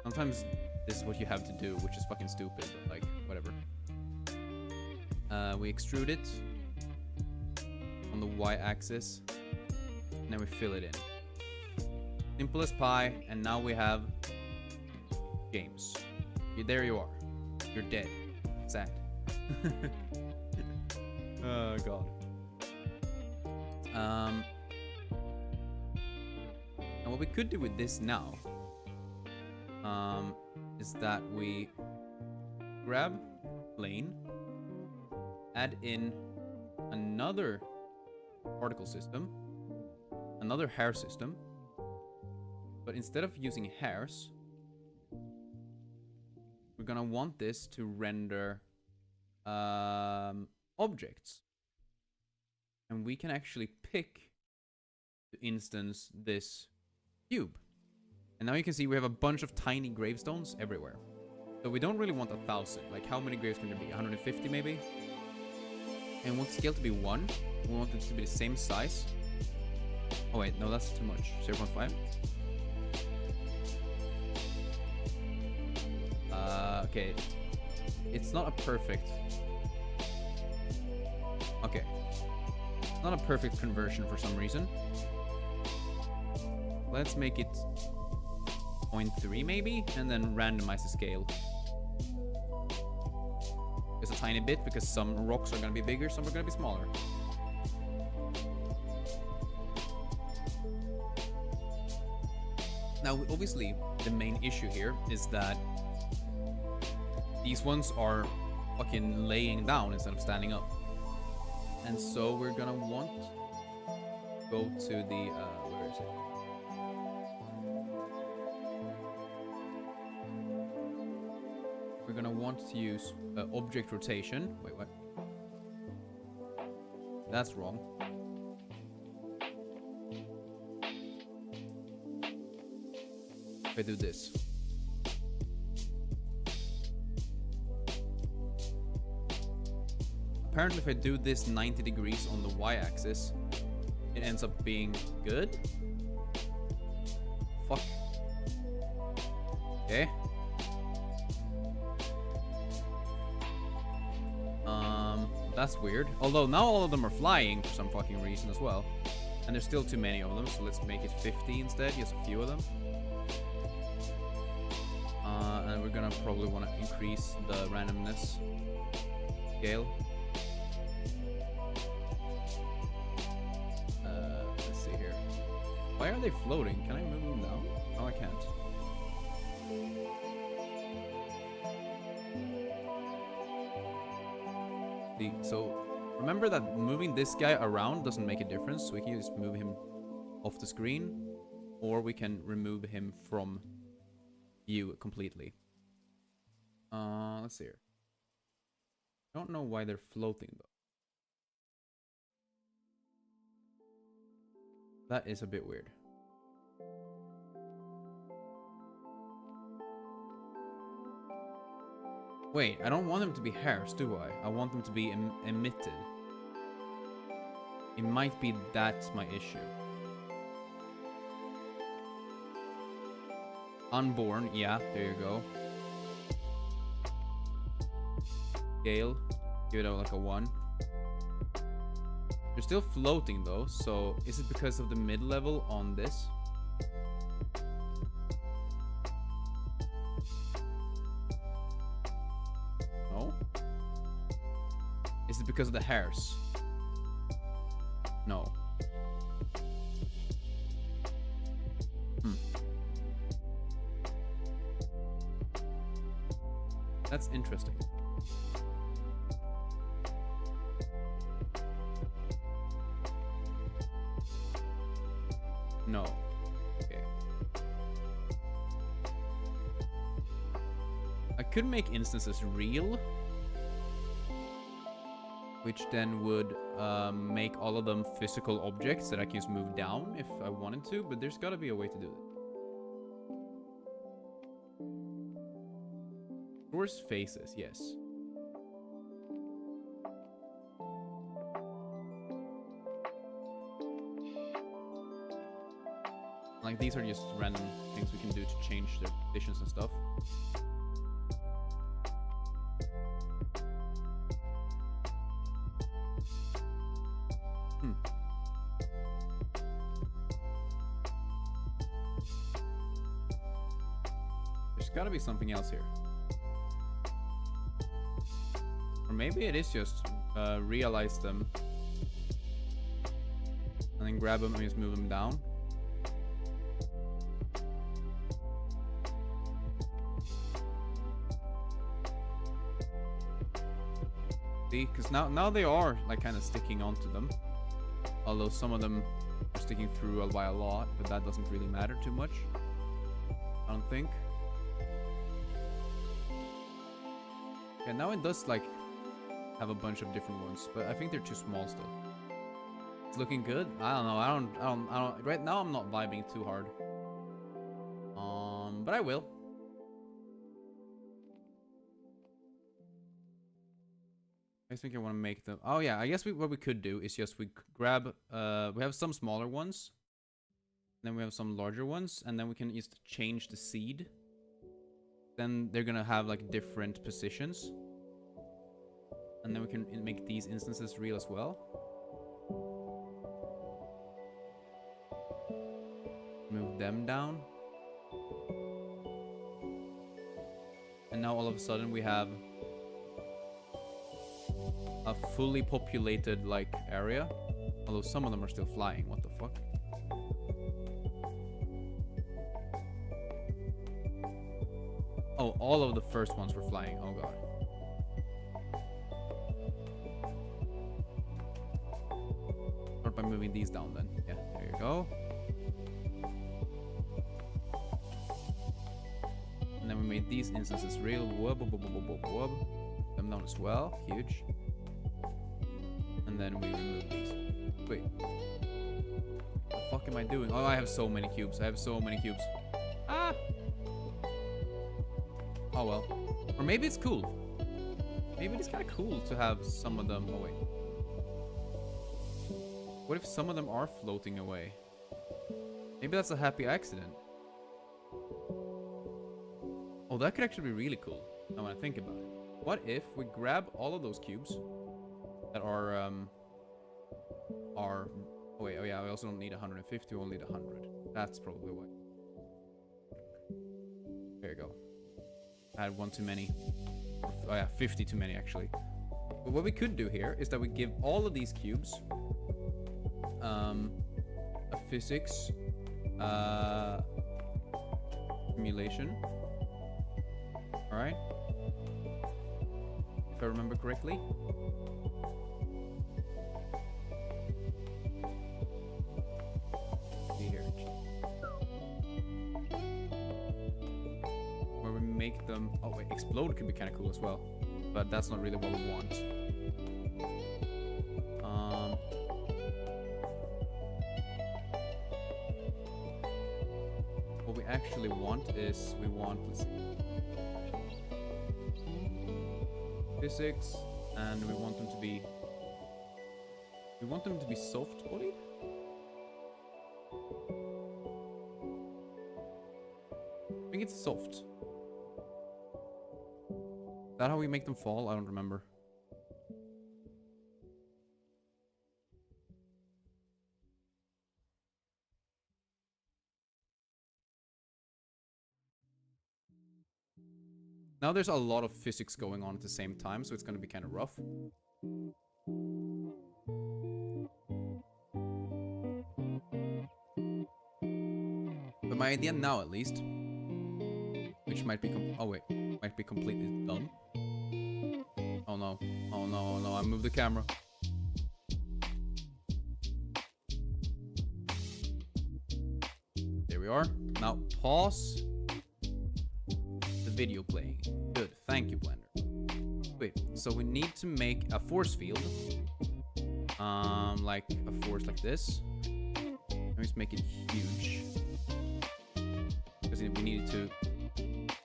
Sometimes this is what you have to do, which is fucking stupid, but like, whatever. We extrude it on the y-axis, and then we fill it in. Simple as pie, and now we have games. There you are. You're dead. Sad. Oh god. And what we could do with this now is that we grab plane, add in another particle system, another hair system, but instead of using hairs, we're gonna want this to render objects. And we can actually pick, to instance, this cube. And now you can see we have a bunch of tiny gravestones everywhere. So we don't really want 1,000. Like, how many graves can there be? 150 maybe? And we want the scale to be 1. We want it to be the same size. Oh wait, no, that's too much. 0.5. Okay. It's not a perfect... Okay. It's not a perfect conversion for some reason. Let's make it 0.3 maybe, and then randomize the scale. Just a tiny bit, because some rocks are going to be bigger, some are going to be smaller. Now, obviously, the main issue here is that these ones are fucking laying down instead of standing up. And so we're gonna want to go to the, where is it? We're gonna want to use object rotation. Wait, what? That's wrong. If I do this. Apparently, if I do this 90 degrees on the y-axis, it ends up being good. Fuck. Okay. That's weird. Although now all of them are flying for some fucking reason as well. And there's still too many of them, so let's make it 50 instead, just a few of them. And we're gonna probably want to increase the randomness scale. Let's see here. Why are they floating? Can I move them down? Oh, I can't. So remember that moving this guy around doesn't make a difference, so we can just move him off the screen, or we can remove him from view completely. Let's see here. I don't know why they're floating though. That is a bit weird. Wait, I don't want them to be hairs, do I? I want them to be emitted. It might be that's my issue. Unborn, yeah, there you go. Scale, give it like a 1. They're still floating though, so is it because of the mid-level on this? No? Is it because of the hairs? No. That's interesting. No. Okay. I could make instances real, which then would make all of them physical objects that I can just move down if I wanted to, but there's gotta be a way to do it. Source faces, yes. Like, these are just random things we can do to change their conditions and stuff. There's gotta be something else here. Or maybe it is just realize them and then grab them and just move them down. See, because now they are like kind of sticking onto them, although some of them are sticking through by a lot, but that doesn't really matter too much, I don't think. Okay, now it does like have a bunch of different ones, but I think they're too small still. It's looking good. I don't know. I don't. Right now, I'm not vibing too hard. But I will. I think I want to make them. Oh yeah, I guess what we could do is just we grab. We have some smaller ones. Then we have some larger ones, and then we can just change the seed. Then they're gonna have like different positions. And then we can make these instances real as well. Move them down. And now all of a sudden we have a fully populated like area. Although some of them are still flying. What the fuck? Oh, all of the first ones were flying. Oh god. Start by moving these down then. Yeah, there you go. And then we made these instances real. Whoop, whoop, whoop, whoop, whoop, whoop. Them down as well. Huge. And then we remove these. Wait. What the fuck am I doing? Oh, I have so many cubes. I have so many cubes. Ah! Oh well. Or maybe it's cool. Maybe it's kind of cool to have some of them. Oh wait. What if some of them are floating away? Maybe that's a happy accident. Oh, that could actually be really cool. Now when I think about it. What if we grab all of those cubes that are oh wait, oh yeah, we also don't need 150, we only need 100. That's probably why. There you go. I had one too many. Oh yeah, 50 too many actually. But what we could do here is that we give all of these cubes a physics simulation. Alright. If I remember correctly. See here. Where we make them... Oh wait, explode could be kind of cool as well. But that's not really what we want. What we actually want is... We want... Let's see. Physics, and we want them to be soft bodied. I think it's soft. Is that how we make them fall? I don't remember. Now there's a lot of physics going on at the same time, so it's going to be kind of rough. But my idea now, at least, which might be might be completely dumb. Oh no! Oh no! Oh no! I moved the camera. There we are. Now pause the video playing. Good. Thank you, Blender. Wait. So we need to make a force field. Like a force like this. Let me just make it huge. Because we needed to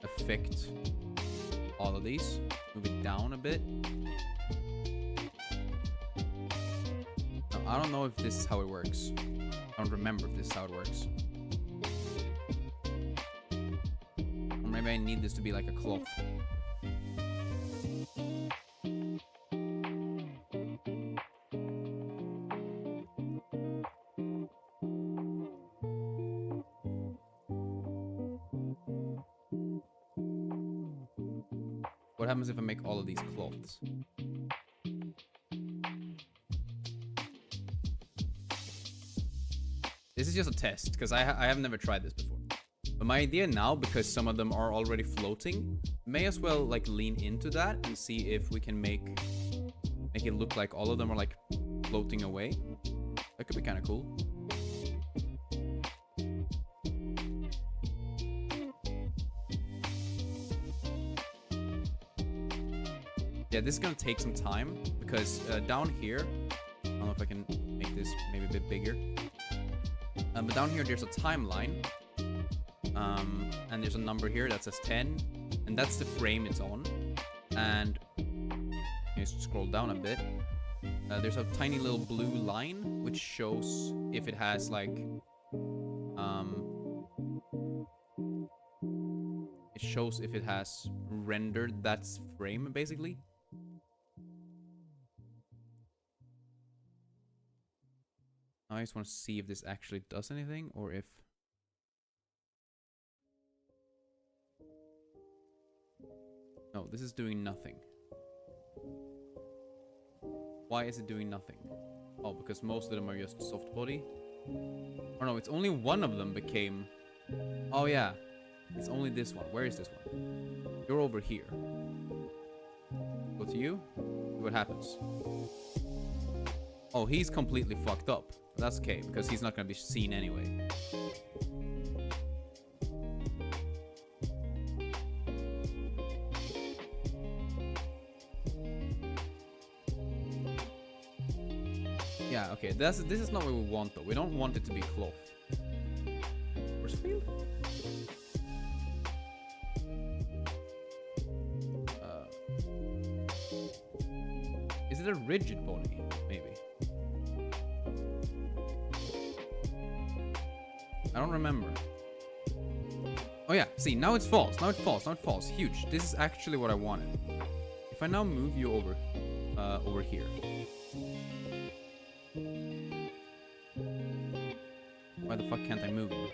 affect all of these. Move it down a bit. Now, I don't know if this is how it works. I don't remember if this is how it works. Or maybe I need this to be like a cloth. What happens if I make all of these cloths? This is just a test, because I have never tried this before. But my idea now, because some of them are already floating, may as well like lean into that and see if we can make it look like all of them are like floating away. That could be kind of cool. Yeah, this is gonna take some time because down here, I don't know if I can make this maybe a bit bigger. But down here, there's a timeline. And there's a number here that says 10, and that's the frame it's on. And you scroll down a bit. There's a tiny little blue line which shows if it has like it shows if it has rendered that frame basically. Now I just want to see if this actually does anything or if no, this is doing nothing. Why is it doing nothing? Oh, because most of them are just soft body. Or no, it's only one of them became... Oh yeah, it's only this one. Where is this one? You're over here. Go to you. See what happens. Oh, he's completely fucked up. That's okay, because he's not gonna be seen anyway. Yeah, okay, this is not what we want though. We don't want it to be cloth. Where's Field? Is it a rigid body? Maybe. I don't remember. Oh yeah, see, now it's false. Now it falls. Now it falls. Huge. This is actually what I wanted. If I now move you over, over here. Why the fuck can't I move you?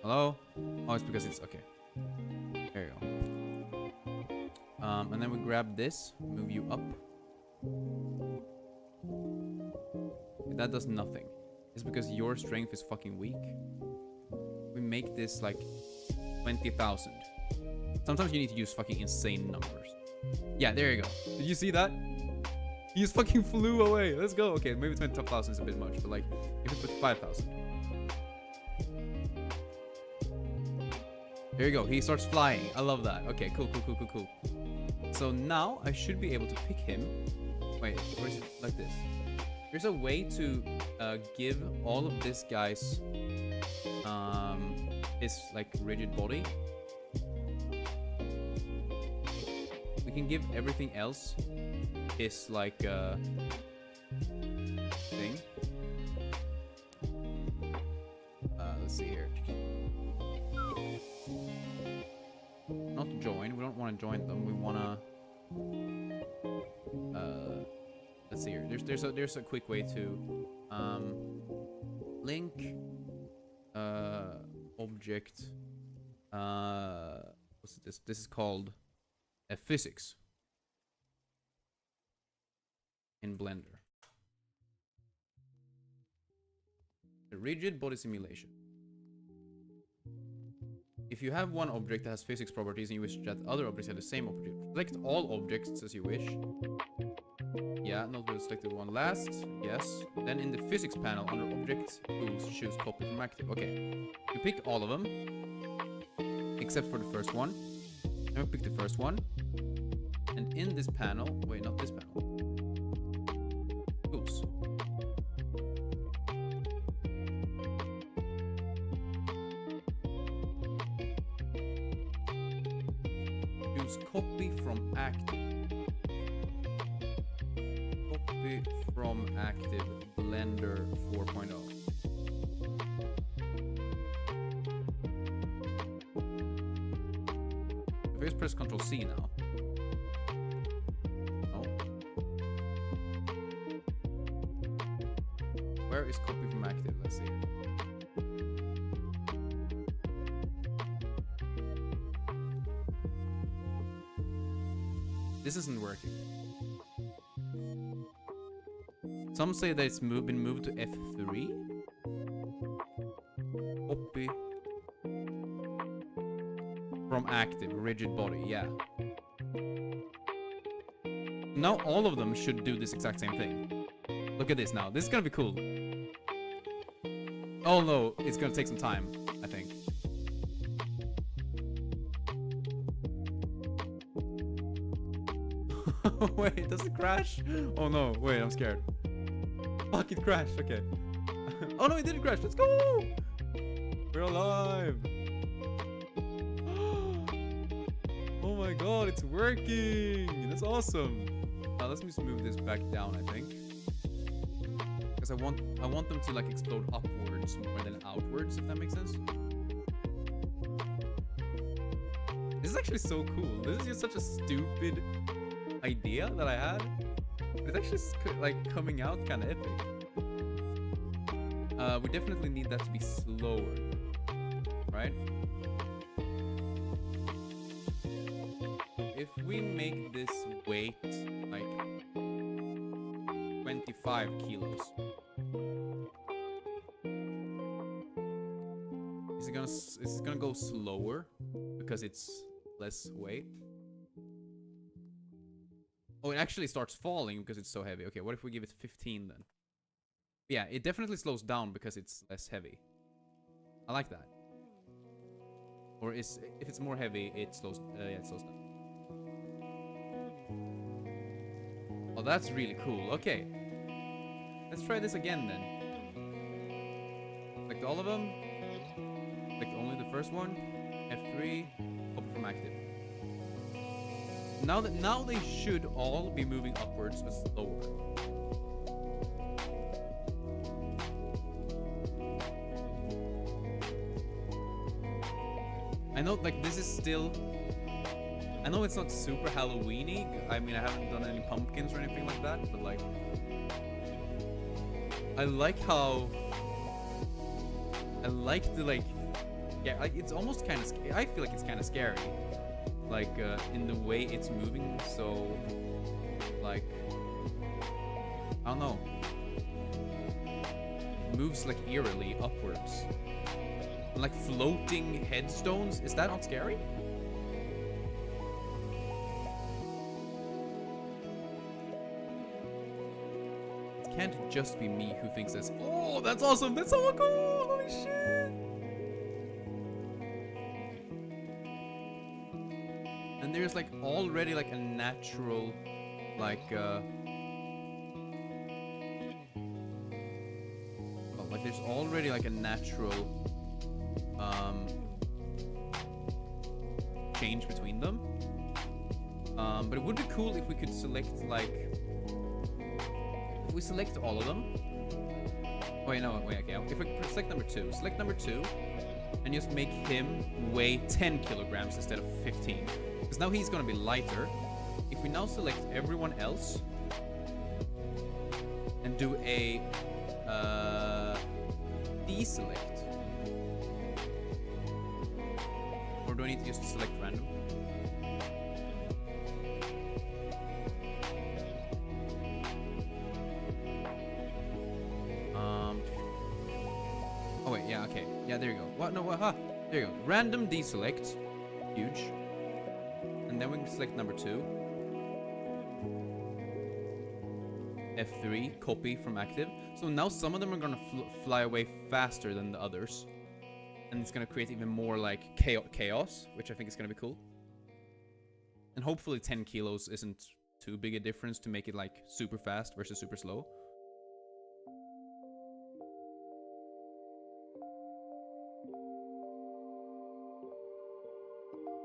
Hello? Oh, it's because it's... Okay. There you go. And then we grab this, move you up. That does nothing. It's because your strength is fucking weak. We make this like 20,000. Sometimes you need to use fucking insane numbers. Yeah, there you go. Did you see that? He just fucking flew away. Let's go. Okay, maybe 20,000 is a bit much, but like, if we put 5,000. There you go. He starts flying. I love that. Okay, cool. So now I should be able to pick him. Wait, where is it? Like this. There's a way to give all of this guy's his like rigid body. We can give everything else his like thing. Let's see here. Not join. We don't want to join them. We want to. Let's see here. There's a quick way to link object. What's this? This is called physics in Blender. The rigid body simulation. If you have one object that has physics properties and you wish that other objects have the same object, select all objects as you wish. Yeah, not the selected one last. Yes. Then in the physics panel under objects, tools, choose copy from active. Okay. You pick all of them except for the first one. Then we pick the first one. And in this panel, wait, not this panel. Tools. Choose copy from active. Copy from active Blender 4.0. If I just press Ctrl C now. Oh. Where is copy from active? Let's see. This isn't working. Some say that it's been moved to F3. Copy from active, rigid body, yeah. Now all of them should do this exact same thing. Look at this now. This is gonna be cool. Oh no, it's gonna take some time, I think. Wait, does it crash? Oh no, wait, I'm scared. Fuck, it crashed, okay. Oh no, it didn't crash, let's go! We're alive! Oh my god, it's working! That's awesome! Now let's just move this back down, I think. Because I want them to like explode upwards more than outwards, if that makes sense. This is actually so cool. This is just such a stupid idea that I had. It's actually like coming out kind of epic. We definitely need that to be slower, right? If we make this weight like 25 kilos, is it gonna go slower because it's less weight? Oh, it actually starts falling because it's so heavy. Okay, what if we give it 15 then? Yeah, it definitely slows down because it's less heavy. I like that. Or if it's more heavy, it slows. Yeah, it slows down. Oh, that's really cool. Okay, let's try this again then. Select all of them. Select only the first one. F3. Open from active. Now they should all be moving upwards, but slower. I know, like, this is still... I know it's not super Halloween-y. I mean, I haven't done any pumpkins or anything like that, but, like... I like how... I like the, like... Yeah, it's almost kind of... I feel like it's kind of scary. Like, in the way it's moving, so... Like... I don't know. It moves, like, eerily upwards. Like floating headstones. Is that not scary? It can't just be me who thinks this. Oh, that's awesome. That's so cool. Holy shit. And there's like already like a natural like like there's already like a natural change between them. But it would be cool if we could select like if we select all of them. Wait, no, wait, okay. If we select number 2, and just make him weigh 10 kilograms instead of 15. Because now he's gonna be lighter. If we now select everyone else and do a deselect. Or do I need to just select random? Oh wait, yeah, okay. Yeah, there you go. What? No, what? Huh? There you go. Random deselect. Huge. And then we can select number 2. F3, copy from active. So now some of them are gonna fly away faster than the others. And it's gonna create even more like chaos, which I think is gonna be cool. And hopefully 10 kilos isn't too big a difference to make it like super fast versus super slow.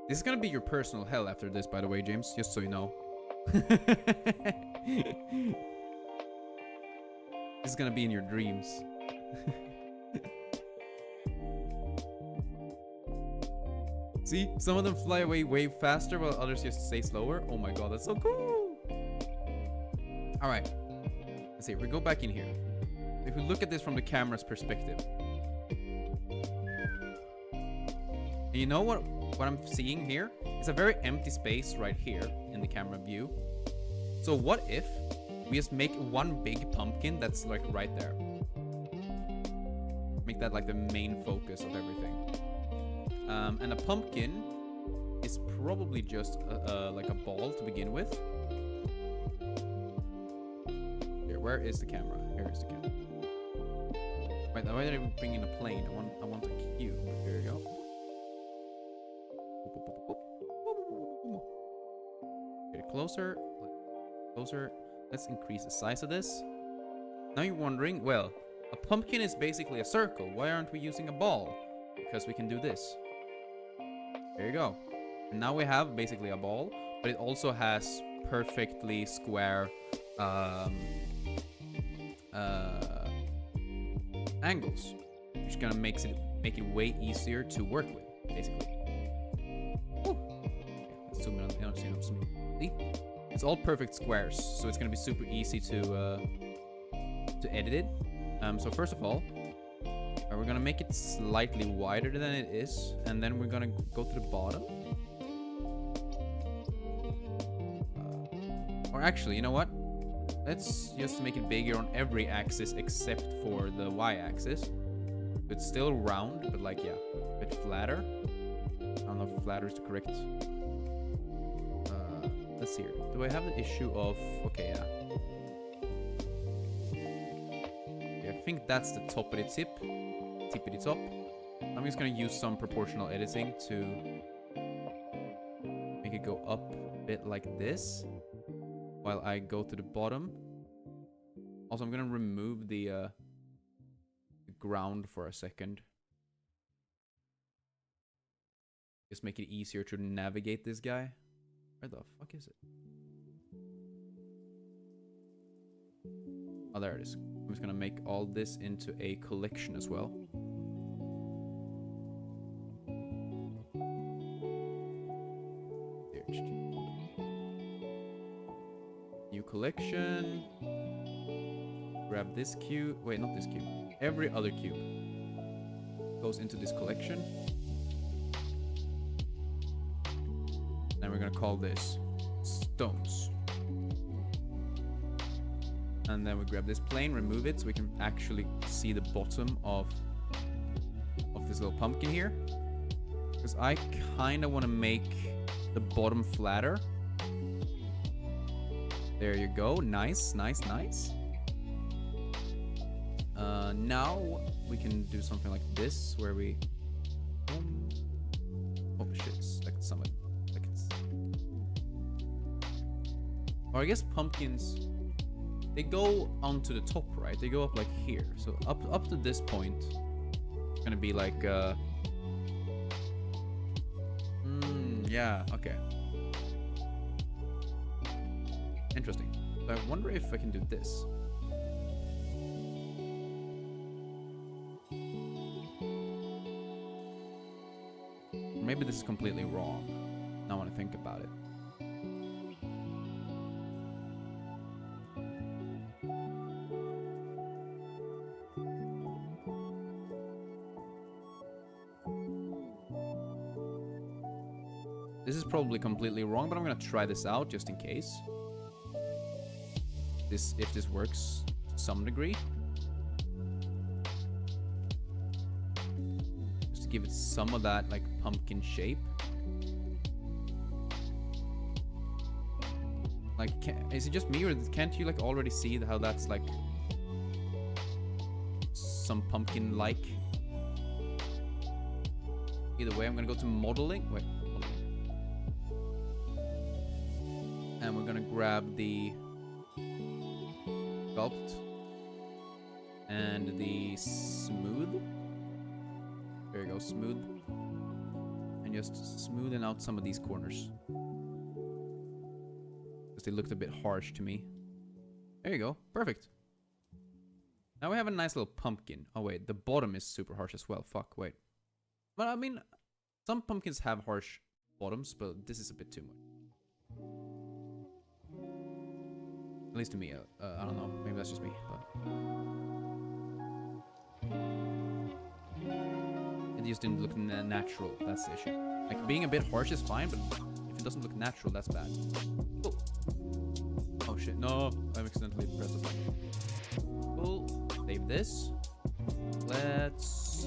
This is gonna be your personal hell after this, by the way, James, just so you know. This is gonna be in your dreams. See, some of them fly away way faster while others just stay slower. Oh my god, that's so cool. All right, let's see, if we go back in here. If we look at this from the camera's perspective. And you know what I'm seeing here? It's a very empty space right here in the camera view. So what if we just make one big pumpkin that's like right there? Make that like the main focus of everything. And a pumpkin is probably just like a ball to begin with. Here, where is the camera? Here is the camera. Wait, why did I bring in a plane? I want a cube. Here you go. Get it closer. Closer. Let's increase the size of this. Now you're wondering, well, a pumpkin is basically a circle. Why aren't we using a ball? Because we can do this. There you go. And now we have basically a ball, but it also has perfectly square angles, which gonna make it way easier to work with, basically. Woo. Okay, let's zoom in on see? It's all perfect squares, so it's gonna be super easy to edit it. So first of all, we're gonna make it slightly wider than it is, and then we're gonna go to the bottom. Or actually, you know what? Let's just make it bigger on every axis except for the y-axis. It's still round, but like, yeah, a bit flatter. I don't know if flatter is the correct. Let's see here. Do I have the issue of... Okay, yeah. I think that's the top of the tippity top. I'm just gonna use some proportional editing to make it go up a bit like this while I go to the bottom. Also, I'm gonna remove the ground for a second. Just make it easier to navigate this guy. Where the fuck is it? Oh, there it is. I'm just gonna make all this into a collection as well. There. New collection. Grab this cube. Wait, not this cube. Every other cube goes into this collection. And we're gonna call this stones. And then we grab this plane, remove it, so we can actually see the bottom of this little pumpkin here. Because I kind of want to make the bottom flatter. There you go. Nice, nice, nice. Now we can do something like this, where we... Oh shit, like something. Like it's... Or I guess pumpkins... They go onto the top, right? They go up like here. So up to this point, it's gonna be like, yeah, okay. Interesting. So I wonder if I can do this. Maybe this is completely wrong. Now I want to think about it. This is probably completely wrong, but I'm gonna try this out just in case. If this works to some degree. Just to give it some of that like pumpkin shape. Like, is it just me, or can't you like already see how that's like some pumpkin-like? Either way, I'm gonna go to modeling. Wait. And we're gonna grab the sculpt and the smooth. There you go, smooth. And just smoothen out some of these corners. Because they looked a bit harsh to me. There you go, perfect. Now we have a nice little pumpkin. Oh wait, the bottom is super harsh as well. Fuck, wait. But I mean, some pumpkins have harsh bottoms, but this is a bit too much. At least to me, I don't know. Maybe that's just me. But it just didn't look natural. That's the issue. Like, being a bit harsh is fine, but if it doesn't look natural, that's bad. Cool. Oh shit, no. I've accidentally pressed the button. Cool. Save this. Let's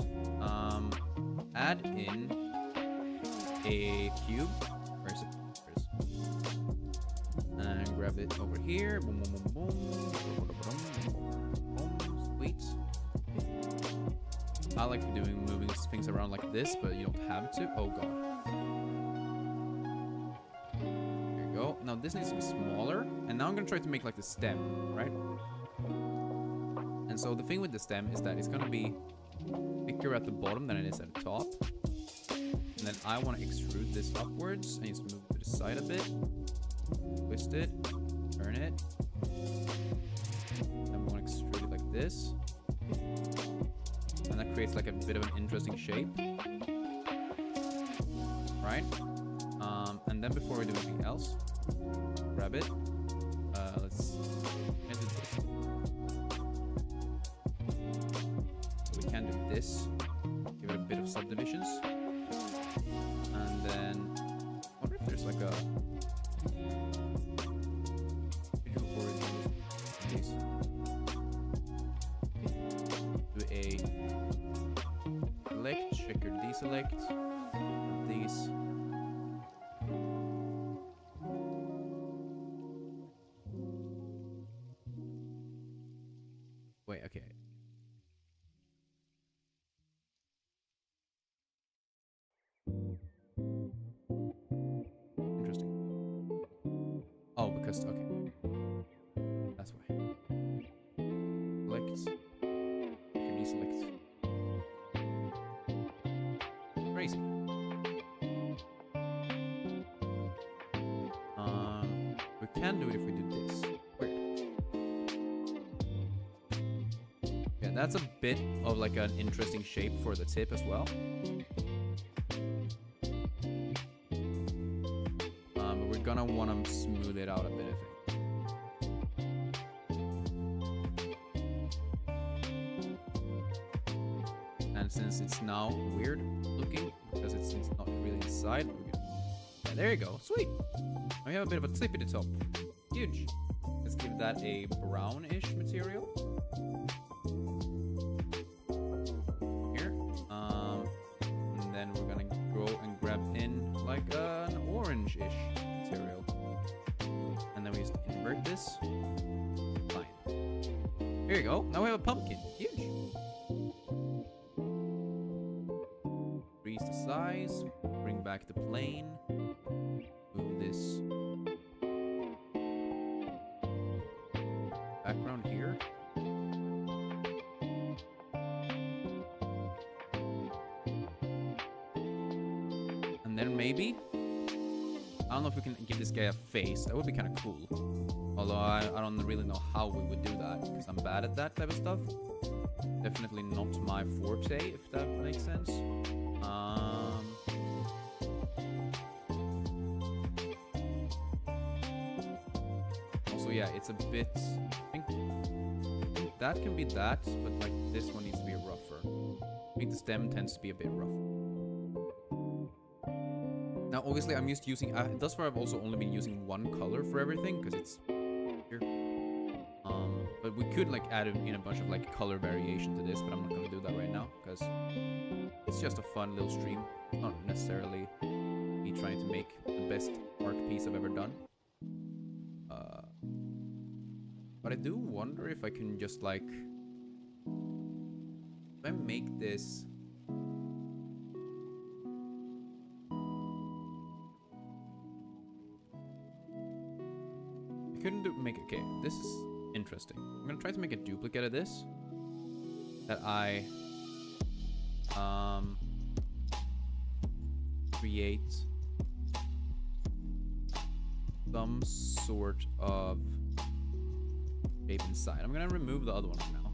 add in a cube. Where is it? And grab it over here. Boom, boom, boom, boom. Sweet. I like moving things around like this, but you don't have to. Oh god. There you go. Now this needs to be smaller. And now I'm gonna try to make like the stem, right? And so the thing with the stem is that it's gonna be thicker at the bottom than it is at the top. And then I want to extrude this upwards. I need to move to the side a bit. Twist it. Turn it. And we want to extrude it like this. And that creates like a bit of an interesting shape. Right? And then before we do anything else, grab it. Let's do this. So we can do this. Give it a bit of subdivisions. And then, I wonder if there's like a visual origin. Do a select, checker deselect, these. Wait, okay. Oh, because, okay. That's why. Select. Can deselect. Crazy. We can do it if we do this. Weird. Yeah, that's a bit of like an interesting shape for the tip as well. We're gonna want to smooth it out a bit, I think. And since it's now weird looking, because it's not really inside, we're gonna... Yeah, there you go. Sweet! Now we have a bit of a tip at the top. Huge! Let's give that a brownish material. Here. And then we're gonna go and grab in like an orange-ish material. And then we just invert this. Fine. Here you go. Now we have a pumpkin. Huge. Increase the size. Bring back the plane. Move this background here. And then maybe, I don't know if we can give this guy a face. That would be kind of cool. Although I don't really know how we would do that, because I'm bad at that type of stuff. Definitely not my forte, if that makes sense. Also, yeah, it's a bit... I think that can be that, but like this one needs to be rougher. I think the stem tends to be a bit rougher. Now, obviously, I'm used to using... thus far, I've also only been using one color for everything, because it's here. But we could, like, add in a bunch of, like, color variation to this, but I'm not going to do that right now, because it's just a fun little stream. It's not necessarily me trying to make the best art piece I've ever done. But I do wonder if I can just, like... If I make this... I couldn't make it. Okay, this is interesting. I'm gonna try to make a duplicate of this that I create some sort of shape inside. I'm gonna remove the other one for now.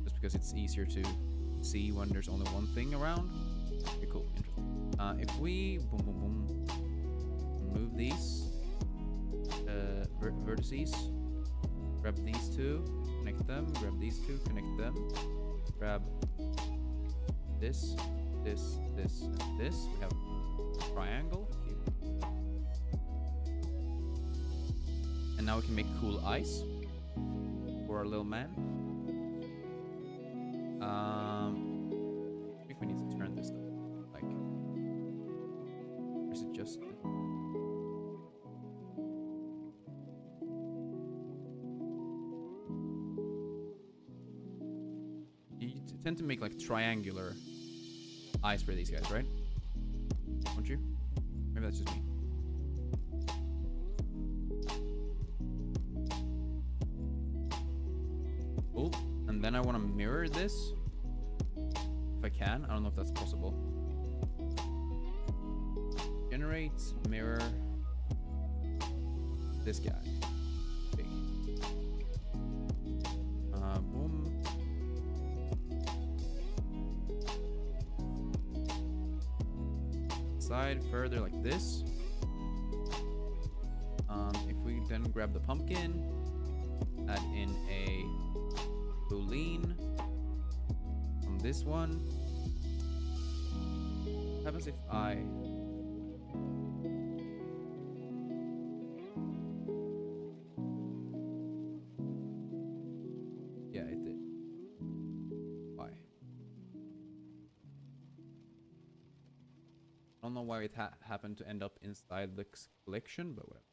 Just because it's easier to see when there's only one thing around. Okay, cool, interesting. If we move these vertices, grab these two, connect them, grab these two, connect them, grab this, this, this, and this. We have a triangle here. And now we can make cool eyes for our little man. I think we need to turn this though. Like, or is it just? You tend to make like triangular eyes for these guys, right? Don't you? Maybe that's just me. Cool. And then I want to mirror this. If I can. I don't know if that's possible. Generate, mirror this guy. Big. Boom. Side further like this. If we then grab the pumpkin, add in a boolean on this one. What happens if I it did. Why? I don't know why it happened to end up inside the collection, but whatever.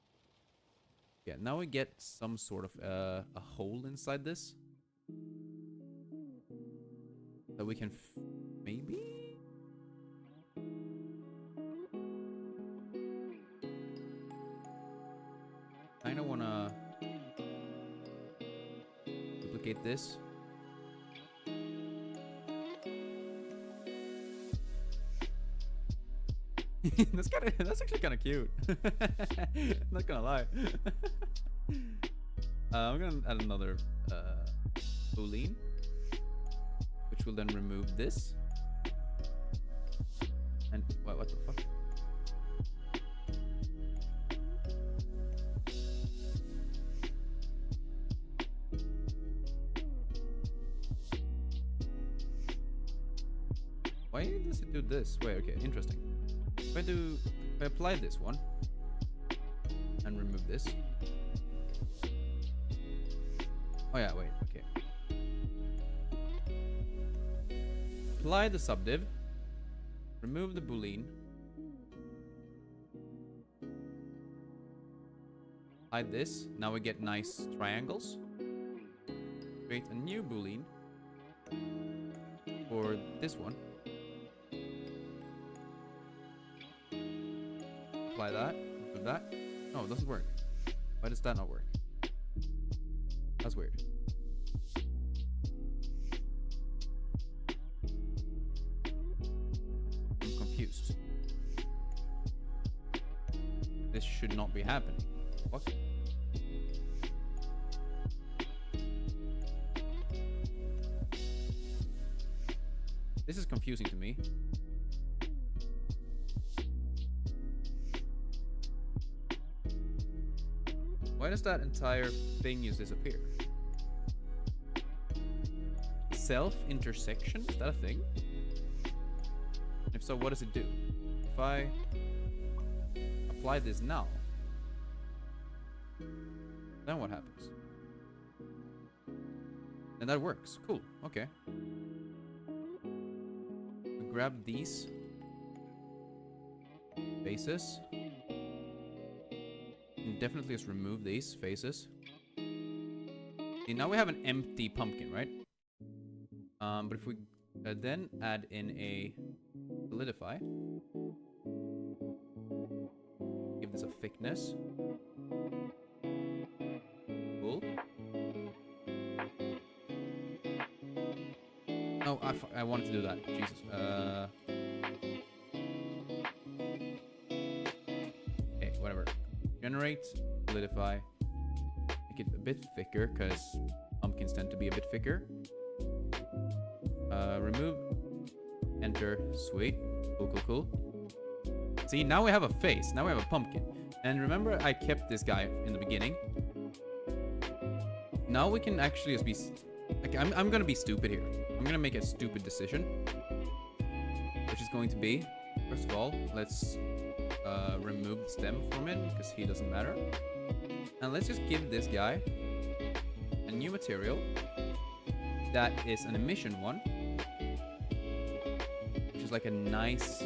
Yeah, now we get some sort of a hole inside this that we can maybe. Kind of wanna duplicate this. That's actually kind of cute. Not gonna lie. I'm gonna add another boolean, which will then remove this. And what the fuck? Why does it do this? Wait, okay, interesting. If I apply this one and remove this. Oh yeah, wait, okay. Apply the subdiv. Remove the boolean. Hide this. Now we get nice triangles. Create a new boolean for this one. Apply that. Do that. No, it doesn't work. Why does that not work? That's weird. I'm confused. This should not be happening. What? This is confusing to me. Why does that entire thing just disappear? Self-intersection? Is that a thing? If so, what does it do? If I apply this now, then what happens? And that works. Cool. Okay. We grab these faces. And definitely just remove these faces. See, now we have an empty pumpkin, right? But if we then add in a solidify, give this a thickness. Cool. Oh, I wanted to do that. Jesus. Okay, whatever. Generate, solidify. Make it a bit thicker because pumpkins tend to be a bit thicker. Remove, enter, sweet, cool. See, now we have a face. Now we have a pumpkin. And remember, I kept this guy in the beginning. Now we can actually just be. Like, I'm gonna be stupid here. I'm gonna make a stupid decision, which is going to be, first of all, let's remove the stem from it because he doesn't matter. And let's just give this guy a new material that is an emission one, which is like a nice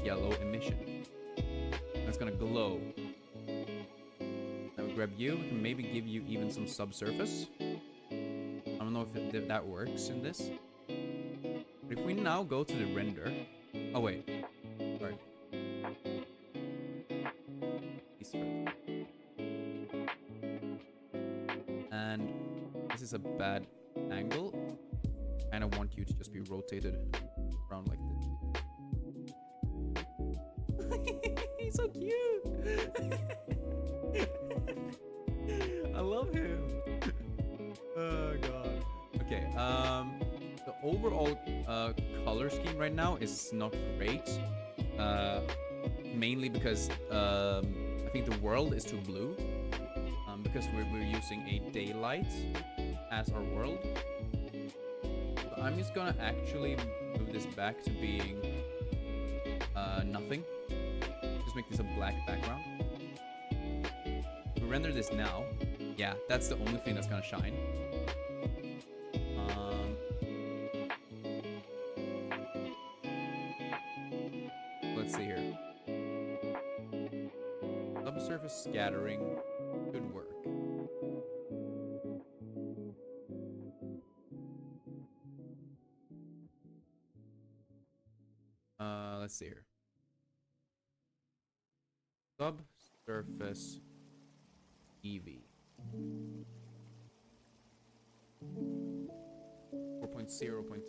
yellow emission. That's gonna glow. Now we grab you. We can maybe give you even some subsurface. I don't know if that works in this. But if we now go to the render... Oh, wait. Sorry. And this is a bad angle. And I want you to just be rotated around like this. He's so cute! I love him! Oh god. Okay, the overall color scheme right now is not great. Mainly because I think the world is too blue. Because we're using a daylight as our world. So I'm just gonna actually move this back to being nothing. Just make this a black background. We render this now. Yeah, that's the only thing that's gonna shine. Let's see here. Subsurface scattering could work. Let's see here. Subsurface EV. 4.0.2.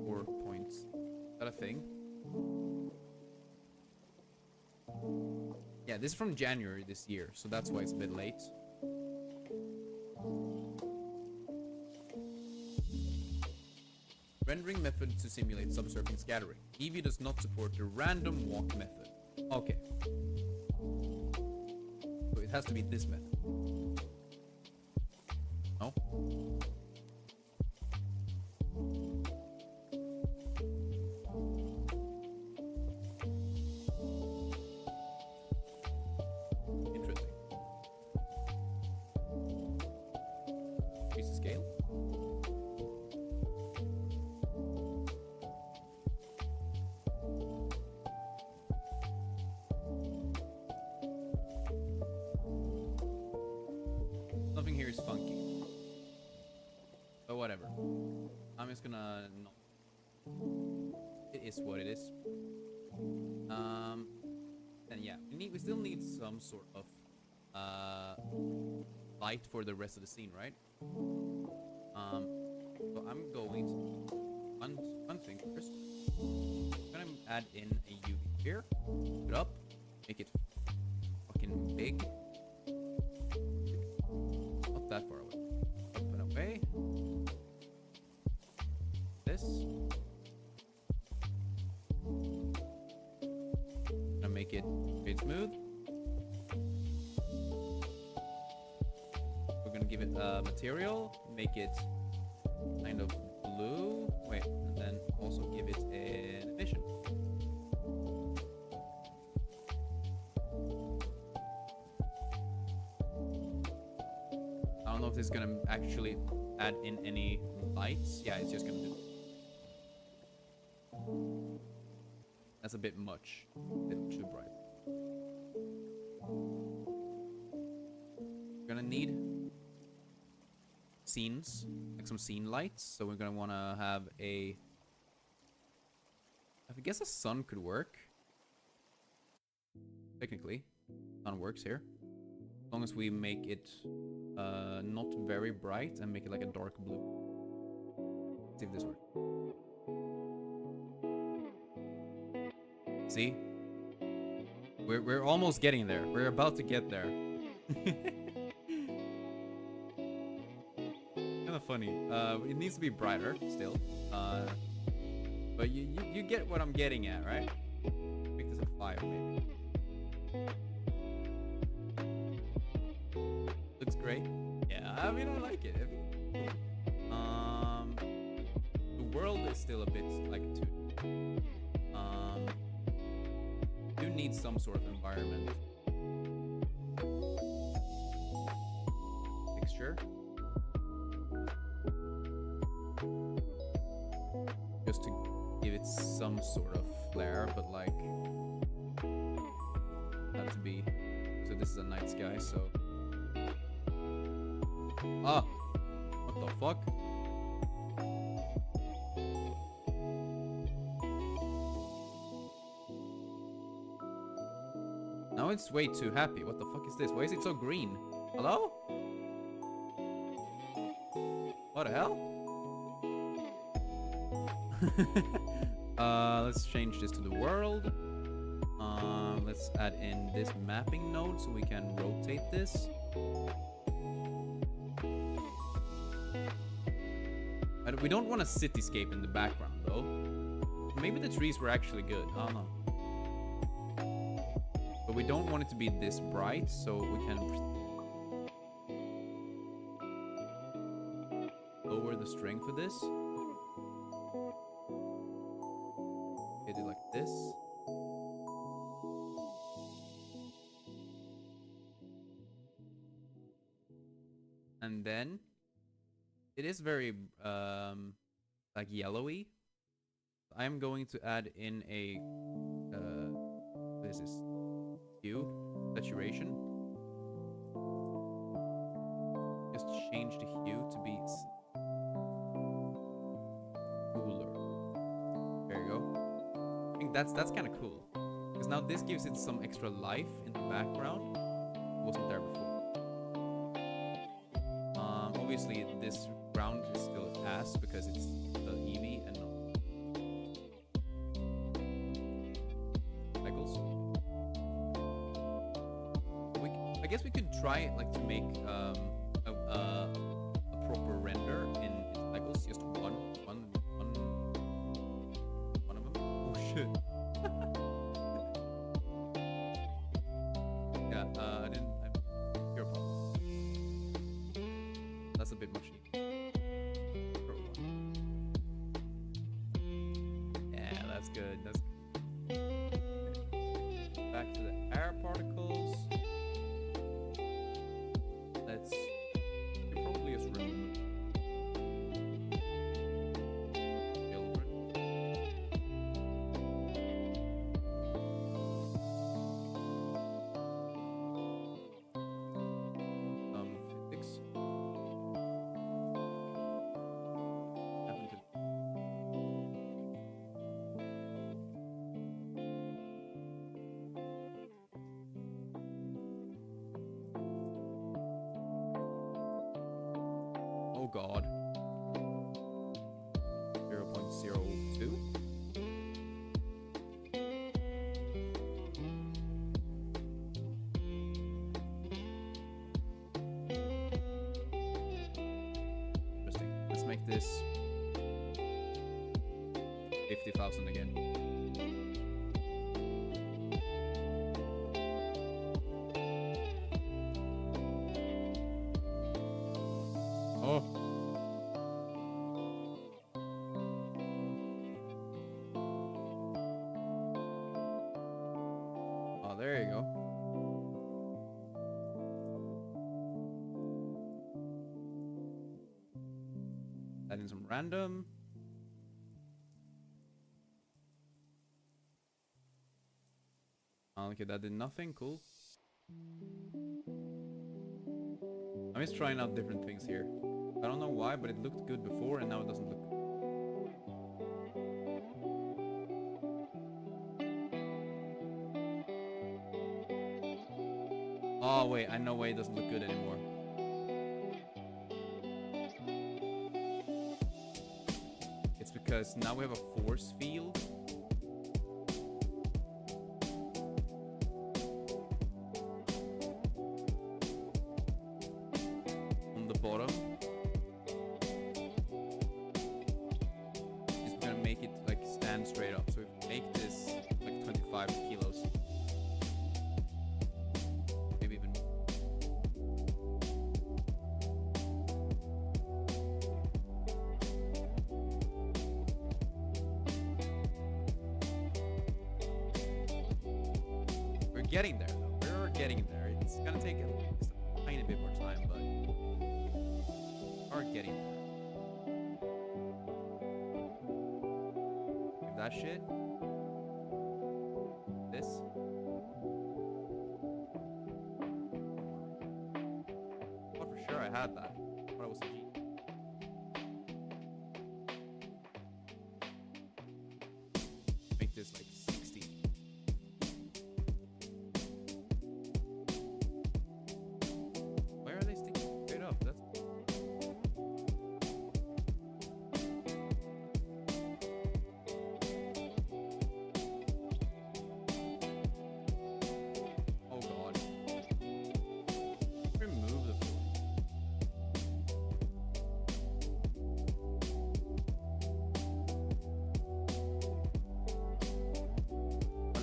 4 points. Is that a thing? Yeah, this is from January this year, so that's why it's a bit late. Rendering method to simulate subsurface scattering. Eevee does not support the random walk method. Okay. So it has to be this method. No? Interesting. Increase the scale. Nothing here is funky. But whatever. I'm just gonna not. It is what it is. And yeah, we still need some sort of light for the rest of the scene, right? So I'm going to one thing first. I'm gonna add in a UV here. Put it up, make it fucking big. Not that far away. Up and away. This. Gonna make it very smooth. We're gonna give it a material, make it kind of blue. Wait, and then also give it an emission. I don't know if this is gonna actually add in any lights. Yeah, it's just gonna do. That's a bit much. A bit too bright. We're gonna need scenes, like some scene lights. So we're gonna wanna have a... I guess a sun could work. Technically, sun works here. As long as we make it not very bright and make it like a dark blue. Let's see if this works. See? We're almost getting there. We're about to get there. Kinda funny. It needs to be brighter still. But you get what I'm getting at, right? Make this a 5 maybe. Looks great. Yeah, I mean I like it. The world is still a bit like 2. You need some sort of environment. Texture. Just to give it some sort of flair, but like not to be. So this is a night sky, so what the fuck? Now it's way too happy. What the fuck is this? Why is it so green? Hello? What the hell? Let's change this to the world. Let's add in this mapping node so we can rotate this. But we don't want a cityscape in the background though. Maybe the trees were actually good. I don't know. But we don't want it to be this bright, so we can lower the strength for this. Hit it like this. And then it is very like yellowy. I'm going to add in a what is this? Hue saturation. Just change the hue to be cooler. There you go. I think that's kind of cool because now this gives it some extra life in the background. It wasn't there before. Obviously, this ground is still ass because it's the Eevee and not cycles. I guess we could try like to make a proper render in cycles, just one of them. Oh shit! Yeah, I didn't. Here, that's a bit much. Yeah, that's good. That's good. Back to the air particles. Let's probably just remove children. Physics. Oh god. 0.02. Interesting. Let's make this 50,000 again. Oh. Oh, there you go. Add in some random. Okay, that did nothing. Cool. I'm just trying out different things here. I don't know why, but it looked good before and now it doesn't look good. Oh wait, I know why it doesn't look good anymore. It's because now we have a force field. On the bottom. It's gonna make it like stand straight up. So if we make this like 25 kilos. Maybe even more. We're getting there though. We're getting there. It's gonna take just a tiny bit more time, but we're getting there. Give that shit. This. Oh, for sure I had that. But I was a G. Make this like 60.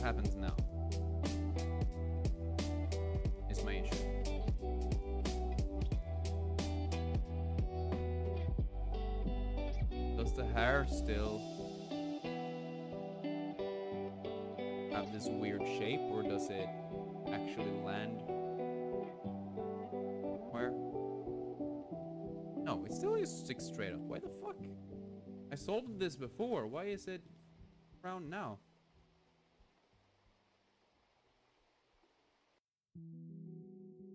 happens now? Is my issue. Does the hair still have this weird shape, or does it actually land where? No, it still is 6 straight up. Why the fuck? I solved this before. Why is it round now?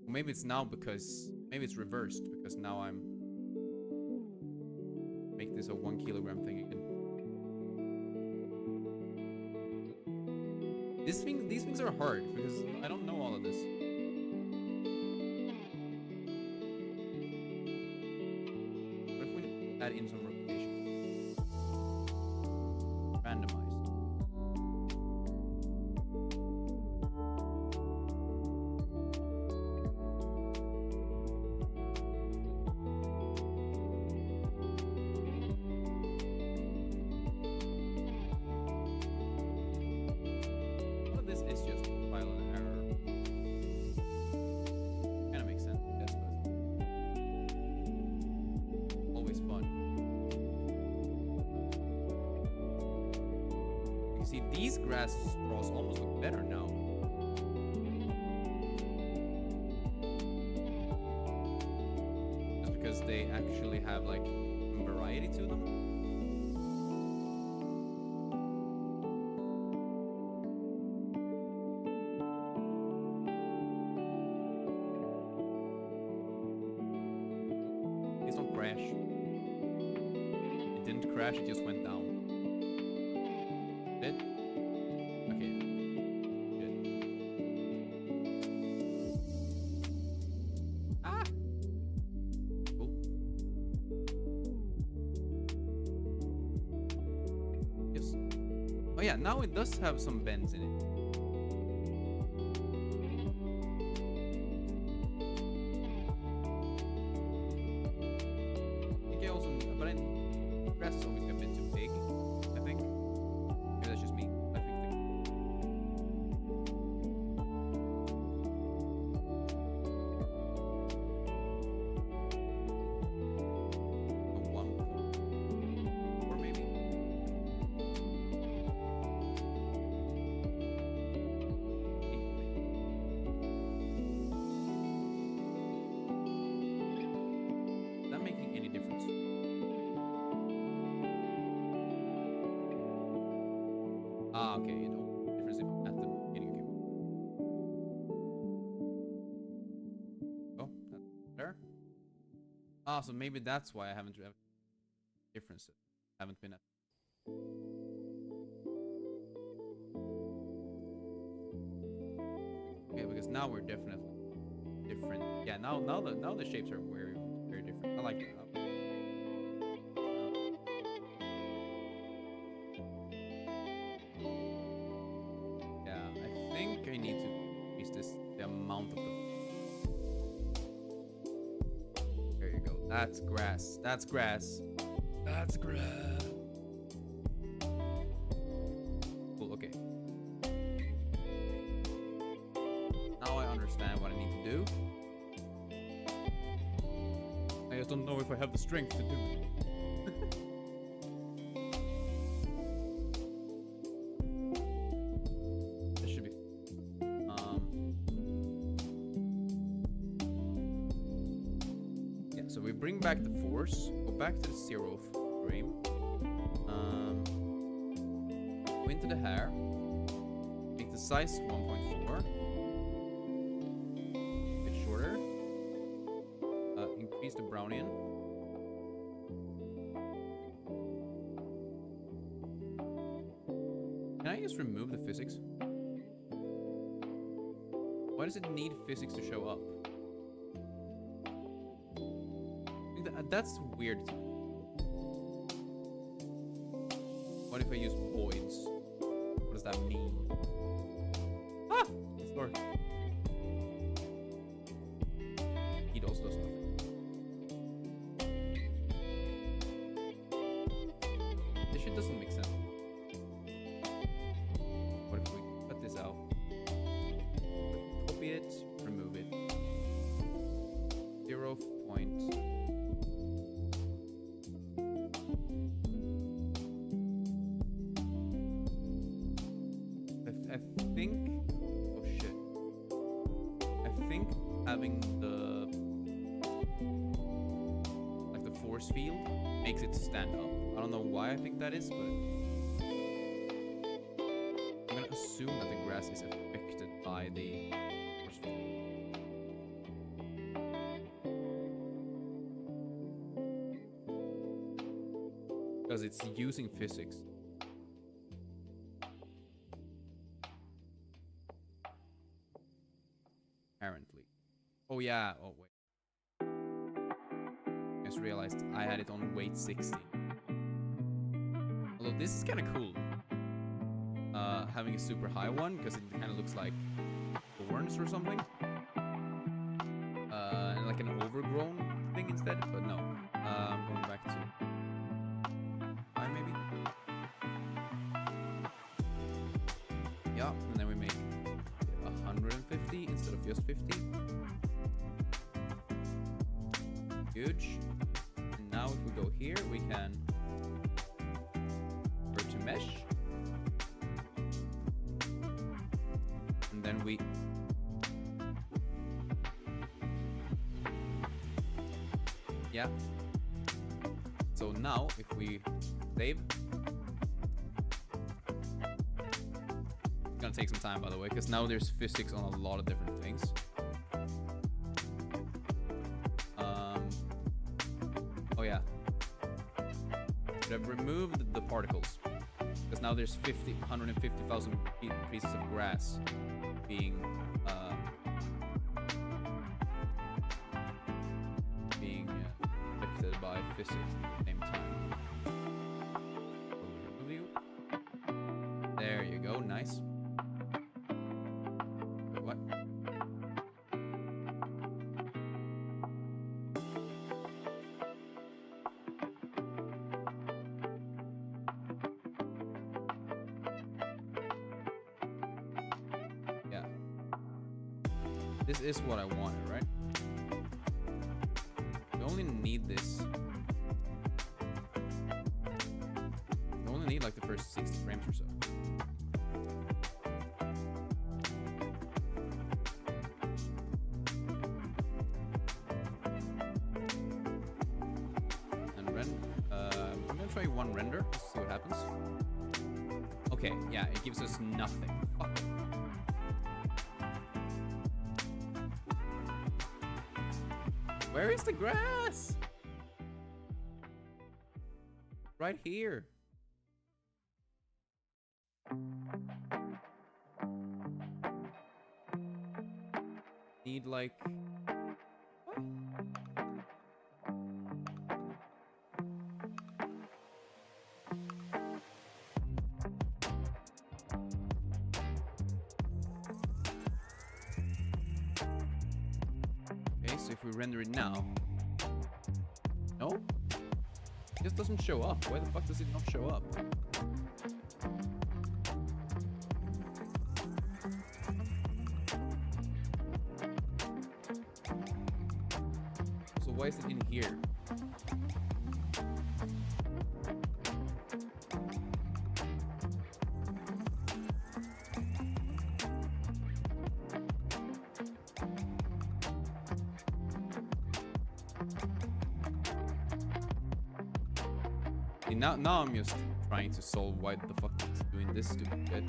Maybe it's now because... Maybe it's reversed because now I'm... Make this a 1 kilogram thing again. These things are hard because I don't know all of this. What if we add in some rotation? Randomize. These grass straws almost look better now. Just because they actually have like variety to them. Please don't crash. It didn't crash, it just went down. It? Oh yeah, now it does have some bends in it. I think I also, but grass has always been too big, I think. Maybe that's just me. I think a 1 or maybe. Ah, okay, you know, difference if I'm at the beginning again. Oh, that's there. Ah, so maybe that's why I haven't differences. Haven't been at. Okay, because now we're definitely different. Yeah, now the shapes are very different. I like that. I need to increase the amount of them. There you go. That's grass. That's grass. That's grass. Cool, okay. Now I understand what I need to do. I just don't know if I have the strength to do it. So we bring back the force, go back to the 0 frame, go into the hair, make the size 1.4, a bit shorter, increase the Brownian, can I just remove the physics? Why does it need physics to show up? That's weird. What if I use voids? What does that mean? Ah! It's dark. It also does nothing. This shit doesn't make sense. What if we cut think... Oh shit. I think having the... like the force field makes it stand up. I don't know why I think that is, but... I'm gonna assume that the grass is affected by the force field. Because it's using physics. Apparently. Oh yeah, oh wait. I just realized I had it on weight 60. Although this is kind of cool. Having a super high one, because it kind of looks like thorns or something. And like an overgrown thing instead, but no. I'm going back to 5 maybe? Yeah, and then we make 150 instead of just 50. Huge. And now if we go here, we can go to mesh. And then we yeah. So now if we save, it's gonna take some time by the way, because now there's physics on a lot of different things. Oh yeah. Should have removed the particles, because now there's 150,000 pieces of grass being affected by physics at the same time. There you go, nice. Wait, what? Yeah. This is what I wanted, right? We only need this. We only need like the first 60 frames or so. I'm gonna try one render, just see what happens. Okay, yeah, it gives us nothing. Fuck it. Where is the grass? Right here. Need like... what? So if we render it now, no, it just doesn't show up. Why the fuck does it not show up? So why is it in here? Now I'm just trying to solve why the fuck it's doing this stupid shit.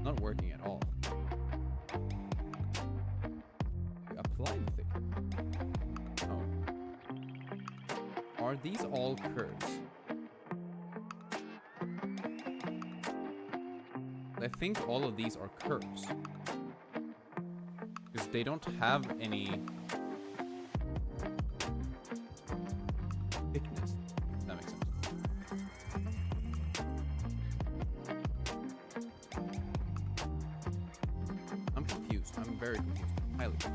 Not working at all. Apply the thing. Oh. Are these all curves? I think all of these are curves. Because they don't have any thickness. If that makes sense. I'm confused. I'm very confused. Highly confused.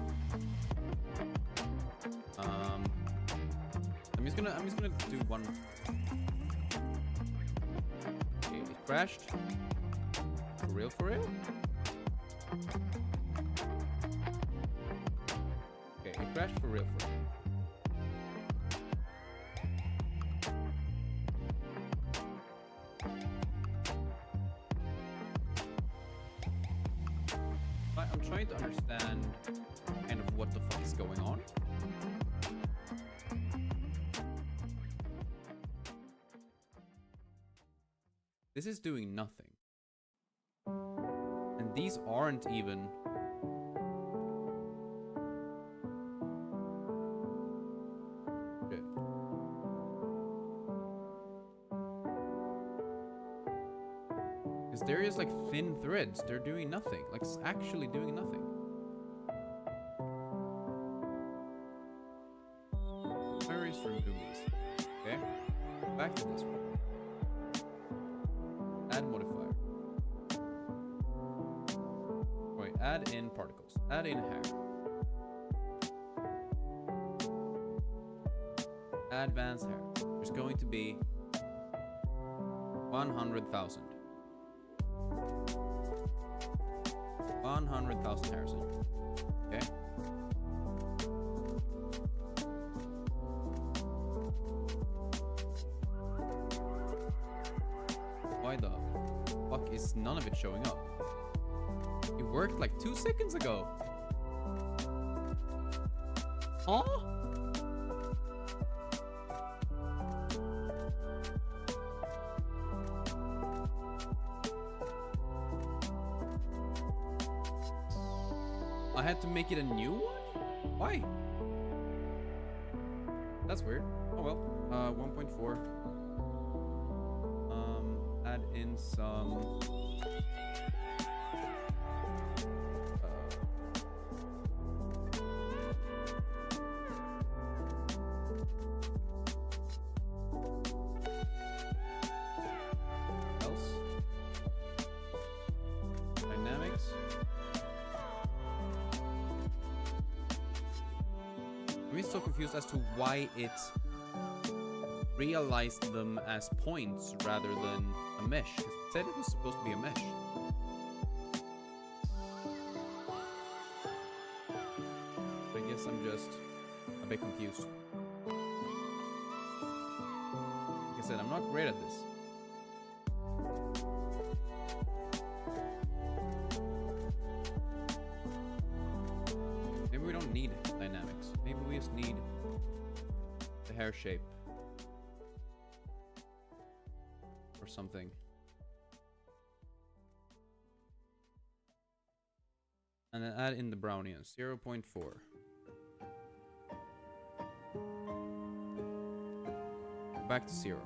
I'm just gonna do one. Okay, it crashed. For real, for real? Okay, it crashed for real, for real. I'm trying to understand kind of what the fuck is going on. This is doing nothing. And these aren't even... Shit. Because there is like thin threads. They're doing nothing. Like it's actually doing nothing. Erase, remove these. Okay. Back to this one. Add modifier. Wait, add in particles. Add in hair. Advanced hair. There's going to be 100,000. 100,000 hairs in. Okay. Why the fuck is none of it showing up? It worked like 2 seconds ago. Huh? I had to make it a new one? Why? That's weird. Oh well. 1.4. Add in some... else? Dynamics? I'm so confused as to why it realized them as points rather than a mesh. It said it was supposed to be a mesh. But I guess I'm just a bit confused. Like I said, I'm not great at this. Maybe we don't need dynamics. Maybe we just need the hair shape. Or something. And then add in the brownian. 0.4. Back to 0.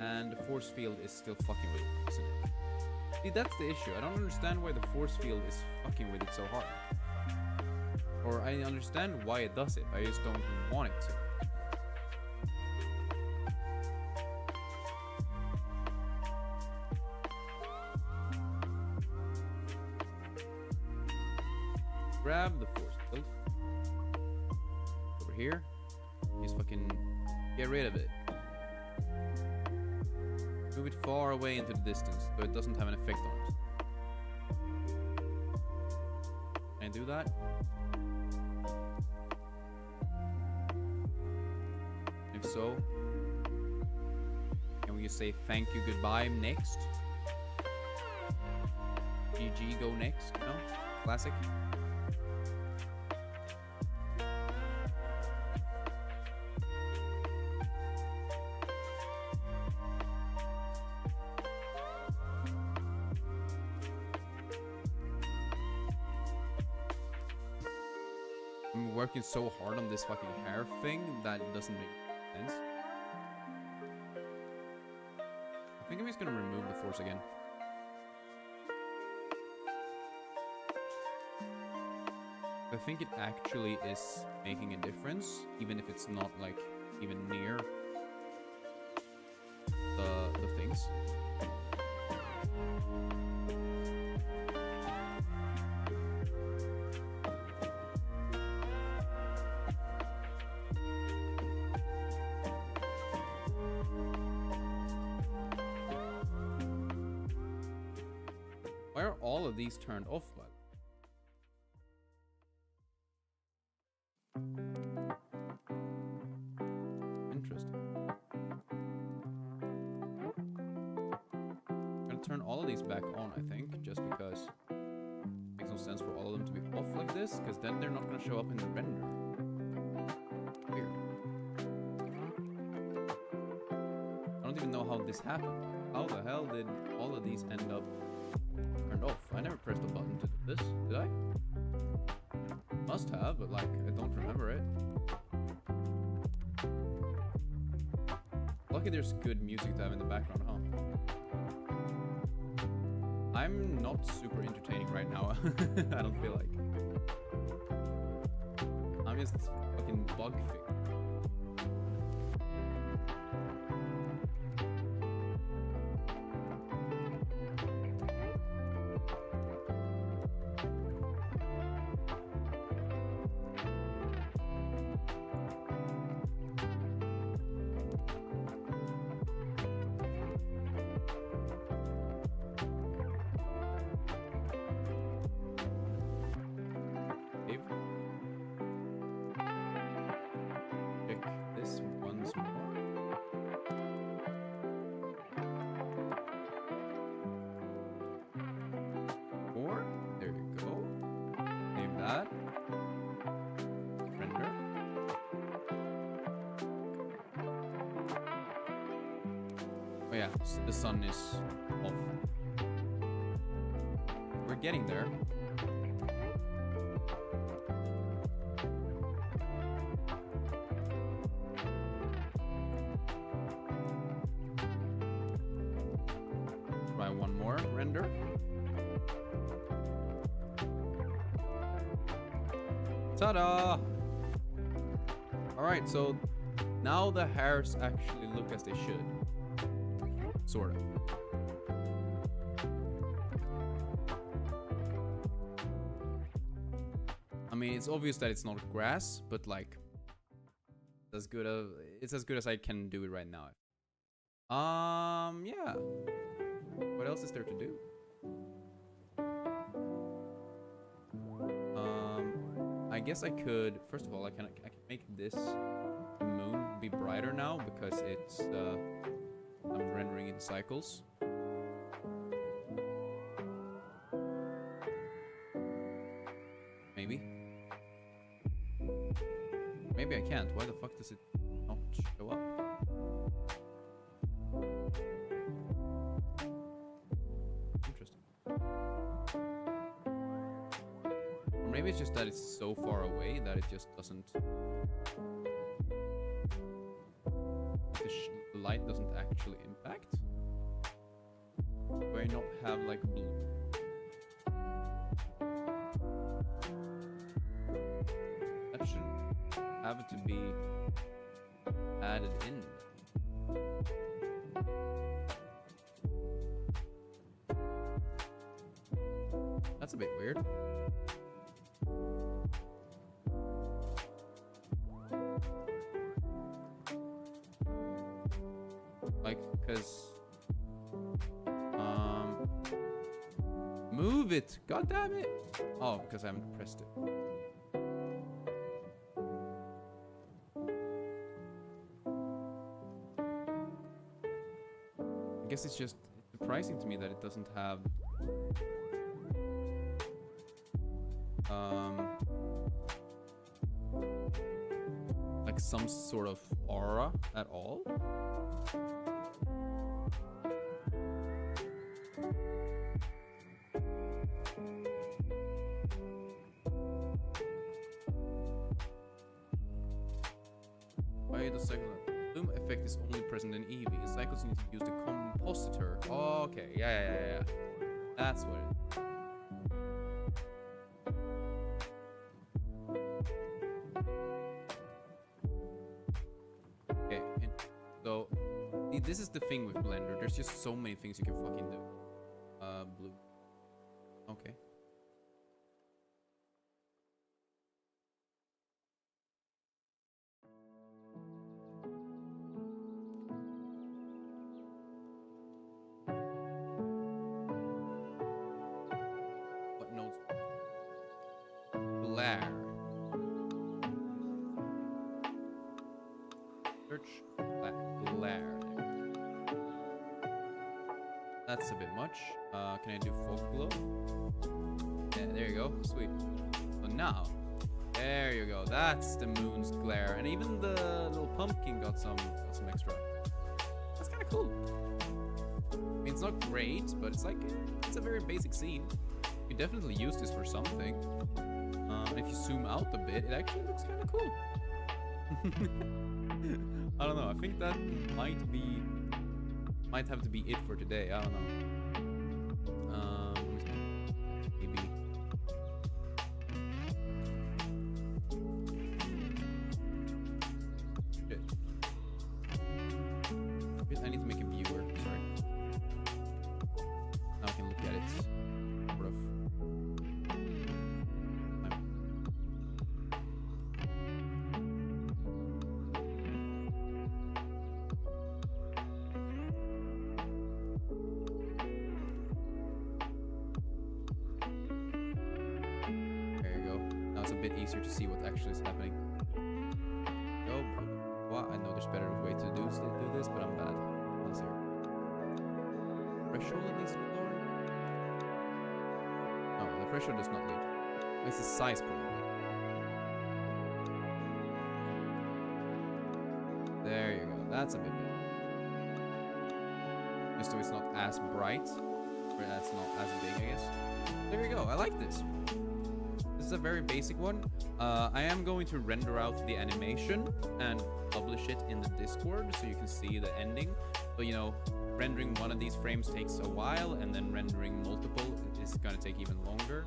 And the force field is still fucking with it, isn't it? See, that's the issue. I don't understand why the force field is fucking with it so hard. Or I understand why it does it, I just don't want it to. Grab the force field. Over here. Just fucking get rid of it. Move it far away into the distance so it doesn't have an effect on us. Can I do that? If so, can we just say thank you, goodbye next? GG, go next, you know? Classic. I'm working so hard on this fucking hair thing that it doesn't make sense. I think I'm just gonna remove the force again. I think it actually is making a difference, even if it's not like even near the things. Why are all of these turned off? But gonna turn all of these back on, I think, just because it makes no sense for all of them to be off like this, because then they're not gonna show up in the render. Weird. I don't even know how this happened. How the hell did all of these end up turned off? I never pressed a button to do this, did I? Must have, but like, I don't remember it. Lucky there's good music to have in the background, huh? I'm not super entertaining right now. I don't feel like. I'm just fucking bug fixed. Oh yeah, the sun is off. We're getting there. Try one more render. Ta-da! Alright, so now the hairs actually look as they should. Sort of. I mean, it's obvious that it's not grass, but like, it's as good as I can do it right now. Yeah. What else is there to do? I guess I could. First of all, I can make this moon be brighter now because it's I'm rendering in cycles. Maybe. Maybe I can't. Why the fuck does it not show up? Interesting. Or maybe it's just that it's so far away that it just doesn't... The light doesn't actually impact. Do I not have like blue? That should have to be added in. That's a bit weird. Like, cause move it! God damn it! Oh, because I haven't pressed it. I guess it's just surprising to me that it doesn't have like some sort of aura at all. Why the cycle bloom effect is only present in Eevee? Cycles need to use the compositor. Oh, okay, yeah. That's what it is. Okay, so this is the thing with Blender. There's just so many things you can fucking do. Blue. Okay. What nodes? Glare. Search glare. That's a bit much. Can I do fog glow? Yeah, there you go. Sweet. So now, there you go. That's the moon's glare, and even the little pumpkin got some extra. That's kind of cool. I mean, it's not great, but it's like it's a very basic scene. You definitely use this for something. And if you zoom out a bit, it actually looks kind of cool. I don't know. I think that might have to be it for today. I don't know. Maybe. Shit. I need to make a viewer. Sorry. Now I can look at it. Sort of. A bit easier to see what actually is happening. Oh, well, I know there's better way to do this, but I'm bad. Let's hear. Threshold at least lower? No, the threshold does not load. It's the size probably. There you go. That's a bit better. Just so it's not as bright, or that's not as big, I guess. There you go. I like this. This is a very basic one. I am going to render out the animation and publish it in the Discord so you can see the ending. So, you know, rendering one of these frames takes a while, and then rendering multiple is going to take even longer.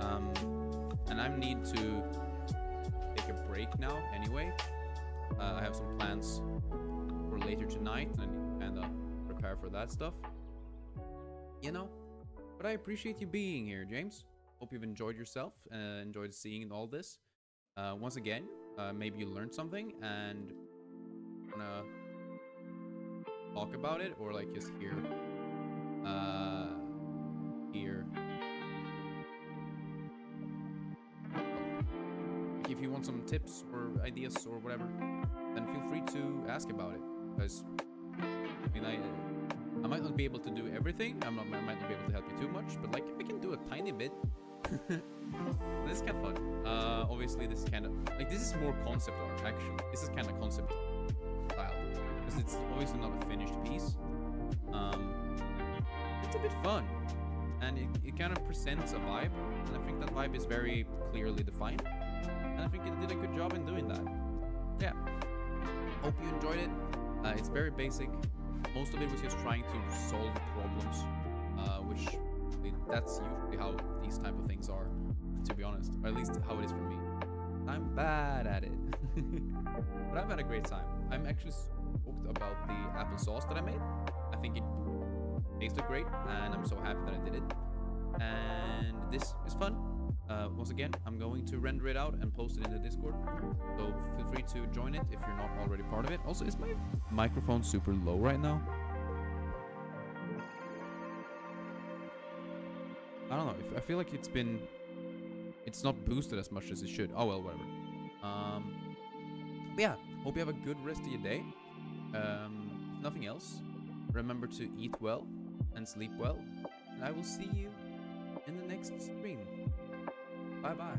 And I need to take a break now anyway. I have some plans for later tonight, and I need to kind of prepare for that stuff. You know? But I appreciate you being here, James. Hope you've enjoyed yourself, enjoyed seeing all this. Once again, maybe you learned something and wanna talk about it, or like just hear. If you want some tips or ideas or whatever, then feel free to ask about it. Because I mean, I might not be able to do everything. I might not be able to help you too much, but like if I can do a tiny bit. This is kind of fun. Obviously this is kind of like, this is more concept art actually. This is kind of concept style because it's obviously not a finished piece. It's a bit fun, and it kind of presents a vibe, and I think that vibe is very clearly defined, and I think it did a good job in doing that. Yeah, hope you enjoyed it. It's very basic. Most of it was just trying to solve problems, which that's usually how these type of things are, to be honest, or at least how it is for me. I'm bad at it. But I've had a great time. I'm actually stoked about the apple sauce that I made. I think it tasted great, and I'm so happy that I did it. And this is fun. Once again, I'm going to render it out and post it in the Discord, so feel free to join it if you're not already part of it. Also, is my microphone super low right now? I don't know. I feel like it's not boosted as much as it should. Oh well, whatever. Yeah. Hope you have a good rest of your day. If nothing else, remember to eat well and sleep well. And I will see you in the next stream. Bye bye.